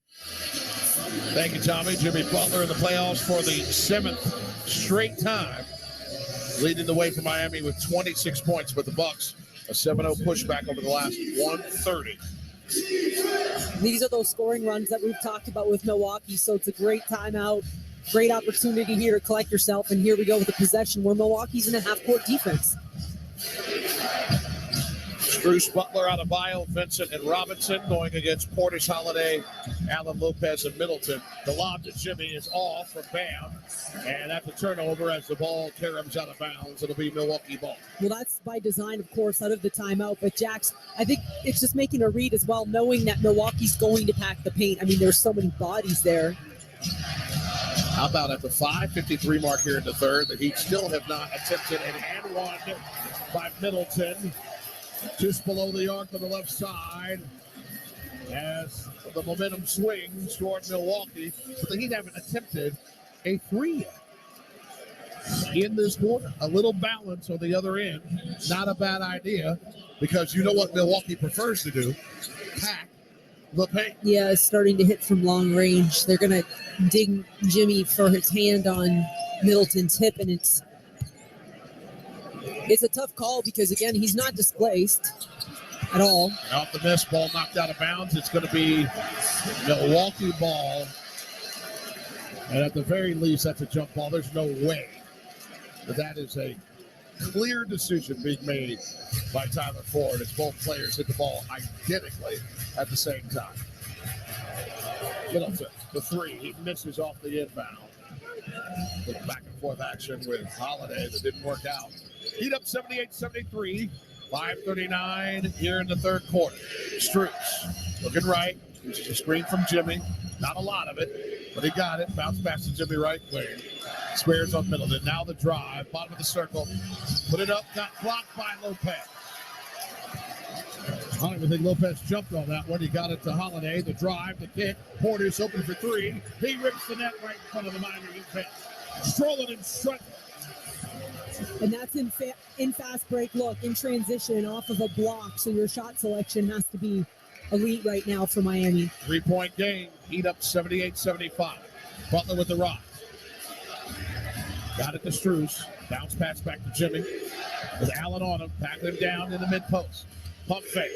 Speaker 5: Thank you, Tommy. Jimmy Butler in the playoffs for the 7th straight time, leading the way for Miami with 26 points. But the Bucks, a 7-0 pushback over the last 130.
Speaker 7: These are those scoring runs that we've talked about with Milwaukee, so it's a great timeout, great opportunity here to collect yourself, and here we go with a possession where Milwaukee's in a half-court defense.
Speaker 5: Bruce Butler out of Bio, Vincent and Robinson going against Portis, Holiday, Alan Lopez, and Middleton. The lob to Jimmy is off from Bam, and that's a turnover as the ball caroms out of bounds. It'll be Milwaukee ball.
Speaker 7: Well, that's by design, of course, out of the timeout. But, Jax, I think it's just making a read as well, knowing that Milwaukee's going to pack the paint. I mean, there's so many bodies there.
Speaker 5: How about at the 5:53 mark here in the third? The Heat still have not attempted an and one by Middleton. Just below the arc on the left side as the momentum swings toward Milwaukee. But the Heat haven't attempted a three yet in this quarter. A little balance on the other end. Not a bad idea because you know what Milwaukee prefers to do? Pack the paint.
Speaker 7: Yeah, it's starting to hit from long range. They're going to dig Jimmy for his hand on Middleton's hip, and it's a tough call because, again, he's not displaced at all.
Speaker 5: And off the miss, ball knocked out of bounds. It's going to be Milwaukee ball. And at the very least, that's a jump ball. There's no way that is a clear decision being made by Tyler Ford as both players hit the ball identically at the same time. Middleton, the three. He misses off the inbound. The back and forth action with Holiday that didn't work out. Heat up 78-73, 5:39 here in the third quarter. Strus looking right, uses a screen from Jimmy. Not a lot of it, but he got it. Bounce pass to Jimmy right wing. Squares on Middleton. Now the drive, bottom of the circle. Put it up, got blocked by Lopez. I don't even think Lopez jumped on that one. He got it to Holiday. The drive, the kick. Portis open for three. He rips the net right in front of the Miami Heat bench. Strolling and strutting.
Speaker 7: And that's in fast break look, in transition off of a block. So your shot selection has to be elite right now for Miami.
Speaker 5: 3-point game. Heat up 78-75. Butler with the rock. Got it to Strus. Bounce pass back to Jimmy. With Allen on him. Packing him down in the mid-post. Pump fake.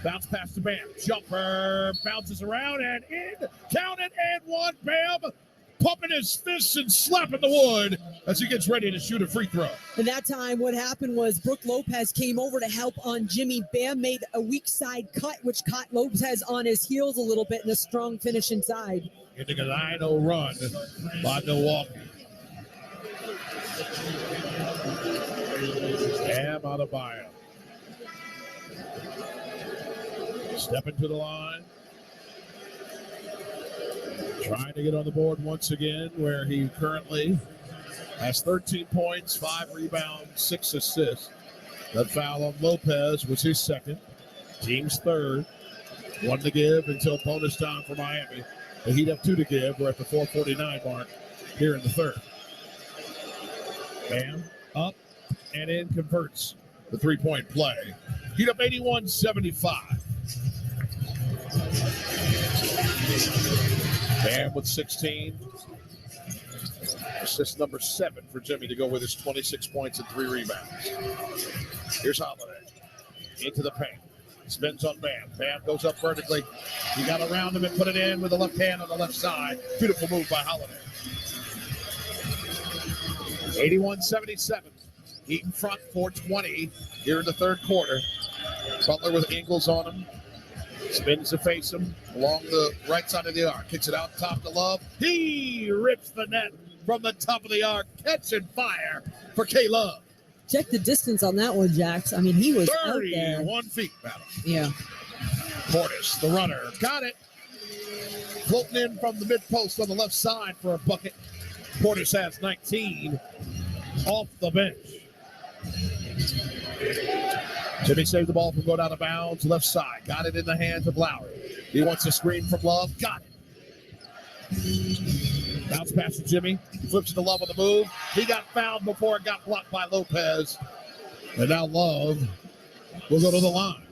Speaker 5: Bounce pass to Bam. Jumper. Bounces around and in. Count it and one. Bam. pumping his fists and slapping the wood as he gets ready to shoot a free throw.
Speaker 7: And that time, what happened was Brooke Lopez came over to help on Jimmy. Bam made a weak side cut, which caught Lopez on his heels a little bit, and a strong finish inside.
Speaker 5: Getting a 9-0 run by Milwaukee. Bam Adebayo. Stepping to the line. Trying to get on the board once again, where he currently has 13 points, 5 rebounds, 6 assists. That foul on Lopez was his second. Team's third. 1 to give until bonus time for Miami. The Heat have 2 to give. We're at the 4:49 mark here in the third. Bam, up and in, converts the 3-point play. Heat up 81-75. Bam with 16. Assist number 7 for Jimmy to go with his 26 points and 3 rebounds. Here's Holiday. Into the paint. Spins on Bam. Bam goes up vertically. He got around him and put it in with the left hand on the left side. Beautiful move by Holiday. 81-77. Heat in front, 4:20 here in the third quarter. Butler with Ingles on him. Spins to face him along the right side of the arc. Kicks it out top to Love. He rips the net from the top of the arc. Catching fire for K-Love.
Speaker 7: Check the distance on that one, Jax. I mean, he was out there.
Speaker 5: 31 feet, battle.
Speaker 7: Yeah.
Speaker 5: Portis, the runner, got it. Floating in from the mid-post on the left side for a bucket. Portis has 19 off the bench. Jimmy saved the ball from going out of bounds. Left side, got it in the hands of Lowry. He wants a screen from Love, got it. Bounce pass to Jimmy. Flips to Love on the move. He got fouled before it got blocked by Lopez. And now Love will go to the line.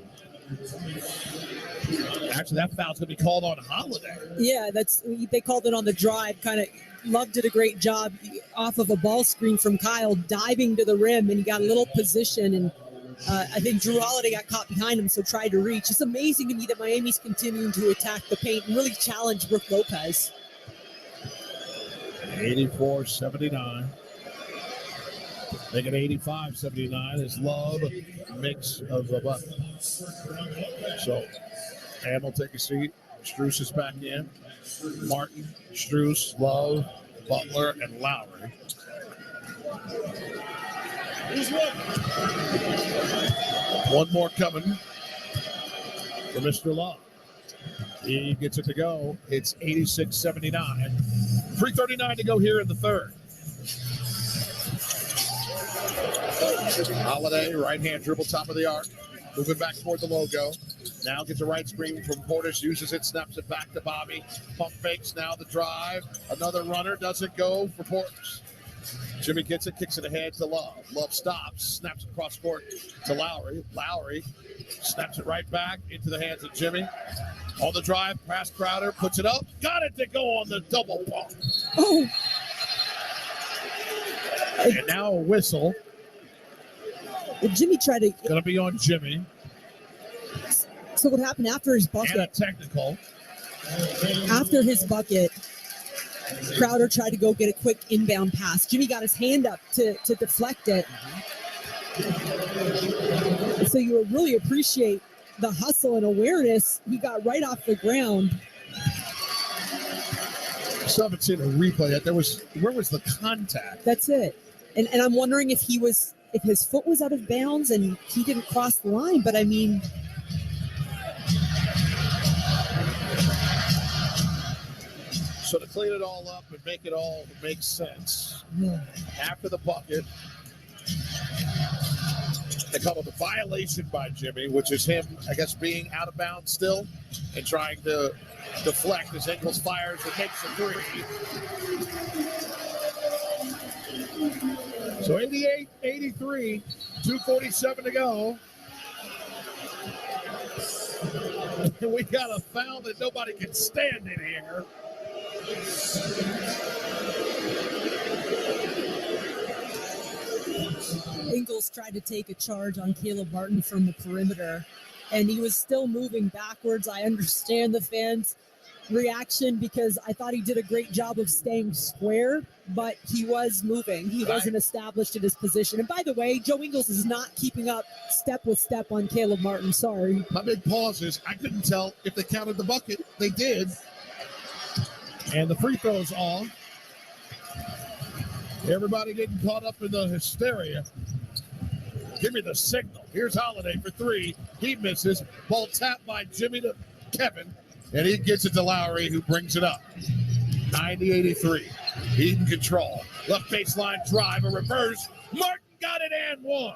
Speaker 5: Actually, that foul's going to be called on Holiday.
Speaker 7: Yeah, they called it on the drive. Kind of, Love did a great job off of a ball screen from Kyle, diving to the rim, and he got a little position. And I think Drew Holiday got caught behind him, so tried to reach. It's amazing to me that Miami's continuing to attack the paint and really challenge Brooke Lopez.
Speaker 5: 84-79. Make it 85-79 as Love makes of the button. So, Ham will take a seat. Strus is back in. Martin, Strus, Love, Butler, and Lowry. One more coming for Mr. Love. He gets it to go. It's 86-79. 3:39 to go here in the third. Holiday, right hand dribble, top of the arc. Moving back toward the logo. Now gets a right screen from Portis, uses it, snaps it back to Bobby. Pump fakes, now the drive. Another runner, doesn't go for Portis. Jimmy gets it, kicks it ahead to Love. Love stops, snaps it across court to Lowry. Lowry snaps it right back into the hands of Jimmy. On the drive, past Crowder, puts it up. Got it to go on the double pump.
Speaker 7: Oh.
Speaker 5: And now a whistle.
Speaker 7: Jimmy tried to...
Speaker 5: Going to be on Jimmy.
Speaker 7: So what happened after his bucket?
Speaker 5: And a technical.
Speaker 7: After his bucket, Crowder tried to go get a quick inbound pass. Jimmy got his hand up to deflect it. So you would really appreciate the hustle and awareness he got right off the ground.
Speaker 5: Still haven't seen a replay yet. Where was the contact?
Speaker 7: That's it. And I'm wondering if his foot was out of bounds and he didn't cross the line. But I mean,
Speaker 5: so to clean it all up and make it all make sense, after the bucket, they call it a violation by Jimmy, which is him, I guess, being out of bounds still and trying to deflect as Ingles fires and makes a three. So 88-83, 2:47 to go. And we got a foul that nobody can stand in here.
Speaker 7: Ingles tried to take a charge on Caleb Martin from the perimeter, and he was still moving backwards. I understand the fans reaction because I thought he did a great job of staying square, but he was moving. He wasn't established in his position. And by the way, Joe Ingles is not keeping up step with step on Caleb Martin. Sorry.
Speaker 5: My big pause is I couldn't tell if they counted the bucket. They did. And the free throw's off. Everybody getting caught up in the hysteria. Give me the signal. Here's Holiday for three. He misses. Ball tapped by Jimmy to Kevin. And he gets it to Lowry, who brings it up. 90-83. Heat in control. Left baseline drive, a reverse. Martin got it and one.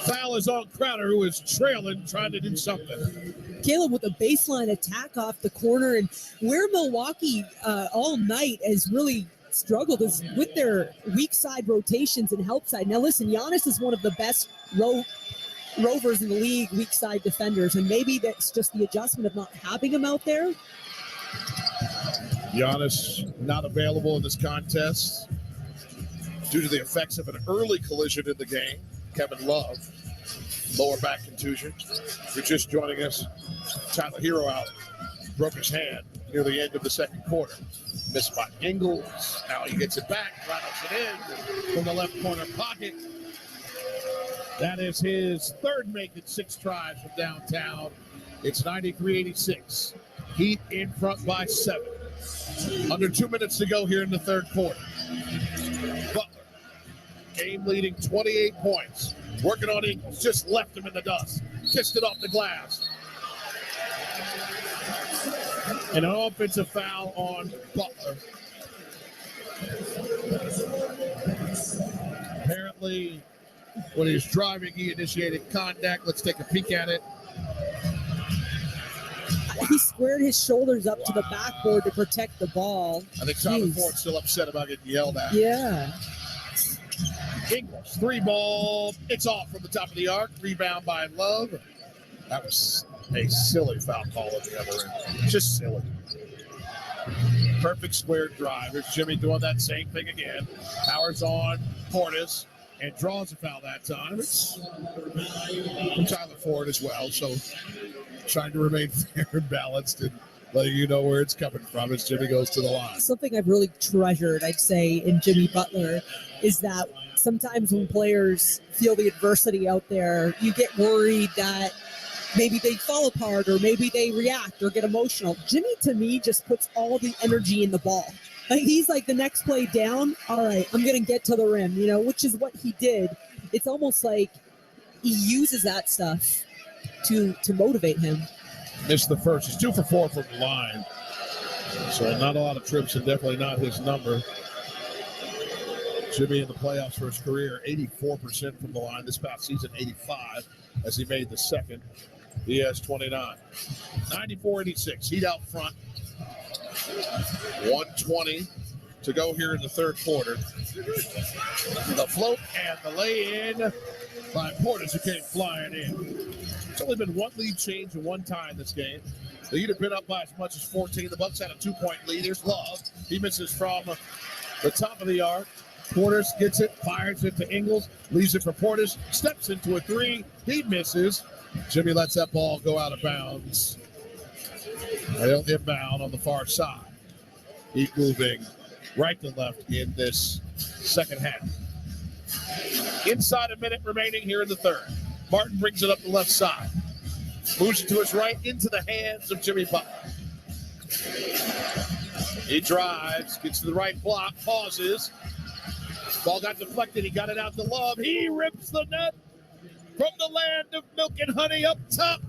Speaker 5: Foul is on Crowder, who is trailing, trying to do something.
Speaker 7: Caleb with a baseline attack off the corner, and where Milwaukee all night has really struggled is with their weak side rotations and help side. Now listen, Giannis is one of the best rovers in the league, weak side defenders, and maybe that's just the adjustment of not having him out there.
Speaker 5: Giannis not available in this contest due to the effects of an early collision in the game. Kevin Love, lower back contusion. If you're just joining us, Tyler Hero out, broke his hand near the end of the second quarter. Missed by Ingles. Now he gets it back, rattles it in from the left corner pocket. That is his third make it 6 tries from downtown. It's 93-86. Heat in front by 7. Under 2 minutes to go here in the third quarter. Butler, game leading 28 points. Working on Ingles, just left him in the dust. Kissed it off the glass. And an offensive foul on Butler. Apparently, when he was driving, he initiated contact. Let's take a peek at it.
Speaker 7: He squared his shoulders up to the backboard to protect the ball.
Speaker 5: I think Tyler Ford's still upset about getting yelled at.
Speaker 7: Yeah.
Speaker 5: Ingles, 3 ball. It's off from the top of the arc. Rebound by Love. That was a silly foul call at the other end. Just silly. Perfect square drive. There's Jimmy doing that same thing again. Powers on Portis and draws a foul that time. It's from Tyler Ford as well. So trying to remain fair and balanced and letting you know where it's coming from as Jimmy goes to the line.
Speaker 7: Something I've really treasured, I'd say, in Jimmy Butler is that sometimes when players feel the adversity out there, you get worried that maybe they fall apart or maybe they react or get emotional. Jimmy, to me, just puts all the energy in the ball. Like, he's like, the next play down, all right, I'm going to get to the rim, which is what he did. It's almost like he uses that stuff to motivate him.
Speaker 5: Missed the first. He's 2 for 4 from the line. So not a lot of trips and definitely not his number. Jimmy in the playoffs for his career, 84% from the line. This past season, 85 as he made the second. He has 29. 94-86. Heat out front. 1:20 to go here in the third quarter. The float and the lay-in by Portis, who came flying in. It's only been one lead change and one tie in this game. The Heat have been up by as much as 14. The Bucks had a 2-point lead. Here's Love. He misses from the top of the arc. Portis gets it, fires it to Ingles, leaves it for Portis, steps into a 3. He misses. Jimmy lets that ball go out of bounds. They'll inbound on the far side. Heat moving right to left in this second half. Inside a minute remaining here in the third. Martin brings it up the left side. Moves it to his right into the hands of Jimmy Butler. He drives, gets to the right block, pauses. Ball got deflected. He got it out to Love. He rips the net from the land of milk and honey up top.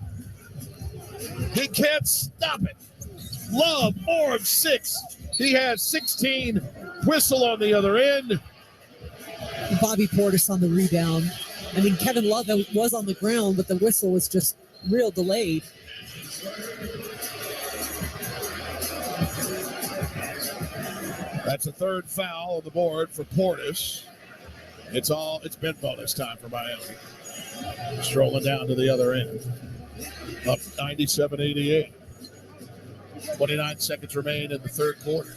Speaker 5: He can't stop it. Love, 4 of 6. He has 16. Whistle on the other end.
Speaker 7: Bobby Portis on the rebound. I mean, Kevin Love was on the ground, but the whistle was just real delayed.
Speaker 5: That's a third foul on the board for Portis. It's been bonus time for Miami. Strolling down to the other end. Up 97-88. 29 seconds remain in the third quarter.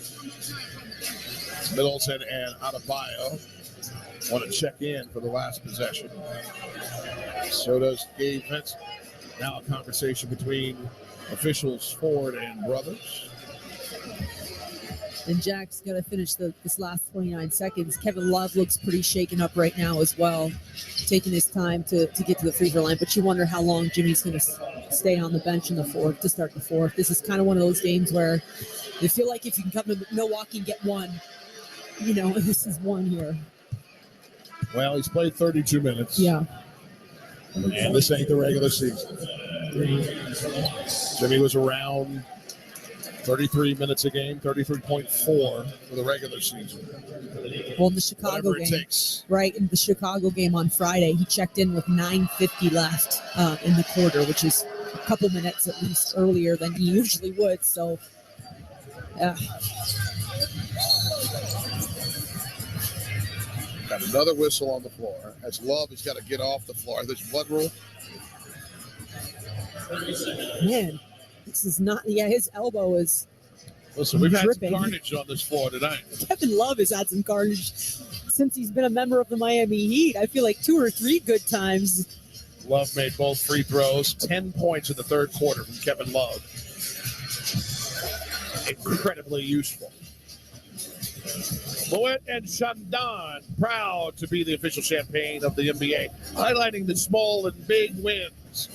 Speaker 5: Middleton and Adebayo want to check in for the last possession. So does Gabe Vincent. Now a conversation between officials Ford and Brothers.
Speaker 7: And Jack's got to finish this last 29 seconds. Kevin Love looks pretty shaken up right now as well, taking his time to get to the free throw line. But you wonder how long Jimmy's going to stay on the bench in the fourth to start the fourth. This is kind of one of those games where you feel like if you can come to Milwaukee and get one, this is one here.
Speaker 5: Well, he's played 32 minutes.
Speaker 7: Yeah.
Speaker 5: And this ain't the regular season. Jimmy was around 33 minutes a game, 33.4 for the regular season.
Speaker 7: Well, in the Chicago game, right, in the Chicago game on Friday, he checked in with 9:50 left in the quarter, which is a couple minutes at least earlier than he usually would. So,
Speaker 5: got another whistle on the floor. As Love has got to get off the floor. There's blood rule.
Speaker 7: Man, this is not. Yeah, his elbow is.
Speaker 5: Listen, we've
Speaker 7: dripping.
Speaker 5: had some carnage on this floor tonight.
Speaker 7: Kevin Love has had some carnage since he's been a member of the Miami Heat. I feel like 2 or 3 good times.
Speaker 5: Love made both free throws. 10 points in the third quarter from Kevin Love. Incredibly useful. Moet and Chandon, proud to be the official champagne of the NBA, highlighting the small and big wins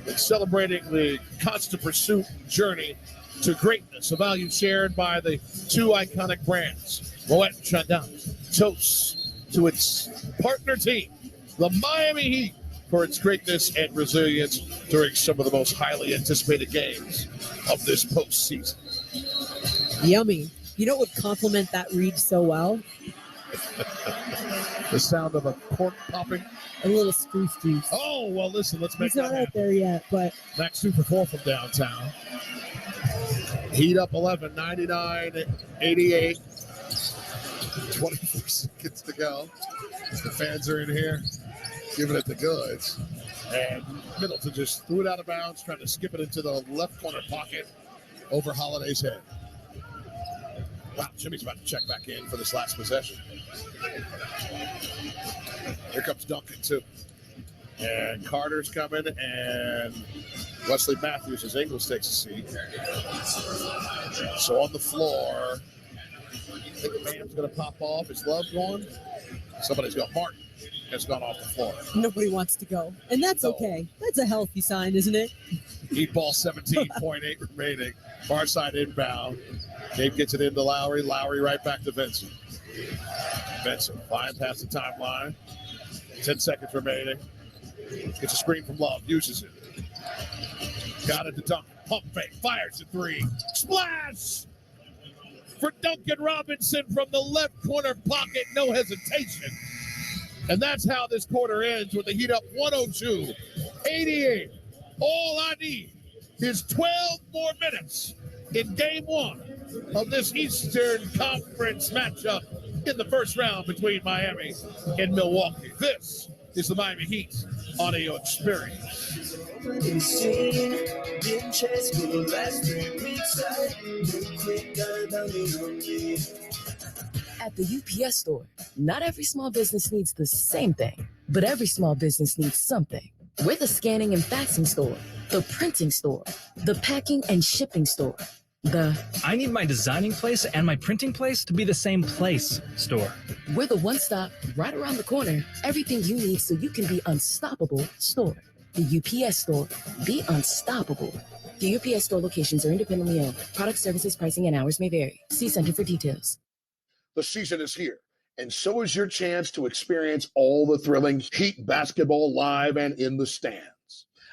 Speaker 5: and celebrating the constant pursuit journey to greatness, a value shared by the two iconic brands. Moet and Chandon toast to its partner team, the Miami Heat, for its greatness and resilience during some of the most highly anticipated games of this postseason.
Speaker 7: Yummy. You know what would complement that read so well?
Speaker 5: The sound of a cork popping.
Speaker 7: A little spruce juice.
Speaker 5: Oh, well, listen, let's make
Speaker 7: He's not out there yet, but.
Speaker 5: Max 2 for 4 from downtown. Heat up 11, 99-88. 24 seconds to go. The fans are in here giving it the goods. And Middleton just threw it out of bounds, trying to skip it into the left corner pocket over Holiday's head. Wow, Jimmy's about to check back in for this last possession. Here comes Duncan, too. And Carter's coming, and Wesley Matthews as Ingles takes a seat. So on the floor, I think Bam's going to pop off. Is Love going? Somebody's gone. Martin has gone off the floor.
Speaker 7: Nobody wants to go. And that's okay. That's a healthy sign, isn't it?
Speaker 5: Heat ball 17.8 remaining. Far side inbound. Gabe gets it into Lowry. Lowry right back to Vincent. Vincent flying past the timeline. 10 seconds remaining. Gets a screen from Love. Uses it. Got it to Duncan. Pump fake. Fires a 3. Splash! For Duncan Robinson from the left corner pocket. No hesitation. And that's how this quarter ends with the Heat up 102-88. All I need is 12 more minutes in game 1 of this Eastern Conference matchup in the first round between Miami and Milwaukee. This is the Miami Heat audio experience.
Speaker 13: At the UPS store, not every small business needs the same thing, but every small business needs something. We're the scanning and faxing store, the printing store, the packing and shipping store,
Speaker 14: I need my designing place and my printing place to be the same place store.
Speaker 13: We're the one-stop, right around the corner, everything you need so you can be unstoppable store. The UPS store, be unstoppable. The UPS store locations are independently owned. Product, services, pricing, and hours may vary. See Center for details.
Speaker 12: The season is here, and so is your chance to experience all the thrilling Heat basketball live and in the stands.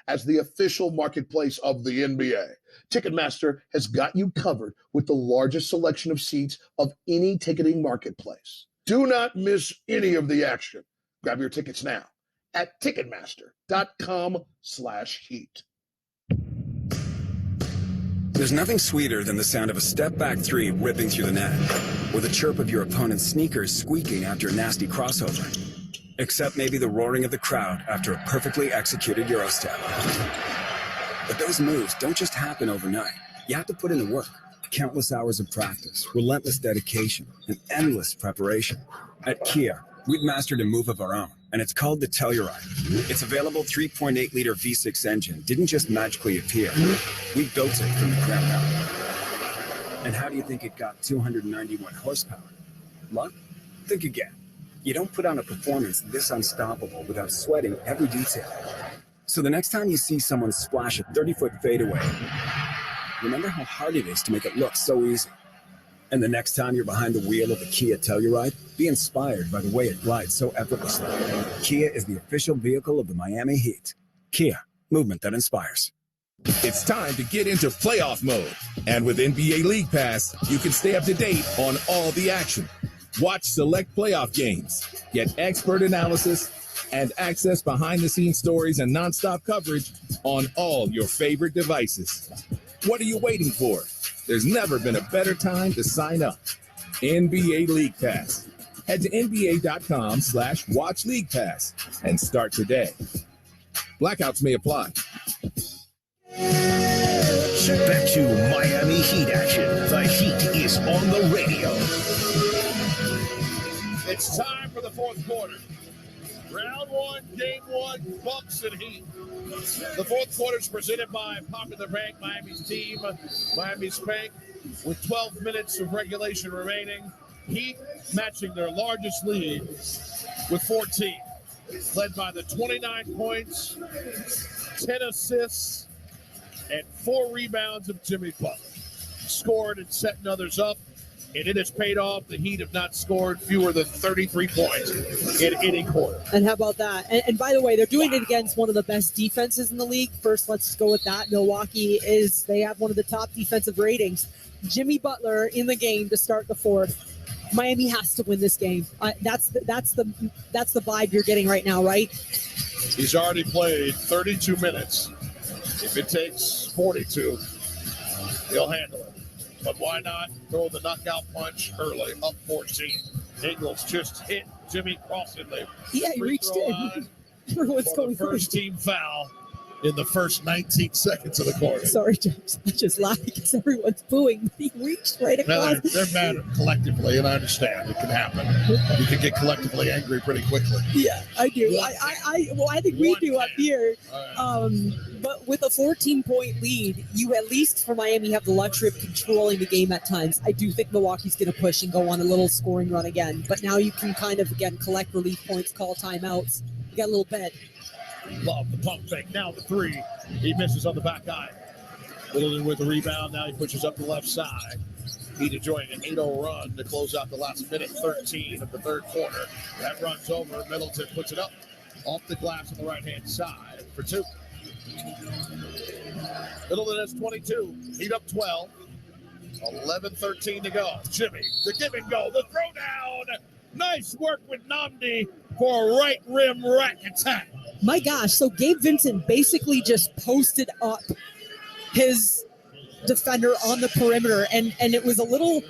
Speaker 12: As the official marketplace of the NBA, Ticketmaster has got you covered with the largest selection of seats of any ticketing marketplace. Do not miss any of the action. Grab your tickets now at Ticketmaster.com/heat.
Speaker 19: There's nothing sweeter than the sound of a step-back 3 ripping through the net, or the chirp of your opponent's sneakers squeaking after a nasty crossover. Except maybe the roaring of the crowd after a perfectly executed Eurostep. But those moves don't just happen overnight. You have to put in the work. Countless hours of practice, relentless dedication, and endless preparation. At Kia, we've mastered a move of our own. and it's called the Telluride. Its available 3.8-liter V6 engine didn't just magically appear. We built it from the ground up. And how do you think it got 291 horsepower? Luck? Think again. You don't put on a performance this unstoppable without sweating every detail. So the next time you see someone splash a 30-foot fadeaway, remember how hard it is to make it look so easy. And the next time you're behind the wheel of the Kia Telluride, be inspired by the way it glides so effortlessly. Kia is the official vehicle of the Miami Heat. Kia, movement that inspires.
Speaker 18: It's time to get into playoff mode. And with NBA League Pass, you can stay up to date on all the action. Watch select playoff games, get expert analysis, and access behind-the-scenes stories and nonstop coverage on all your favorite devices. What are you waiting for? There's never been a better time to sign up. NBA League Pass. Head to nba.com/watch League Pass and start today. Blackouts may apply.
Speaker 6: Back to Miami Heat action. The Heat is on the radio.
Speaker 5: It's time for the fourth quarter. Round one, game one, Bucks and Heat. The fourth quarter is presented by Popular Bank, Miami's team, Miami's Bank, with 12 minutes of regulation remaining. Heat matching their largest lead with 14, led by the 29 points, 10 assists, and 4 rebounds of Jimmy Butler. Scored and setting others up. And it has paid off. The Heat have not scored fewer than 33 points in any quarter.
Speaker 7: And how about that? And by the way, they're doing it against one of the best defenses in the league. First, let's go with that. Milwaukee they have one of the top defensive ratings. Jimmy Butler in the game to start the fourth. Miami has to win this game. That's the vibe you're getting right now, right?
Speaker 5: He's already played 32 minutes. If it takes 42, he'll handle it. But why not throw the knockout punch early, up 14? Ingles just hit Jimmy crossing the
Speaker 7: he reached in.
Speaker 5: What's going for the first team foul in the first 19 seconds of the quarter.
Speaker 7: Sorry, James. I just laughed because everyone's booing. He reached right across.
Speaker 5: No, they're mad collectively, and I understand it can happen. You can get collectively angry pretty quickly.
Speaker 7: Yeah, I do. I think we do up here. But with a 14-point lead, you at least for Miami have the luxury of controlling the game at times. I do think Milwaukee's going to push and go on a little scoring run again. But now you can kind of, again, collect relief points, call timeouts. You got a little bed.
Speaker 5: Love the pump fake. Now the three. He misses on the back eye. Middleton with the rebound. Now he pushes up the left side. Heat enjoying an 8-0 run to close out the last minute 13 of the third quarter. That runs over. Middleton puts it up off the glass on the right-hand side for 2. Middleton has 22. Heat up 12. 11-13 to go. Jimmy, the give and go. The throwdown. Nice work with Namdi for a right rim rack attack.
Speaker 7: My gosh, so Gabe Vincent basically just posted up his defender on the perimeter, and it was a little,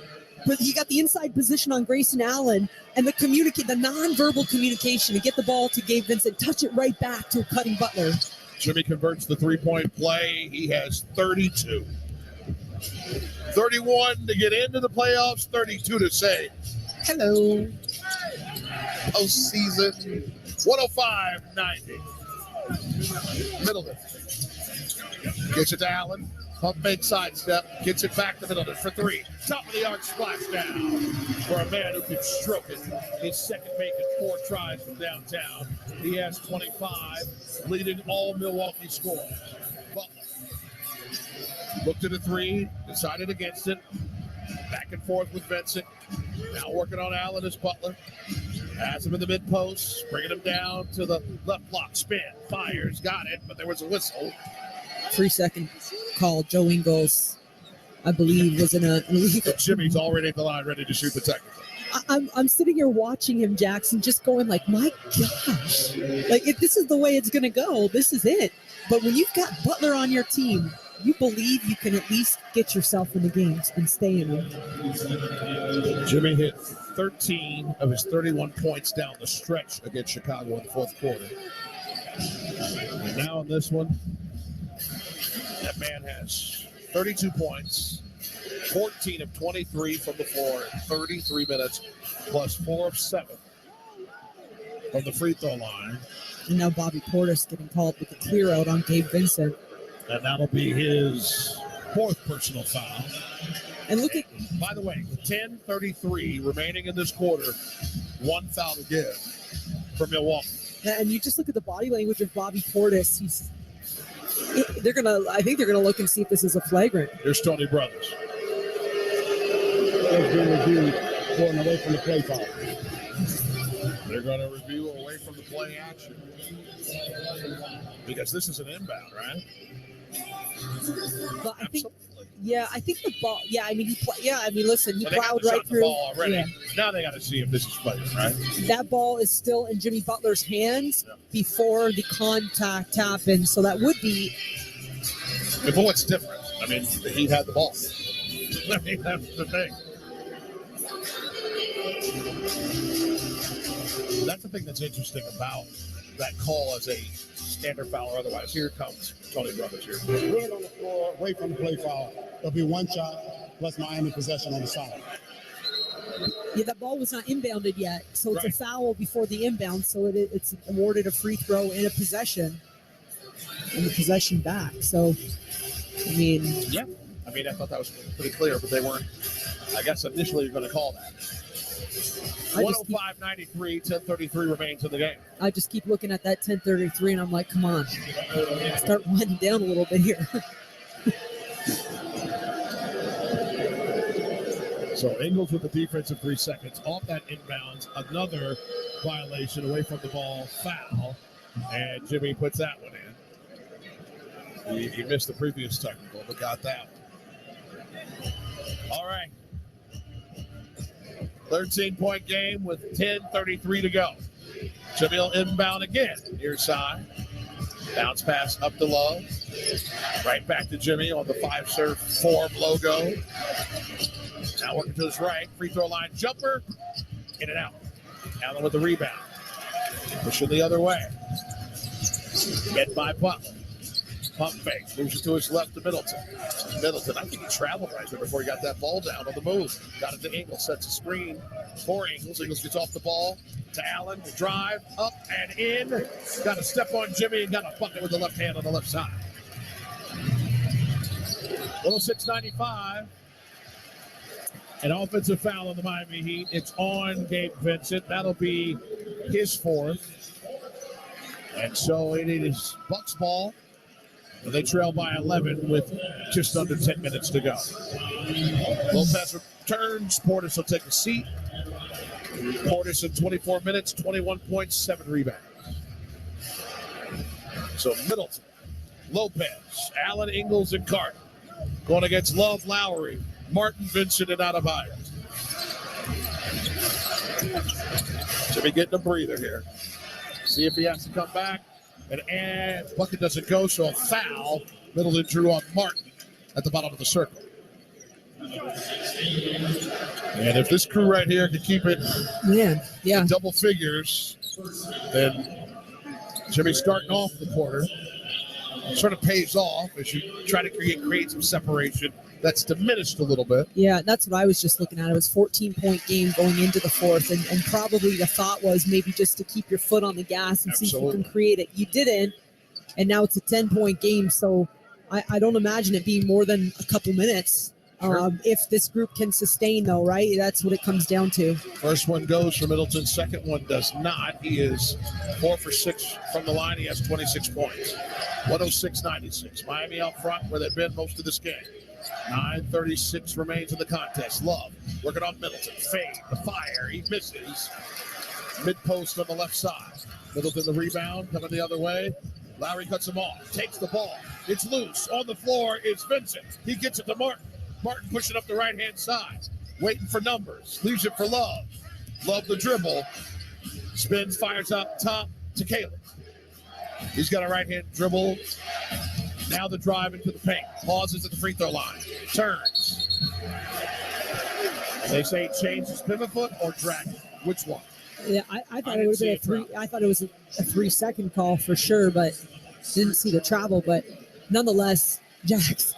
Speaker 7: but he got the inside position on Grayson Allen, and the nonverbal communication to get the ball to Gabe Vincent, touch it right back to cutting Butler.
Speaker 5: Jimmy converts the three-point play. He has 32. 31 to get into the playoffs, 32 to say
Speaker 7: hello.
Speaker 5: Postseason, 105-90. Middleton gets it to Allen. Pump fake sidestep. Gets it back to Middleton for 3. Top of the arc splash down for a man who can stroke it. His second make it 4 tries from downtown. He has 25, leading all Milwaukee scores. Butler looked at a 3, decided against it. Back and forth with Vincent. Now working on Allen as Butler. Has him in the mid-post, bringing him down to the left block. Spin, fires, got it, but there was a whistle.
Speaker 7: 3-second call. Joe Ingles, I believe, was in a illegal.
Speaker 5: Jimmy's already at the line, ready to shoot the technical.
Speaker 7: I'm sitting here watching him, Jackson, just going like, my gosh. Like, if this is the way it's going to go, this is it. But when you've got Butler on your team, you believe you can at least get yourself in the games and stay in them.
Speaker 5: Jimmy hit 13 of his 31 points down the stretch against Chicago in the fourth quarter. And now in this one, that man has 32 points, 14 of 23 from the floor in 33 minutes, plus 4 of 7 from the free throw line.
Speaker 7: And now Bobby Portis getting called with the clear out on Gabe Vincent.
Speaker 5: And that'll be his 4th personal foul.
Speaker 7: And look at,
Speaker 5: by the way, 10:33 remaining in this quarter, 1 foul to give for Milwaukee.
Speaker 7: and you just look at the body language of Bobby Portis. I think they're gonna look and see if this is a flagrant.
Speaker 5: Here's Tony Brothers.
Speaker 16: It's been reviewed for an away from the play foul.
Speaker 5: They're going to review away from the play action because this is an inbound, right?
Speaker 7: But I think, I think the ball. Yeah, I mean, listen, he
Speaker 5: So they got
Speaker 7: plowed
Speaker 5: the shot
Speaker 7: right
Speaker 5: the
Speaker 7: through.
Speaker 5: ball already.
Speaker 7: Yeah.
Speaker 5: Now they got to see if this is flagrant, right?
Speaker 7: That ball is still in Jimmy Butler's hands before the contact happened, so that would be.
Speaker 5: But what's different? I mean, the Heat had the ball. I mean, that's the thing. That's the thing that's interesting about that call as a standard foul or otherwise. Here comes Tony Brothers here.
Speaker 16: Ruled on the floor, away from the play foul. There'll be 1 shot plus Miami possession on the side.
Speaker 7: Yeah, that ball was not inbounded yet, so it's a foul before the inbound, so it's awarded a free throw and a possession, and the possession back. So, I mean...
Speaker 5: Yeah. I mean, I thought that was pretty clear, but they weren't. I guess initially you're going to call that. 105-93, 10:33 remains in the game.
Speaker 7: I just keep looking at that 10:33, and I'm like, come on. Start winding down a little bit here.
Speaker 5: So Ingles with the defensive 3 seconds. Off that inbounds, another violation away from the ball, foul. And Jimmy puts that one in. He missed the previous technical, but got that one. All right. 13-point game with 10:33 to go. Jamil inbound again, near side. Bounce pass up to Love. Right back to Jimmy on the 5-serve form logo. Now working to his right. Free throw line jumper. In and out. Allen with the rebound. Pushing the other way. Get by Butler. Pump fake. Moves it to his left to Middleton. I think he traveled right there before he got that ball down on the move. Got it to Ingles. Sets a screen for Ingles. Ingles gets off the ball to Allen. The drive up and in. Got to step on Jimmy and got a bucket with the left hand on the left side. 106-95. An offensive foul on the Miami Heat. It's on Gabe Vincent. That'll be his 4th. And so it is Bucks ball. They trail by 11 with just under 10 minutes to go. Lopez returns. Portis will take a seat. Portis in 24 minutes, 21 points, 7 rebounds. So Middleton, Lopez, Allen, Ingles, and Carter going against Love, Lowry, Martin, Vincent, and Adebayo. Jimmy getting a breather here. See if he has to come back. And bucket doesn't go, so a foul. Middleton drew on Martin at the bottom of the circle. And if this crew right here can keep it in double figures, then Jimmy's starting off the quarter. It sort of pays off as you try to create some separation. That's diminished a little bit.
Speaker 7: Yeah, that's what I was just looking at. It was 14-point game going into the 4th, and probably the thought was maybe just to keep your foot on the gas and see if you can create it. You didn't, and now it's a 10-point game, so I don't imagine it being more than a couple minutes.
Speaker 5: Sure.
Speaker 7: If this group can sustain, though, right? That's what it comes down to.
Speaker 5: First one goes for Middleton. Second one does not. He is 4 for 6 from the line. He has 26 points. 106-96. Miami out front where they've been most of this game. 9:36 remains in the contest. Love working on Middleton. Fade, the fire. He misses. Mid-post on the left side. Middleton the rebound, coming the other way. Lowry cuts him off. Takes the ball. It's loose. On the floor is Vincent. He gets it to Martin. Martin pushing up the right-hand side. Waiting for numbers. Leaves it for Love. Love the dribble. Spins, fires up top to Caleb. He's got a right-hand dribble. Now the drive into the paint. Pauses at the free throw line. Turns. And they say change his pivot foot or drag it. Which one?
Speaker 7: Yeah, I thought it would have been a 3. I thought it was a 3-second call for sure, but didn't see the travel. But nonetheless, Jax,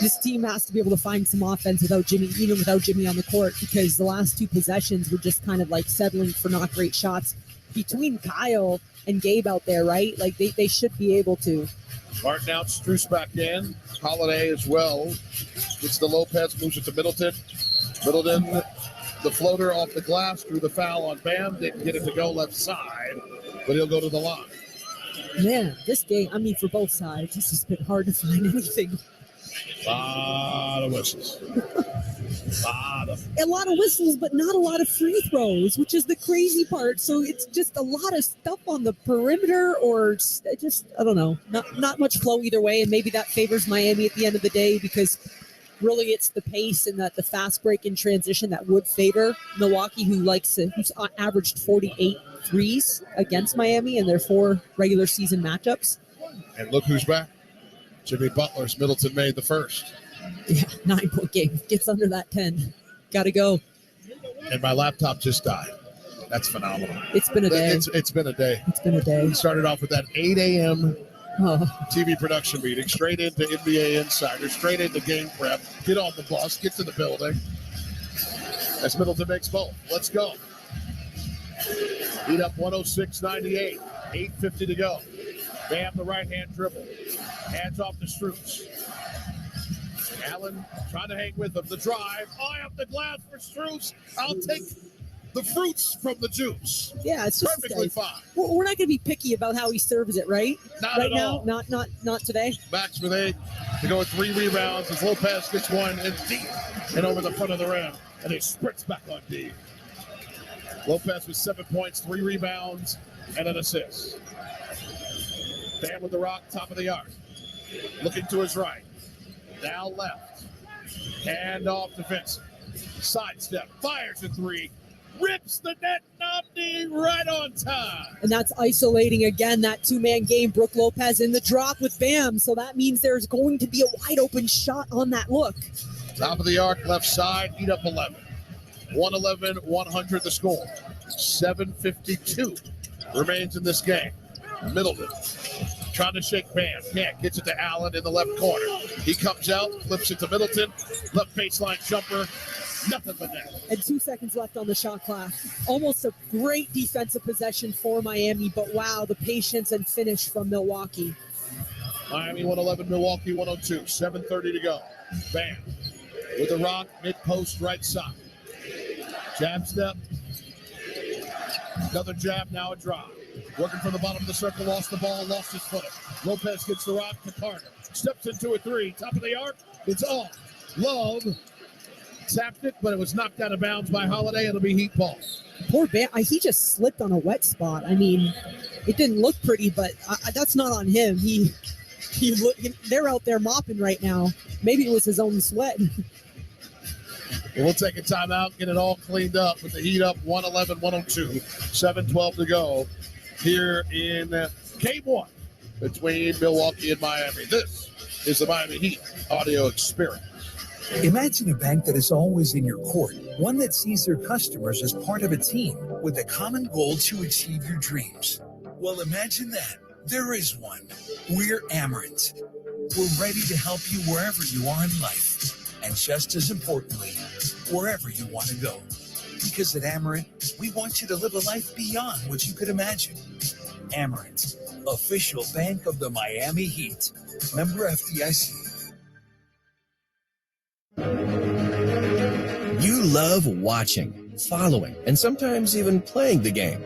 Speaker 7: this team has to be able to find some offense without Jimmy, even without Jimmy on the court, because the last two possessions were just kind of like settling for not great shots between Kyle and Gabe out there, right? Like they should be able to.
Speaker 5: Martin out, Struce back in. Holiday as well. Gets the Lopez, moves it to Middleton. Middleton, the floater off the glass, drew the foul on Bam. Didn't get it to go left side, but he'll go to the line.
Speaker 7: Man, this game, I mean, for both sides, this has been hard to find anything.
Speaker 5: A lot of whistles.
Speaker 7: A lot of whistles, but not a lot of free throws, which is the crazy part. So it's just a lot of stuff on the perimeter, or just, I don't know, not much flow either way. And maybe that favors Miami at the end of the day, because really it's the pace and that the fast break in transition that would favor Milwaukee, who's averaged 48 threes against Miami in their 4 regular season matchups.
Speaker 5: And look who's back. Jimmy Butler's. Middleton made the first.
Speaker 7: Yeah, 9-point game. Gets under that 10. Got to go.
Speaker 5: And my laptop just died. That's phenomenal.
Speaker 7: It's been a day.
Speaker 5: It's been a day.
Speaker 7: It's been a day.
Speaker 5: We started off with that 8 a.m. TV production meeting, straight into NBA Insider, straight into game prep. Get on the bus, get to the building. As Middleton makes both. Let's go. Heat up 106-98. 8:50 to go. Bam, the right-hand dribble. Hands off to Struce. Allen trying to hang with him. The drive. Eye up the glass for Struce. I'll take the fruits from the juice.
Speaker 7: Yeah, it's just
Speaker 5: perfectly fine.
Speaker 7: We're not going to be picky about how he serves it, right?
Speaker 5: Not
Speaker 7: right
Speaker 5: at
Speaker 7: now,
Speaker 5: all.
Speaker 7: Not today.
Speaker 5: Max with 8 to go with 3 rebounds as Lopez gets one in deep and over the front of the rim, and he sprints back on D. Lopez with 7 points, 3 rebounds, and an assist. Bam with the rock, top of the arc. Looking to his right. Now left. Hand off to Vincent. Sidestep. Fires a 3. Rips the net. Nomney right on time.
Speaker 7: And that's isolating again that 2-man game. Brook Lopez in the drop with Bam. So that means there's going to be a wide open shot on that look.
Speaker 5: Top of the arc, left side. Heat up 11. 111-100 the score. 7:52 remains in this game. Middleton trying to shake Bam. Can't. Gets it to Allen in the left corner. He comes out, flips it to Middleton. Left baseline jumper. Nothing but that.
Speaker 7: And 2 seconds left on the shot clock. Almost a great defensive possession for Miami, but wow, the patience and finish from Milwaukee.
Speaker 5: Miami 111, Milwaukee 102. 7:30 to go. Bam. With the rock, mid-post, right side. Jab step. Another jab, now a drop. Working from the bottom of the circle, lost the ball, lost his footing. Lopez gets the rock to Carter. Steps into a 3. Top of the arc. It's off. Love tapped it, but it was knocked out of bounds by Holiday. It'll be Heat ball.
Speaker 7: Poor Bam. He just slipped on a wet spot. I mean, it didn't look pretty, but that's not on him. They're out there mopping right now. Maybe it was his own sweat.
Speaker 5: We'll take a timeout, get it all cleaned up with the Heat up 111-102. 7:12 to go here in Game 1 between Milwaukee and Miami. This is the Miami Heat audio experience.
Speaker 3: Imagine a bank that is always in your court, one that sees their customers as part of a team with a common goal to achieve your dreams. Well, imagine that. There is one. We're Amerant. We're ready to help you wherever you are in life. And just as importantly, wherever you want to go. Because at Amerant, we want you to live a life beyond what you could imagine. Amerant, official bank of the Miami Heat. Member FDIC.
Speaker 4: You love watching, following, and sometimes even playing the game.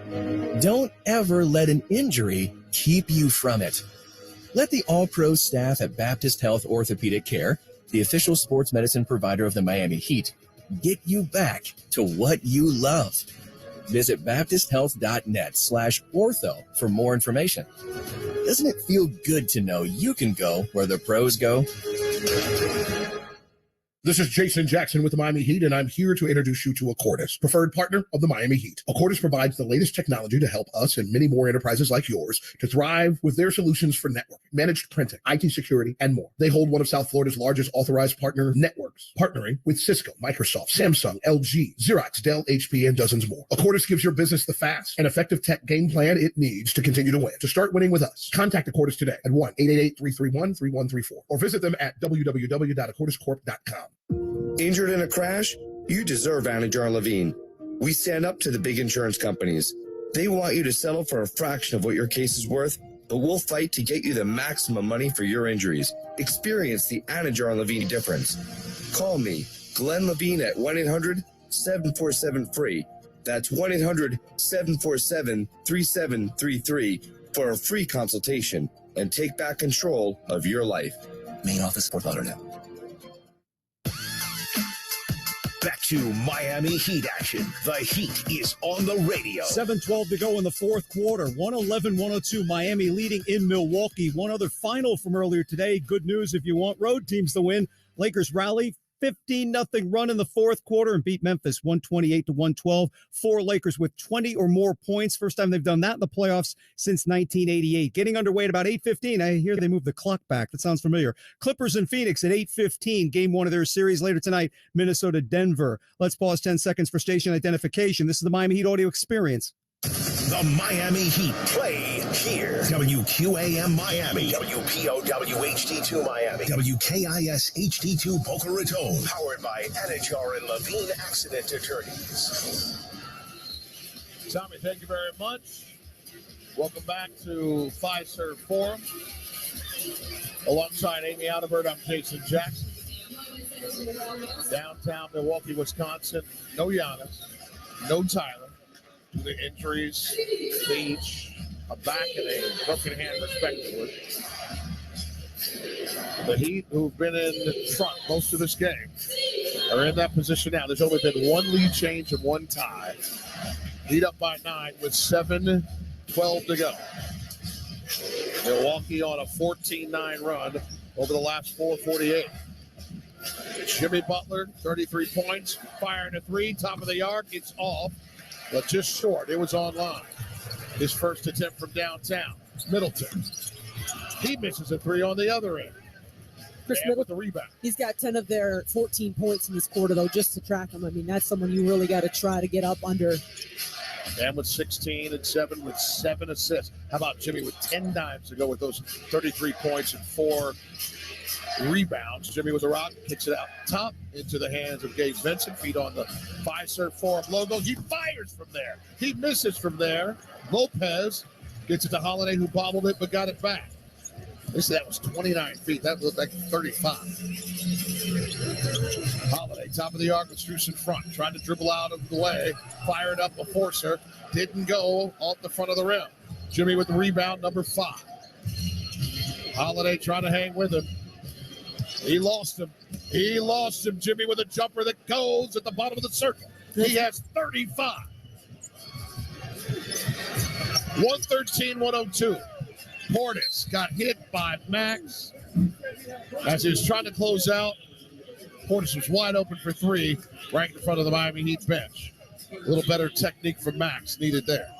Speaker 4: Don't ever let an injury keep you from it. Let the all-pro staff at Baptist Health Orthopedic Care, the official sports medicine provider of the Miami Heat, get you back to what you love. Visit baptisthealth.net/ortho for more information. Doesn't it feel good to know you can go where the pros go?
Speaker 5: This is Jason Jackson with the Miami Heat, and I'm here to introduce you to Accordis, preferred partner of the Miami Heat. Accordis provides the latest technology to help us and many more enterprises like yours to thrive with their solutions for network, managed printing, IT security, and more. They hold one of South Florida's largest authorized partner networks, partnering with Cisco, Microsoft, Samsung, LG, Xerox, Dell, HP, and dozens more. Accordis gives your business the fast and effective tech game plan it needs to continue to win. To start winning with us, contact Accordis today at 1-888-331-3134 or visit them at www.accordiscorp.com.
Speaker 20: Injured in a crash? You deserve Anajar and Levine. We stand up to the big insurance companies. They want you to settle for a fraction of what your case is worth, but we'll fight to get you the maximum money for your injuries. Experience the Anajar and Levine difference. Call me, Glenn Levine, at 1-800-747-FREE. That's 1-800-747-3733 for a free consultation and take back control of your life.
Speaker 6: Main office, Fort Lauderdale. Back to Miami Heat action. The Heat is on the radio.
Speaker 2: 7:12 to go in the fourth quarter. 111-102. Miami leading in Milwaukee. One other final from earlier today. Good news if you want road teams to win. Lakers rally 15-0 run in the fourth quarter and beat Memphis 128-112. 4 Lakers with 20 or more points. First time they've done that in the playoffs since 1988. Getting underway at about 8:15. I hear they moved the clock back. That sounds familiar. Clippers in Phoenix at 8:15. Game 1 of their series later tonight. Minnesota, Denver. Let's pause 10 seconds for station identification. This is the Miami Heat audio experience.
Speaker 6: The Miami Heat play here. WQAM Miami. WPOW HD2 Miami. WKIS HD2 Boca Raton. Powered by Anajar and Levine Accident Attorneys.
Speaker 5: Tommy, thank you very much. Welcome back to Fiserv Forum. Alongside Amy Adelbert, I'm Jason Jackson. Downtown Milwaukee, Wisconsin. No Giannis. No Tyler. The injuries, each a back and a broken hand, respectively. The Heat, who've been in front most of this game, are in that position now. There's only been one lead change and one tie. Heat up by 9 with 7:12 to go. Milwaukee on a 14-9 run over the last 4:48. Jimmy Butler, 33 points, firing a 3, top of the arc. It's off, but just short. It was online. His first attempt from downtown. Middleton. He misses a 3 on the other end.
Speaker 7: Chris
Speaker 5: And
Speaker 7: Middleton,
Speaker 5: with the rebound.
Speaker 7: he's got 10 of their 14 points in this quarter, though, just to track him. I mean, that's someone you really got to try to get up under.
Speaker 5: And with 16 and 7 with 7 assists. How about Jimmy with 10 dimes to go with those 33 points and 4 rebounds. Jimmy with the rock, kicks it out top into the hands of Gabe Vincent. Feet on the Fiserv Forum logo. He fires from there. He misses from there. Lopez gets it to Holiday, who bobbled it but got it back. That was 29 feet. That looked like 35. Holiday, top of the arc with Strus in front. Trying to dribble out of the way. Fired up a forcer. Didn't go off the front of the rim. Jimmy with the rebound, number 5. Holiday trying to hang with him. He lost him. Jimmy with a jumper that goes at the bottom of the circle. He has 35. 113-102. Portis got hit by Max as he was trying to close out. Portis was wide open for 3, right in front of the Miami Heat bench. A little better technique from Max needed there.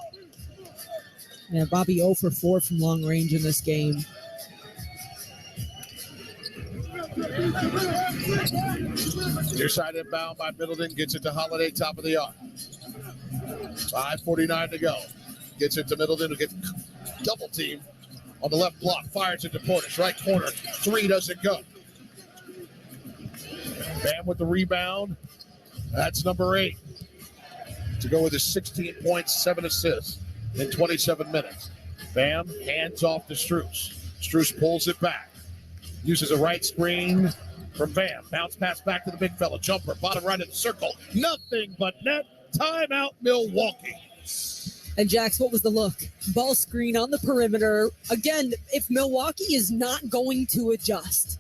Speaker 7: Yeah, Bobby 0 for 4 from long range in this game.
Speaker 5: Near side inbound by Middleton. Gets it to Holiday, top of the arc. 5:49 to go. Gets it to Middleton, who gets double team on the left block. Fires it to Portis, right corner. 3 doesn't go. Bam with the rebound. That's number 8. To go with his 16 points, 7 assists in 27 minutes. Bam, hands off to Strus. Strus pulls it back. Uses a right screen from Bam. Bounce pass back to the big fella. Jumper, bottom right of the circle. Nothing but net. Timeout, Milwaukee.
Speaker 7: And Jax, what was the look? Ball screen on the perimeter. Again, if Milwaukee is not going to adjust,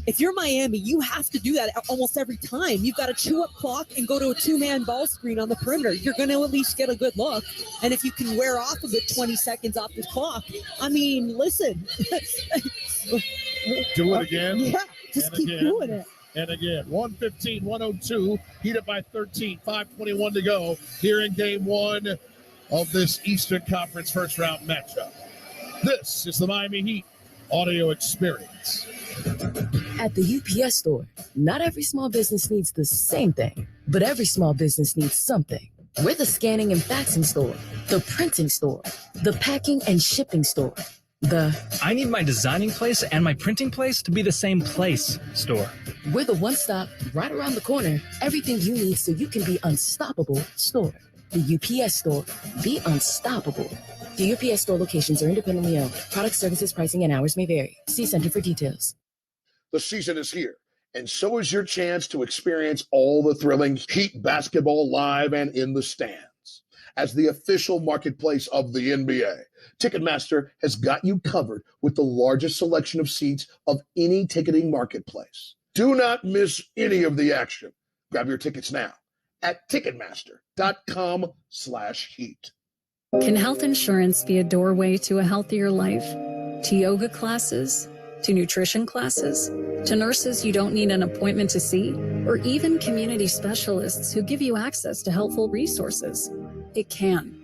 Speaker 7: if you're Miami, you have to do that almost every time. You've got to chew up clock and go to a 2-man ball screen on the perimeter. You're going to at least get a good look. And if you can wear off of it 20 seconds off the clock, I mean, listen.
Speaker 5: Do it again.
Speaker 7: Yeah, just keep doing it.
Speaker 5: And again, 115-102, Heat up by 13, 5:21 to go here in game one of this Eastern Conference first round matchup. This is the Miami Heat audio experience.
Speaker 13: At the UPS store, not every small business needs the same thing, but every small business needs something. We're the scanning and faxing store, the printing store, the packing and shipping store,
Speaker 14: I need my designing place and my printing place to be the same place store.
Speaker 13: We're the one-stop, right around the corner, everything you need so you can be unstoppable store. The UPS store, be unstoppable. The UPS store locations are independently owned. Product, services, pricing, and hours may vary. See Center for details.
Speaker 12: The season is here, and so is your chance to experience all the thrilling Heat basketball live and in the stands. As the official marketplace of the NBA, Ticketmaster has got you covered with the largest selection of seats of any ticketing marketplace. Do not miss any of the action. Grab your tickets now at Ticketmaster.com/heat.
Speaker 15: Can health insurance be a doorway to a healthier life? To yoga classes? To nutrition classes? To nurses you don't need an appointment to see? Or even community specialists who give you access to helpful resources? It can.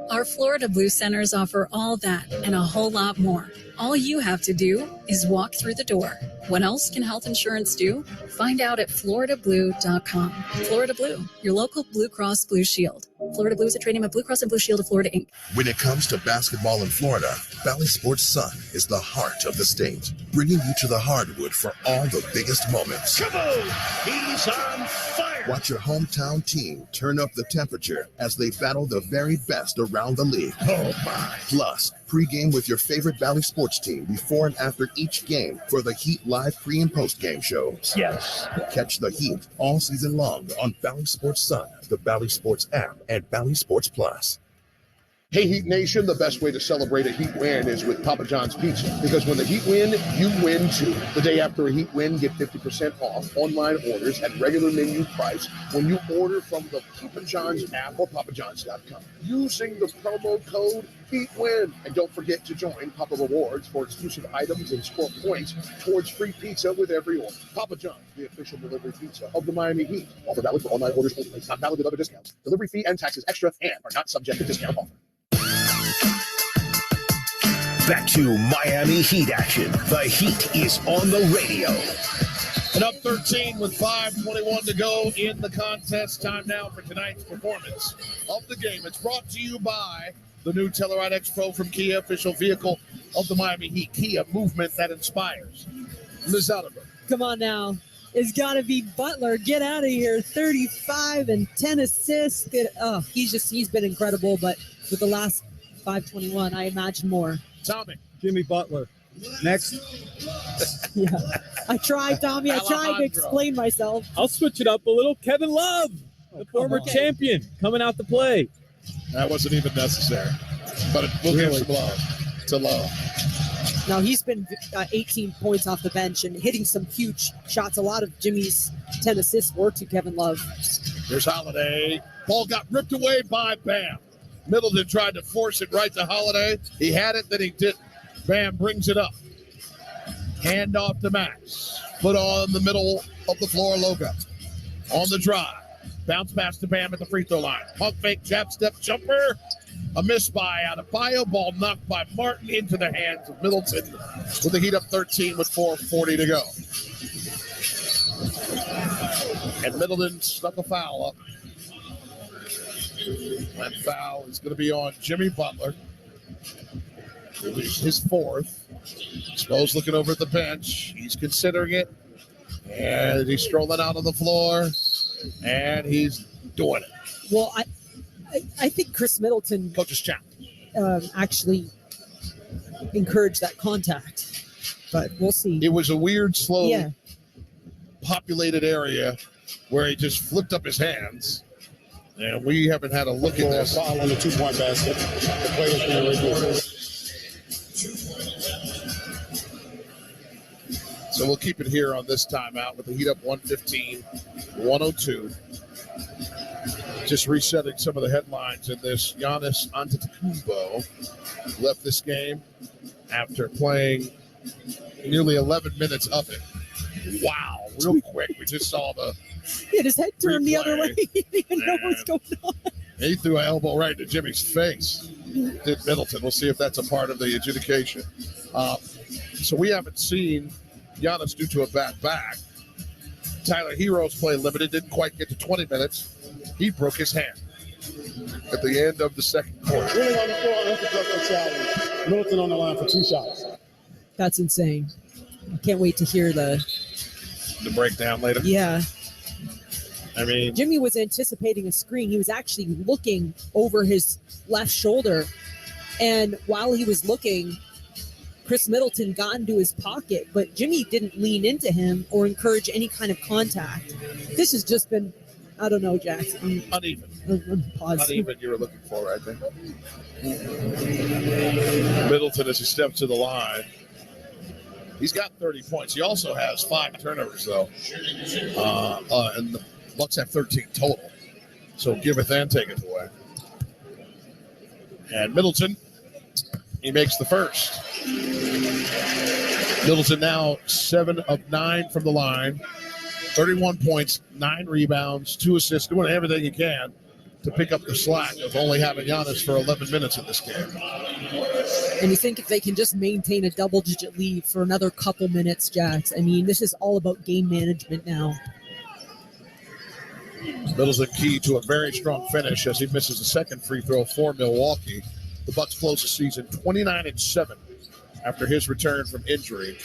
Speaker 15: Our Florida Blue Centers offer all that and a whole lot more. All you have to do is walk through the door. What else can health insurance do? Find out at floridablue.com. Florida Blue, your local Blue Cross Blue Shield. Florida Blue is a trading of Blue Cross and Blue Shield of Florida, Inc.
Speaker 11: When it comes to basketball in Florida, Valley Sports Sun is the heart of the state, bringing you to the hardwood for all the biggest moments.
Speaker 9: Kaboom! He's on fire!
Speaker 11: Watch your hometown team turn up the temperature as they battle the very best around the league.
Speaker 9: Oh my!
Speaker 11: Plus, pregame with your favorite Valley Sports team before and after each game for the Heat live pre- and post-game shows.
Speaker 9: Yes.
Speaker 11: Catch the Heat all season long on Valley Sports Sun, the Valley Sports app, and Valley Sports Plus.
Speaker 12: Hey, Heat Nation, the best way to celebrate a Heat win is with Papa John's Pizza. Because when the Heat win, you win too. The day after a Heat win, get 50% off online orders at regular menu price when you order from the Papa John's app or papajohns.com using the promo code HEATWIN. And don't forget to join Papa Rewards for exclusive items and score points towards free pizza with every order. Papa John's, the official delivery pizza of the Miami Heat. Offer valid for online orders only. Not valid with other discounts. Delivery fee and taxes extra and are not subject to discount offer.
Speaker 6: Back to Miami Heat action. The Heat is on the radio.
Speaker 5: And up 13 with 5:21 to go in the contest. Time now for tonight's performance of the game. It's brought to you by the new Telluride X Pro from Kia, official vehicle of the Miami Heat. Kia, movement that inspires. Liz Oliver.
Speaker 7: Come on now. It's got to be Butler. Get out of here. 35 and 10 assists. He's been incredible, but with the last 5:21, I imagine more.
Speaker 5: Tommy.
Speaker 2: Jimmy Butler. Next.
Speaker 7: Yeah. I tried, Tommy. I tried to explain myself.
Speaker 1: I'll switch it up a little. Kevin Love, the former champion, coming out to play.
Speaker 5: That wasn't even necessary, but we'll give some love to Love.
Speaker 7: Now, he's been 18 points off the bench and hitting some huge shots. A lot of Jimmy's 10 assists were to Kevin Love.
Speaker 5: Here's Holiday. Ball got ripped away by Bam. Middleton tried to force it right to Holiday. He had it, then he didn't. Bam brings it up. Hand off to Max. Put on the middle of the floor logo. On the drive. Bounce pass to Bam at the free throw line. Pump fake, jab step, jumper. A miss by Adebayo. Ball knocked by Martin into the hands of Middleton. With the Heat up 13 with 4:40 to go. And Middleton snuck a foul up. That foul is going to be on Jimmy Butler. It was his fourth. Sproles looking over at the bench. He's considering it. And he's strolling out on the floor. And he's doing it.
Speaker 7: Well, I think Chris Middleton
Speaker 5: Coach's challenge.
Speaker 7: Actually encouraged that contact. But we'll see.
Speaker 5: It was a weird, slow, populated area where he just flipped up his hands. And we haven't had a look at this.
Speaker 16: Foul on the 2-point basket. The play has been reviewed.
Speaker 5: So we'll keep it here on this timeout with the Heat up 115-102. Just resetting some of the headlines in this. Giannis Antetokounmpo left this game after playing nearly 11 minutes of it. Wow, real quick. We just saw the
Speaker 7: his head turned the other way. He didn't even know what's going on.
Speaker 5: He threw an elbow right into Jimmy's face. Did Middleton. We'll see if that's a part of the adjudication. So we haven't seen Giannis due to a bad back. Tyler Heroes play limited, didn't quite get to 20 minutes. He broke his hand at the end of the second quarter.
Speaker 16: Really on the floor, uncontested challenge. Middleton on the line for 2 shots.
Speaker 7: That's insane. I can't wait to hear the
Speaker 5: breakdown later.
Speaker 7: Yeah.
Speaker 5: I mean,
Speaker 7: Jimmy was anticipating a screen. He was actually looking over his left shoulder. And while he was looking, Chris Middleton got into his pocket, but Jimmy didn't lean into him or encourage any kind of contact. This has just been, I don't know, Jackson.
Speaker 5: Uneven.
Speaker 7: Uneven
Speaker 5: you were looking for, I think. Middleton, as he steps to the line, he's got 30 points. He also has 5 turnovers, though. And the Bucks have 13 total. So giveth and taketh away. And Middleton, he makes the first. Middleton now 7 of 9 from the line. 31 points, 9 rebounds, 2 assists, doing everything he can to pick up the slack of only having Giannis for 11 minutes in this game.
Speaker 7: And you think if they can just maintain a double-digit lead for another couple minutes, Jax, I mean, this is all about game management now.
Speaker 5: Middleton key to a very strong finish as he misses the second free throw for Milwaukee. The Bucks close the season 29-7 after his return from injury.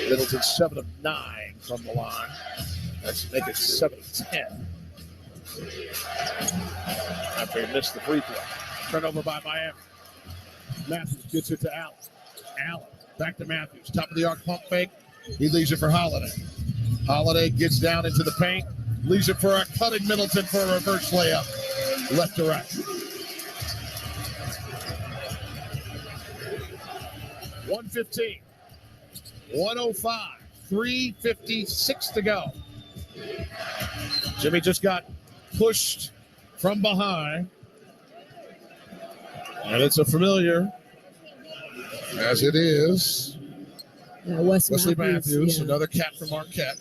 Speaker 5: Middleton 7 of 9 from the line. That's make it 7 of 10. After he missed the free throw. Turnover by Miami. Matthews gets it to Allen. Allen back to Matthews. Top of the arc pump fake. He leaves it for Holiday. Holiday gets down into the paint. Leaves it for a cutting Middleton for a reverse layup. Left to right. 115. 105. 3:56 to go. Jimmy just got pushed from behind. And it's a familiar, as it is.
Speaker 7: Yeah,
Speaker 5: Wesley Matthews, another cat from Marquette.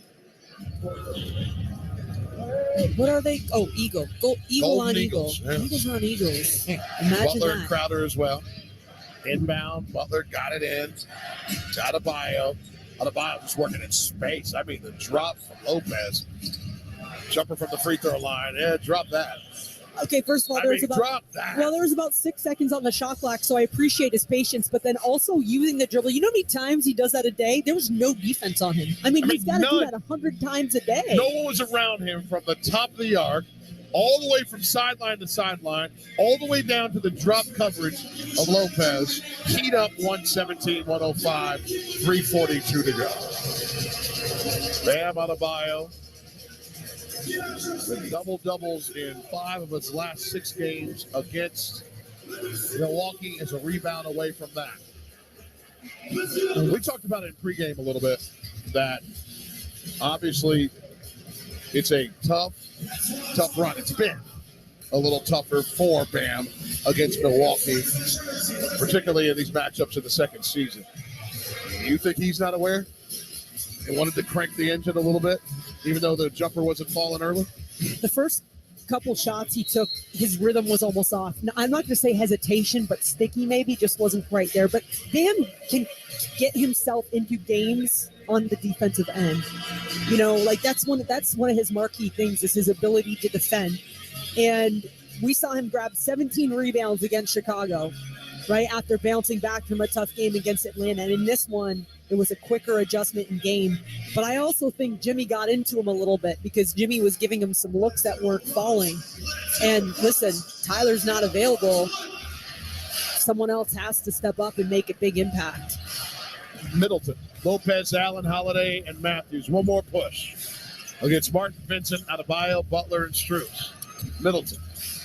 Speaker 7: What are they? Oh, Eagle. Eagle
Speaker 5: Golden
Speaker 7: on
Speaker 5: Eagles,
Speaker 7: Eagle.
Speaker 5: yeah.
Speaker 7: Eagles on Eagles. Imagine
Speaker 5: Butler and
Speaker 7: that.
Speaker 5: Crowder as well. Inbound, Butler got it in. It's Adebayo. Adebayo was working in space. I mean, the drop from Lopez. Jumper from the free throw line. Yeah, drop that.
Speaker 7: Okay, first of all, there was about 6 seconds on the shot clock, so I appreciate his patience, but then also using the dribble. You know how many times he does that a day? There was no defense on him. I mean he's got to do that 100 times a day.
Speaker 5: No one was around him from the top of the arc, all the way from sideline to sideline, all the way down to the drop coverage of Lopez. Heat up 117, 105, 3:42 to go. Bam Adebayo with double-doubles in 5 of his last 6 games against Milwaukee is a rebound away from that. We talked about it in pregame a little bit, that obviously it's a tough run. It's been a little tougher for Bam against Milwaukee, particularly in these matchups in the second season. You think he's not aware? He wanted to crank the engine a little bit, even though the jumper wasn't falling early?
Speaker 7: The first couple shots he took, his rhythm was almost off. Now, I'm not going to say hesitation, but sticky maybe just wasn't right there. But Bam can get himself into games on the defensive end. You know, like that's one of his marquee things is his ability to defend. And we saw him grab 17 rebounds against Chicago, right after bouncing back from a tough game against Atlanta. And in this one, it was a quicker adjustment in game. But I also think Jimmy got into him a little bit because Jimmy was giving him some looks that weren't falling. And listen, Tyler's not available. Someone else has to step up and make a big impact.
Speaker 5: Middleton, Lopez, Allen, Holiday, and Matthews. One more push against Martin, Vincent, Adebayo, Butler, and Strus. Middleton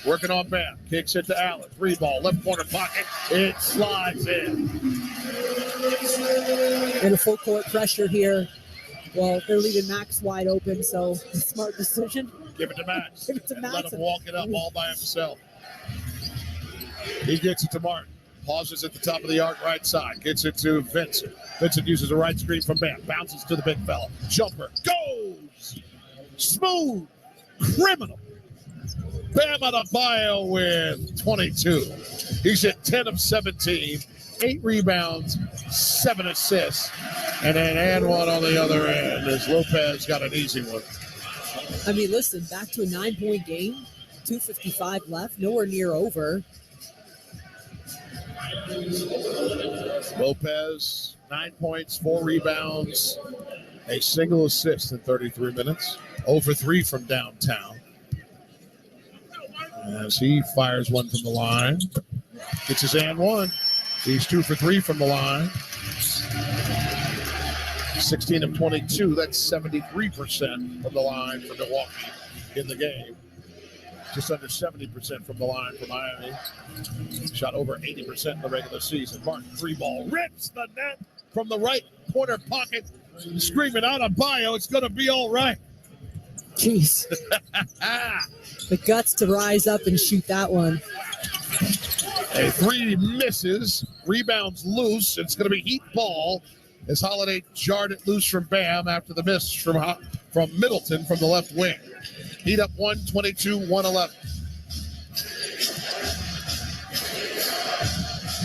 Speaker 5: working on Bam. Kicks it to Allen. 3 ball, left corner pocket. It slides in.
Speaker 7: And a full court pressure here. Well, they're leaving Max wide open, so smart decision.
Speaker 5: Give it to Max.
Speaker 7: Give it to Max.
Speaker 5: Let him walk it up all by himself. He gets it to Martin. Pauses at the top of the arc, right side. Gets it to Vincent. Vincent uses a right screen from Bam. Bounces to the big fella. Jumper. Goes. Smooth. Criminal. Bam Adebayo with 22. He's at 10 of 17. 8 rebounds, 7 assists. And then and one on the other end as Lopez got an easy one.
Speaker 7: I mean, listen, back to a 9-point game. 2:55 left. Nowhere near over.
Speaker 5: Lopez, 9 points, 4 rebounds, a single assist in 33 minutes. 0 for 3 from downtown. As he fires one from the line. Gets his and one. He's 2 for 3 from the line. 16 of 22. That's 73% from the line for Milwaukee in the game. Just under 70% from the line for Miami. Shot over 80% in the regular season. Martin, 3-ball, rips the net from the right corner pocket. Screaming out on Bio, it's going to be all right.
Speaker 7: Jeez. The guts to rise up and shoot that one.
Speaker 5: A 3 misses. Rebounds loose. It's going to be Heat ball as Holiday jarred it loose from Bam after the miss from Middleton from the left wing. Heat up 122-111.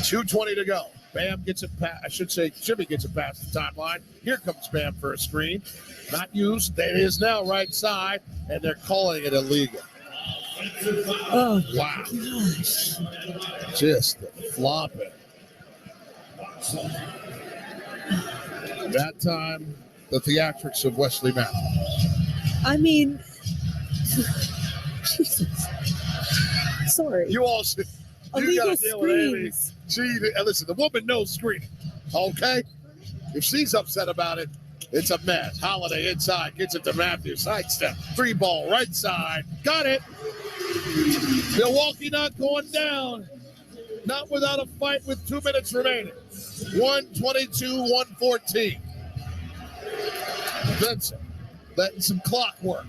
Speaker 5: 2:20 to go. Bam gets it past, I should say Jimmy gets it past the timeline. Here comes Bam for a screen. Not used. It is now right side, and they're calling it illegal.
Speaker 7: Oh,
Speaker 5: wow.
Speaker 7: Gosh.
Speaker 5: Just flopping. That time, the theatrics of Wesley Matthews.
Speaker 7: I mean, Jesus. Sorry.
Speaker 5: You all should. You got to deal with Amy. Listen, the woman knows screening. Okay? If she's upset about it, it's a mess. Holiday inside, gets it to Matthews. Sidestep. 3-ball, right side. Got it. Milwaukee not going down. Not without a fight with 2 minutes remaining. 122-114. Vincent letting some clock work.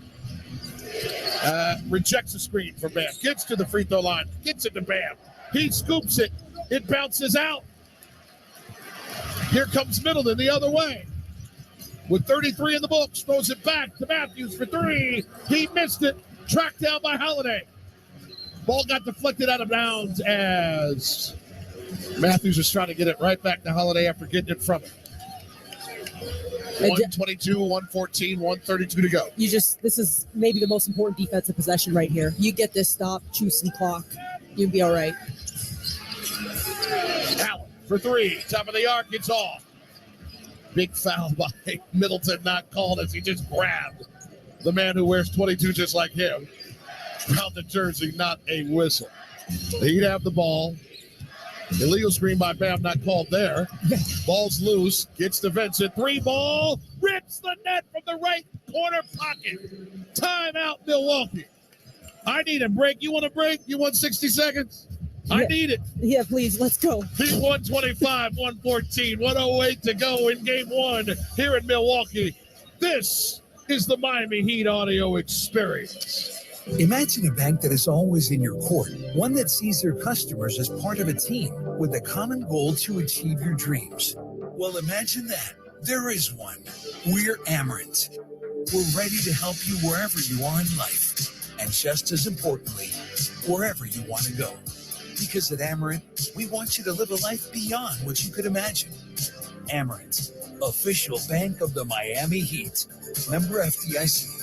Speaker 5: Rejects the screen from Bam. Gets to the free throw line. Gets it to Bam. He scoops it. It bounces out. Here comes Middleton the other way. With 33 in the books, throws it back to Matthews for 3. He missed it. Tracked down by Holiday. Ball got deflected out of bounds as Matthews is trying to get it right back to Holiday after getting it from him. 122, 114, 132 to go.
Speaker 7: This is maybe the most important defensive possession right here. You get this stop, choose some clock. You'll be all right.
Speaker 5: Allen for 3. Top of the arc, it's off. Big foul by Middleton, not called as he just grabbed the man who wears 22 just like him. Around the jersey, not a whistle. He'd have the ball. Illegal screen by Bam, not called there. Ball's loose, gets to Vincent. 3-ball, rips the net from the right corner pocket. Timeout, Milwaukee. I need a break. You want a break? You want 60 seconds? Yeah. I need it.
Speaker 7: Yeah, please, let's go.
Speaker 5: 125, 114, 108 to go in game 1 here in Milwaukee. This is the Miami Heat audio experience.
Speaker 3: Imagine a bank that is always in your court, one that sees their customers as part of a team with a common goal to achieve your dreams. Well, imagine that. There is one. We're Amerant. We're ready to help you wherever you are in life, and just as importantly, wherever you want to go. Because at Amerant, we want you to live a life beyond what you could imagine. Amerant, official bank of the Miami Heat. Member FDIC.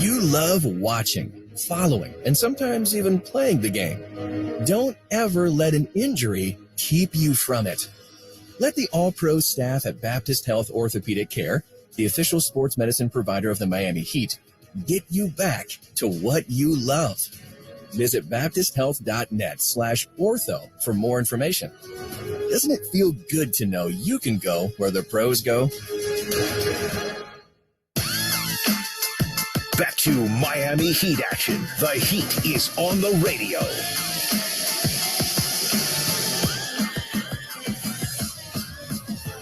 Speaker 4: You love watching, following, and sometimes even playing the game. Don't ever let an injury keep you from it. Let the all-pro staff at Baptist Health Orthopedic Care, the official sports medicine provider of the Miami Heat, get you back to what you love. Visit baptisthealth.net/ortho for more information. Doesn't it feel good to know you can go where the pros go?
Speaker 6: Back to Miami Heat action. The Heat is on the radio.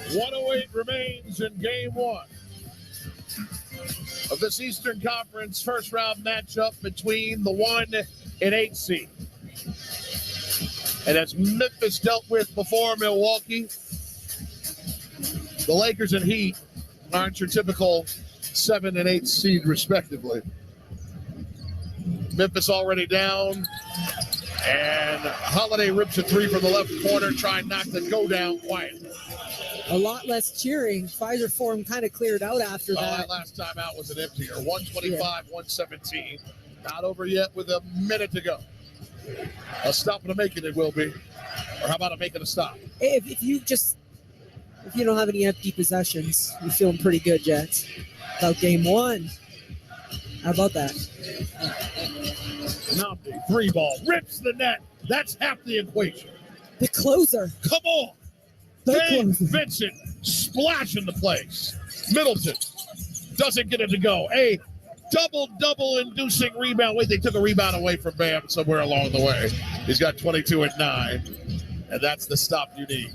Speaker 5: .108 remains in game 1 of this Eastern Conference first round matchup between the 1 an 8 seed. And as Memphis dealt with before Milwaukee, the Lakers and Heat aren't your typical 7 and 8 seed, respectively. Memphis already down, and Holiday rips a 3 from the left corner, trying not to go down quietly.
Speaker 7: A lot less cheering. Pfizer Forum kind of cleared out after that.
Speaker 5: That last time out was an emptier. 125-117. Not over yet with a minute to go. A stop and a make it will be. Or how about a make it a stop?
Speaker 7: If you don't have any empty possessions, you're feeling pretty good, Jets. About game one. How about that?
Speaker 5: Namdi, 3 ball, rips the net. That's half the equation.
Speaker 7: The closer.
Speaker 5: Come on. Dave Vincent splashing the place. Middleton doesn't get it to go. A double inducing rebound. Wait, they took a rebound away from Bam somewhere along the way. He's got 22 at 9, and that's the stop you need.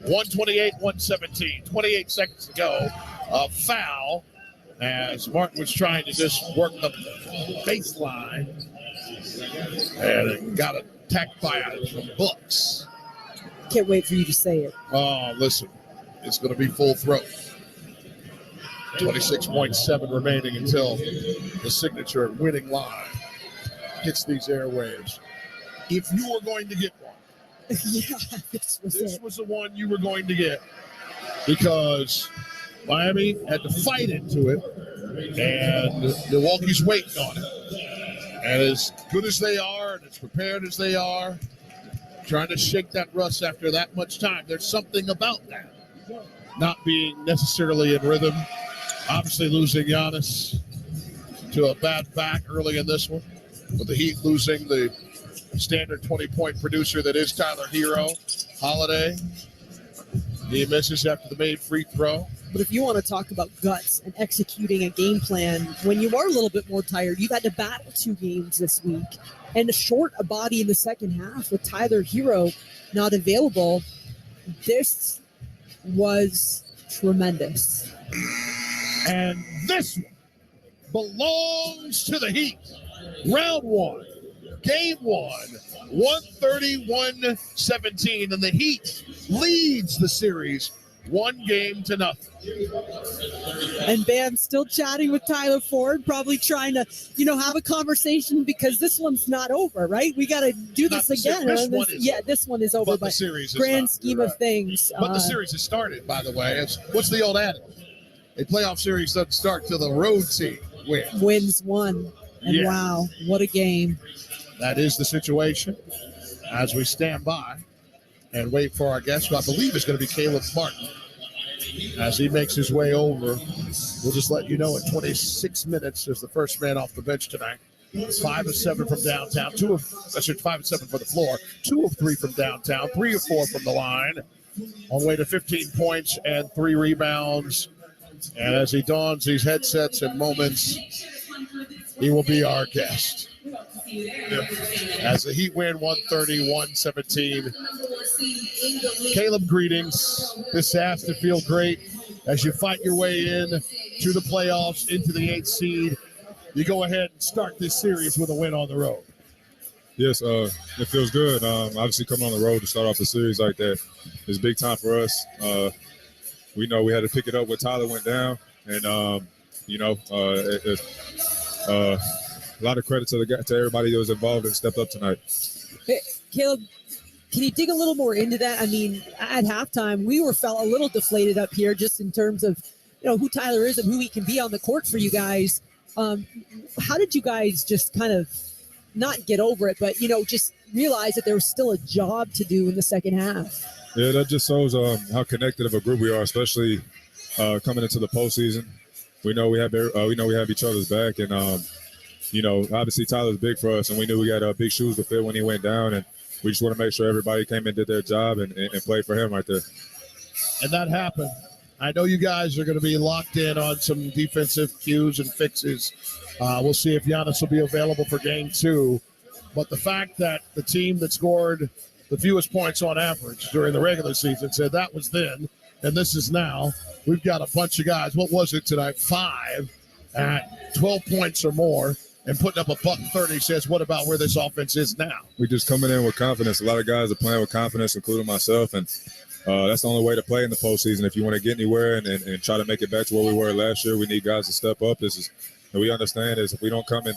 Speaker 5: 128-117, 28 seconds to go. A foul as Martin was trying to just work the baseline, and it got attacked by from Books.
Speaker 7: Can't wait for you to say it.
Speaker 5: Oh, listen, it's going to be full throat. 26.7 remaining until the signature winning line hits these airwaves. If you were going to get one, this was the one you were going to get, because Miami had to fight into it, and Milwaukee's waiting on it. And as good as they are, and as prepared as they are, trying to shake that rust after that much time, there's something about that not being necessarily in rhythm. Obviously losing Giannis to a bad back early in this one, with the Heat losing the standard 20-point producer that is Tyler Hero. Holiday, he misses after the made free throw.
Speaker 7: But if you want to talk about guts and executing a game plan, when you are a little bit more tired, you've had to battle 2 games this week and short a body in the second half with Tyler Hero not available. This was tremendous.
Speaker 5: And this one belongs to the Heat. Round 1, game 1, 131-17, and the Heat leads the series 1-0.
Speaker 7: And Bam still chatting with Tyler Ford, probably trying to, have a conversation, because this one's not over, right? We got to do this again. This one is over,
Speaker 5: but
Speaker 7: by
Speaker 5: the series
Speaker 7: grand scheme of things.
Speaker 5: But the series has started, by the way. What's the old adage? A playoff series doesn't start till the road team
Speaker 7: wins one. And wow, what a game.
Speaker 5: That is the situation as we stand by and wait for our guest, who I believe is going to be Caleb Martin, as he makes his way over. We'll just let you know, at 26 minutes is the first man off the bench tonight. 5 of 7 from downtown, 5 of 7 for the floor, 2 of 3 from downtown, 3 of 4 from the line, on the way to 15 points and 3 rebounds. And as he dons these headsets in moments, he will be our guest. As the Heat win 131-17. Caleb, greetings. This has to feel great as you fight your way in to the playoffs, into the 8th seed. You go ahead and start this series with a win on the road.
Speaker 21: Yes, it feels good. Obviously, coming on the road to start off the series like that is big time for us. We know we had to pick it up when Tyler went down, and a lot of credit to everybody that was involved and stepped up tonight.
Speaker 7: Hey, Caleb, can you dig a little more into that? I mean, at halftime, we felt a little deflated up here, just in terms of who Tyler is and who he can be on the court for you guys. How did you guys just kind of not get over it, but just realize that there was still a job to do in the second half?
Speaker 21: Yeah, that just shows how connected of a group we are, especially coming into the postseason. We know we have each other's back, and obviously Tyler's big for us, and we knew we got big shoes to fill when he went down, and we just want to make sure everybody came and did their job and played for him right there.
Speaker 5: And that happened. I know you guys are going to be locked in on some defensive cues and fixes. We'll see if Giannis will be available for game 2. But the fact that the team that scored the fewest points on average during the regular season said that was then, and this is now. We've got a bunch of guys. What was it tonight? 5 at 12 points or more. and putting up a $130 says, what about where this offense is now?
Speaker 21: We just coming in with confidence. A lot of guys are playing with confidence, including myself, and that's the only way to play in the postseason. If you want to get anywhere and try to make it back to where we were last year, we need guys to step up. And we understand is if we don't come and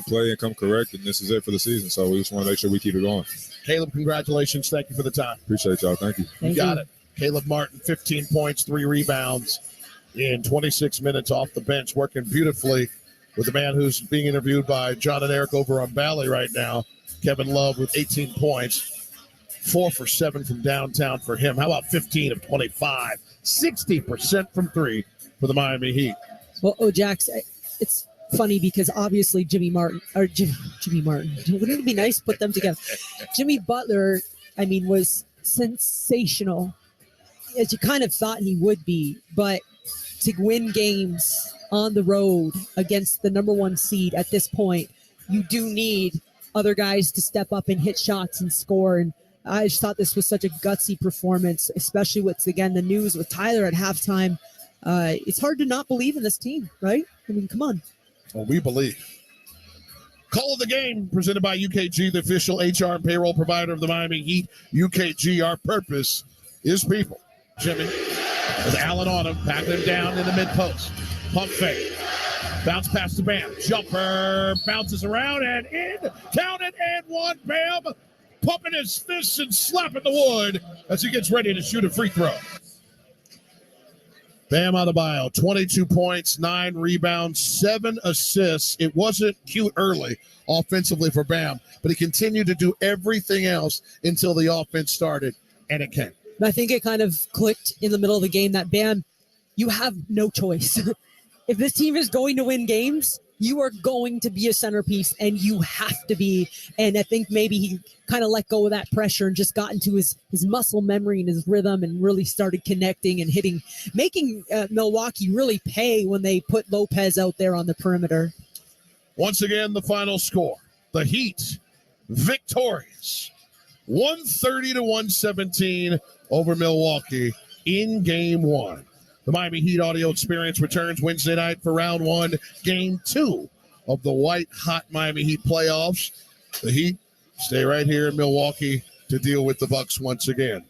Speaker 21: play and come correct, then this is it for the season. So we just want to make sure we keep it going.
Speaker 5: Caleb, congratulations. Thank you for the time.
Speaker 21: Appreciate y'all. Thank you.
Speaker 5: You got it. Caleb Martin, 15 points, 3 rebounds in 26 minutes off the bench, working beautifully with the man who's being interviewed by John and Eric over on Bally right now, Kevin Love with 18 points. 4 for 7 from downtown for him. How about 15 of 25? 60% from 3 for the Miami Heat.
Speaker 7: Well, Jax, it's funny because obviously Jimmy Martin. Wouldn't it be nice to put them together? Jimmy Butler, was sensational, as you kind of thought he would be. But to win games on the road against the number 1 seed at this point, you do need other guys to step up and hit shots and score. And I just thought this was such a gutsy performance, especially with, again, the news with Tyler at halftime. It's hard to not believe in this team, right? Come on.
Speaker 5: Well, we believe. Call of the game presented by UKG, the official HR and payroll provider of the Miami Heat. UKG, our purpose is people. Jimmy with Allen on him, backing him down in the mid-post. Pump fake. Bounce past the Bam. Jumper bounces around and in. Count it and 1. Bam. Pumping his fists and slapping the wood as he gets ready to shoot a free throw. Bam Adebayo, 22 points, 9 rebounds, 7 assists. It wasn't cute early offensively for Bam, but he continued to do everything else until the offense started, and it came.
Speaker 7: I think it kind of clicked in the middle of the game that Bam, you have no choice. If this team is going to win games, you are going to be a centerpiece, and you have to be. And I think maybe he kind of let go of that pressure and just got into his muscle memory and his rhythm and really started connecting and hitting, making Milwaukee really pay when they put Lopez out there on the perimeter.
Speaker 5: Once again, the final score. The Heat victorious. 130-117 over Milwaukee in Game 1. The Miami Heat audio experience returns Wednesday night for round 1, Game 2 of the white-hot Miami Heat playoffs. The Heat stay right here in Milwaukee to deal with the Bucks once again.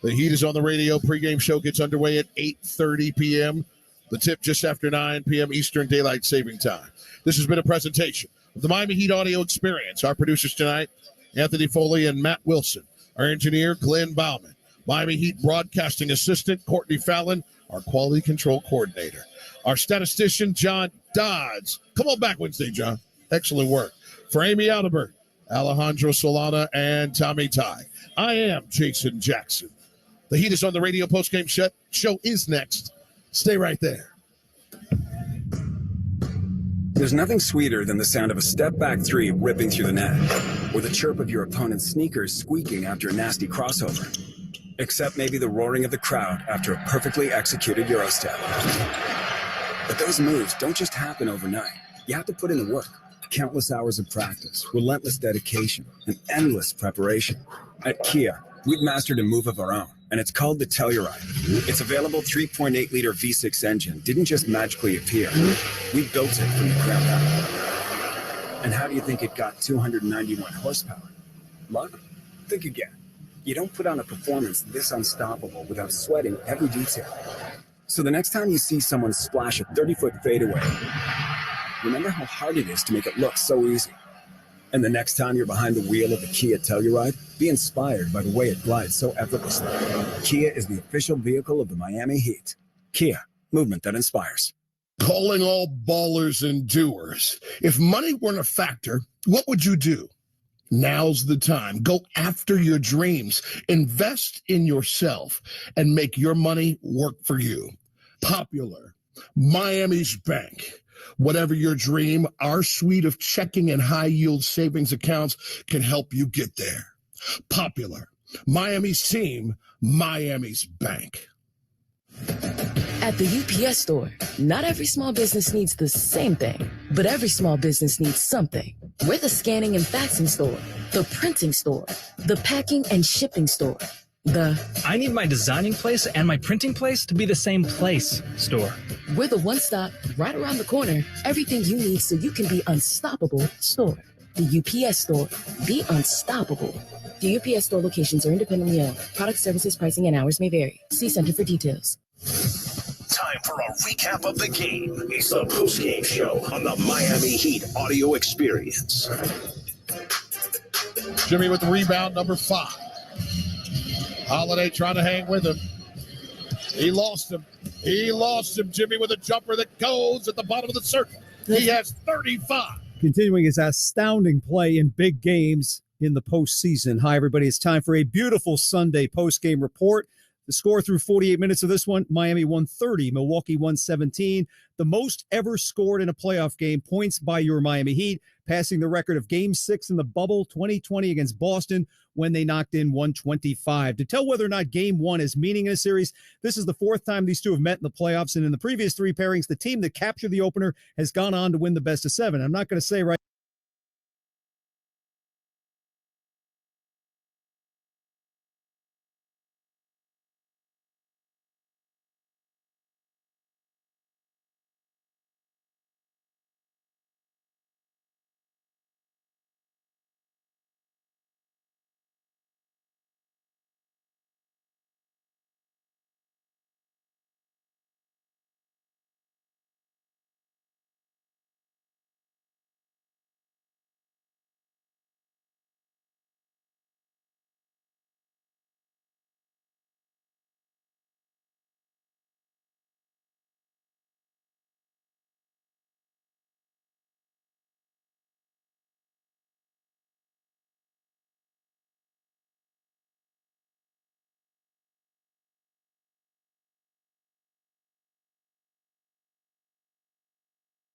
Speaker 5: The Heat is on the radio. Pregame show gets underway at 8:30 p.m. The tip just after 9 p.m. Eastern Daylight Saving Time. This has been a presentation of the Miami Heat audio experience. Our producers tonight, Anthony Foley and Matt Wilson. Our engineer, Glenn Bauman. Miami Heat broadcasting assistant, Courtney Fallon. Our quality control coordinator. Our statistician, John Dodds. Come on back Wednesday, John. Excellent work. For Amy Adelbert, Alejandro Solana, and Tommy Ty, I am Jason Jackson. The Heat is on the radio postgame show is next. Stay right there.
Speaker 19: There's nothing sweeter than the sound of a step-back 3 ripping through the net, or the chirp of your opponent's sneakers squeaking after a nasty crossover. Except maybe the roaring of the crowd after a perfectly executed Eurostep. But those moves don't just happen overnight. You have to put in the work. Countless hours of practice, relentless dedication, and endless preparation. At Kia, we've mastered a move of our own, and it's called the Telluride. Its available 3.8-liter V6 engine didn't just magically appear. We built it from the ground up. And how do you think it got 291 horsepower? Luck? Think again. You don't put on a performance this unstoppable without sweating every detail. So the next time you see someone splash a 30-foot fadeaway, remember how hard it is to make it look so easy. And the next time you're behind the wheel of the Kia Telluride, be inspired by the way it glides so effortlessly. Kia is the official vehicle of the Miami Heat. Kia, movement that inspires.
Speaker 12: Calling all ballers and doers. If money weren't a factor, what would you do? Now's the time. Go after your dreams. Invest in yourself and make your money work for you. Popular, Miami's Bank. Whatever your dream, our suite of checking and high-yield savings accounts can help you get there. Popular, Miami's team, Miami's Bank.
Speaker 13: At the UPS store, not every small business needs the same thing, but every small business needs something. We're the scanning and faxing store, the printing store, the packing and shipping store,
Speaker 14: I need my designing place and my printing place to be the same place store.
Speaker 13: We're the one-stop, right around the corner, everything you need so you can be unstoppable store. The UPS Store. Be unstoppable. The UPS Store locations are independently owned. Product services, pricing, and hours may vary. See Center for details.
Speaker 6: Time for a recap of the game. It's the post-game show on the Miami Heat audio experience.
Speaker 5: Jimmy with the rebound, number 5. Holiday trying to hang with him. He lost him. Jimmy with a jumper that goes at the bottom of the circle. He has 35.
Speaker 2: Continuing his astounding play in big games in the postseason. Hi, everybody. It's time for a beautiful Sunday post-game report. The score through 48 minutes of this one, Miami 130, Milwaukee 117. The most ever scored in a playoff game, points by your Miami Heat, passing the record of Game 6 in the bubble 2020 against Boston when they knocked in 125. To tell whether or not Game 1 has meaning in a series, this is the 4th time these two have met in the playoffs, and in the previous 3 pairings, the team that captured the opener has gone on to win the best of 7. I'm not going to say right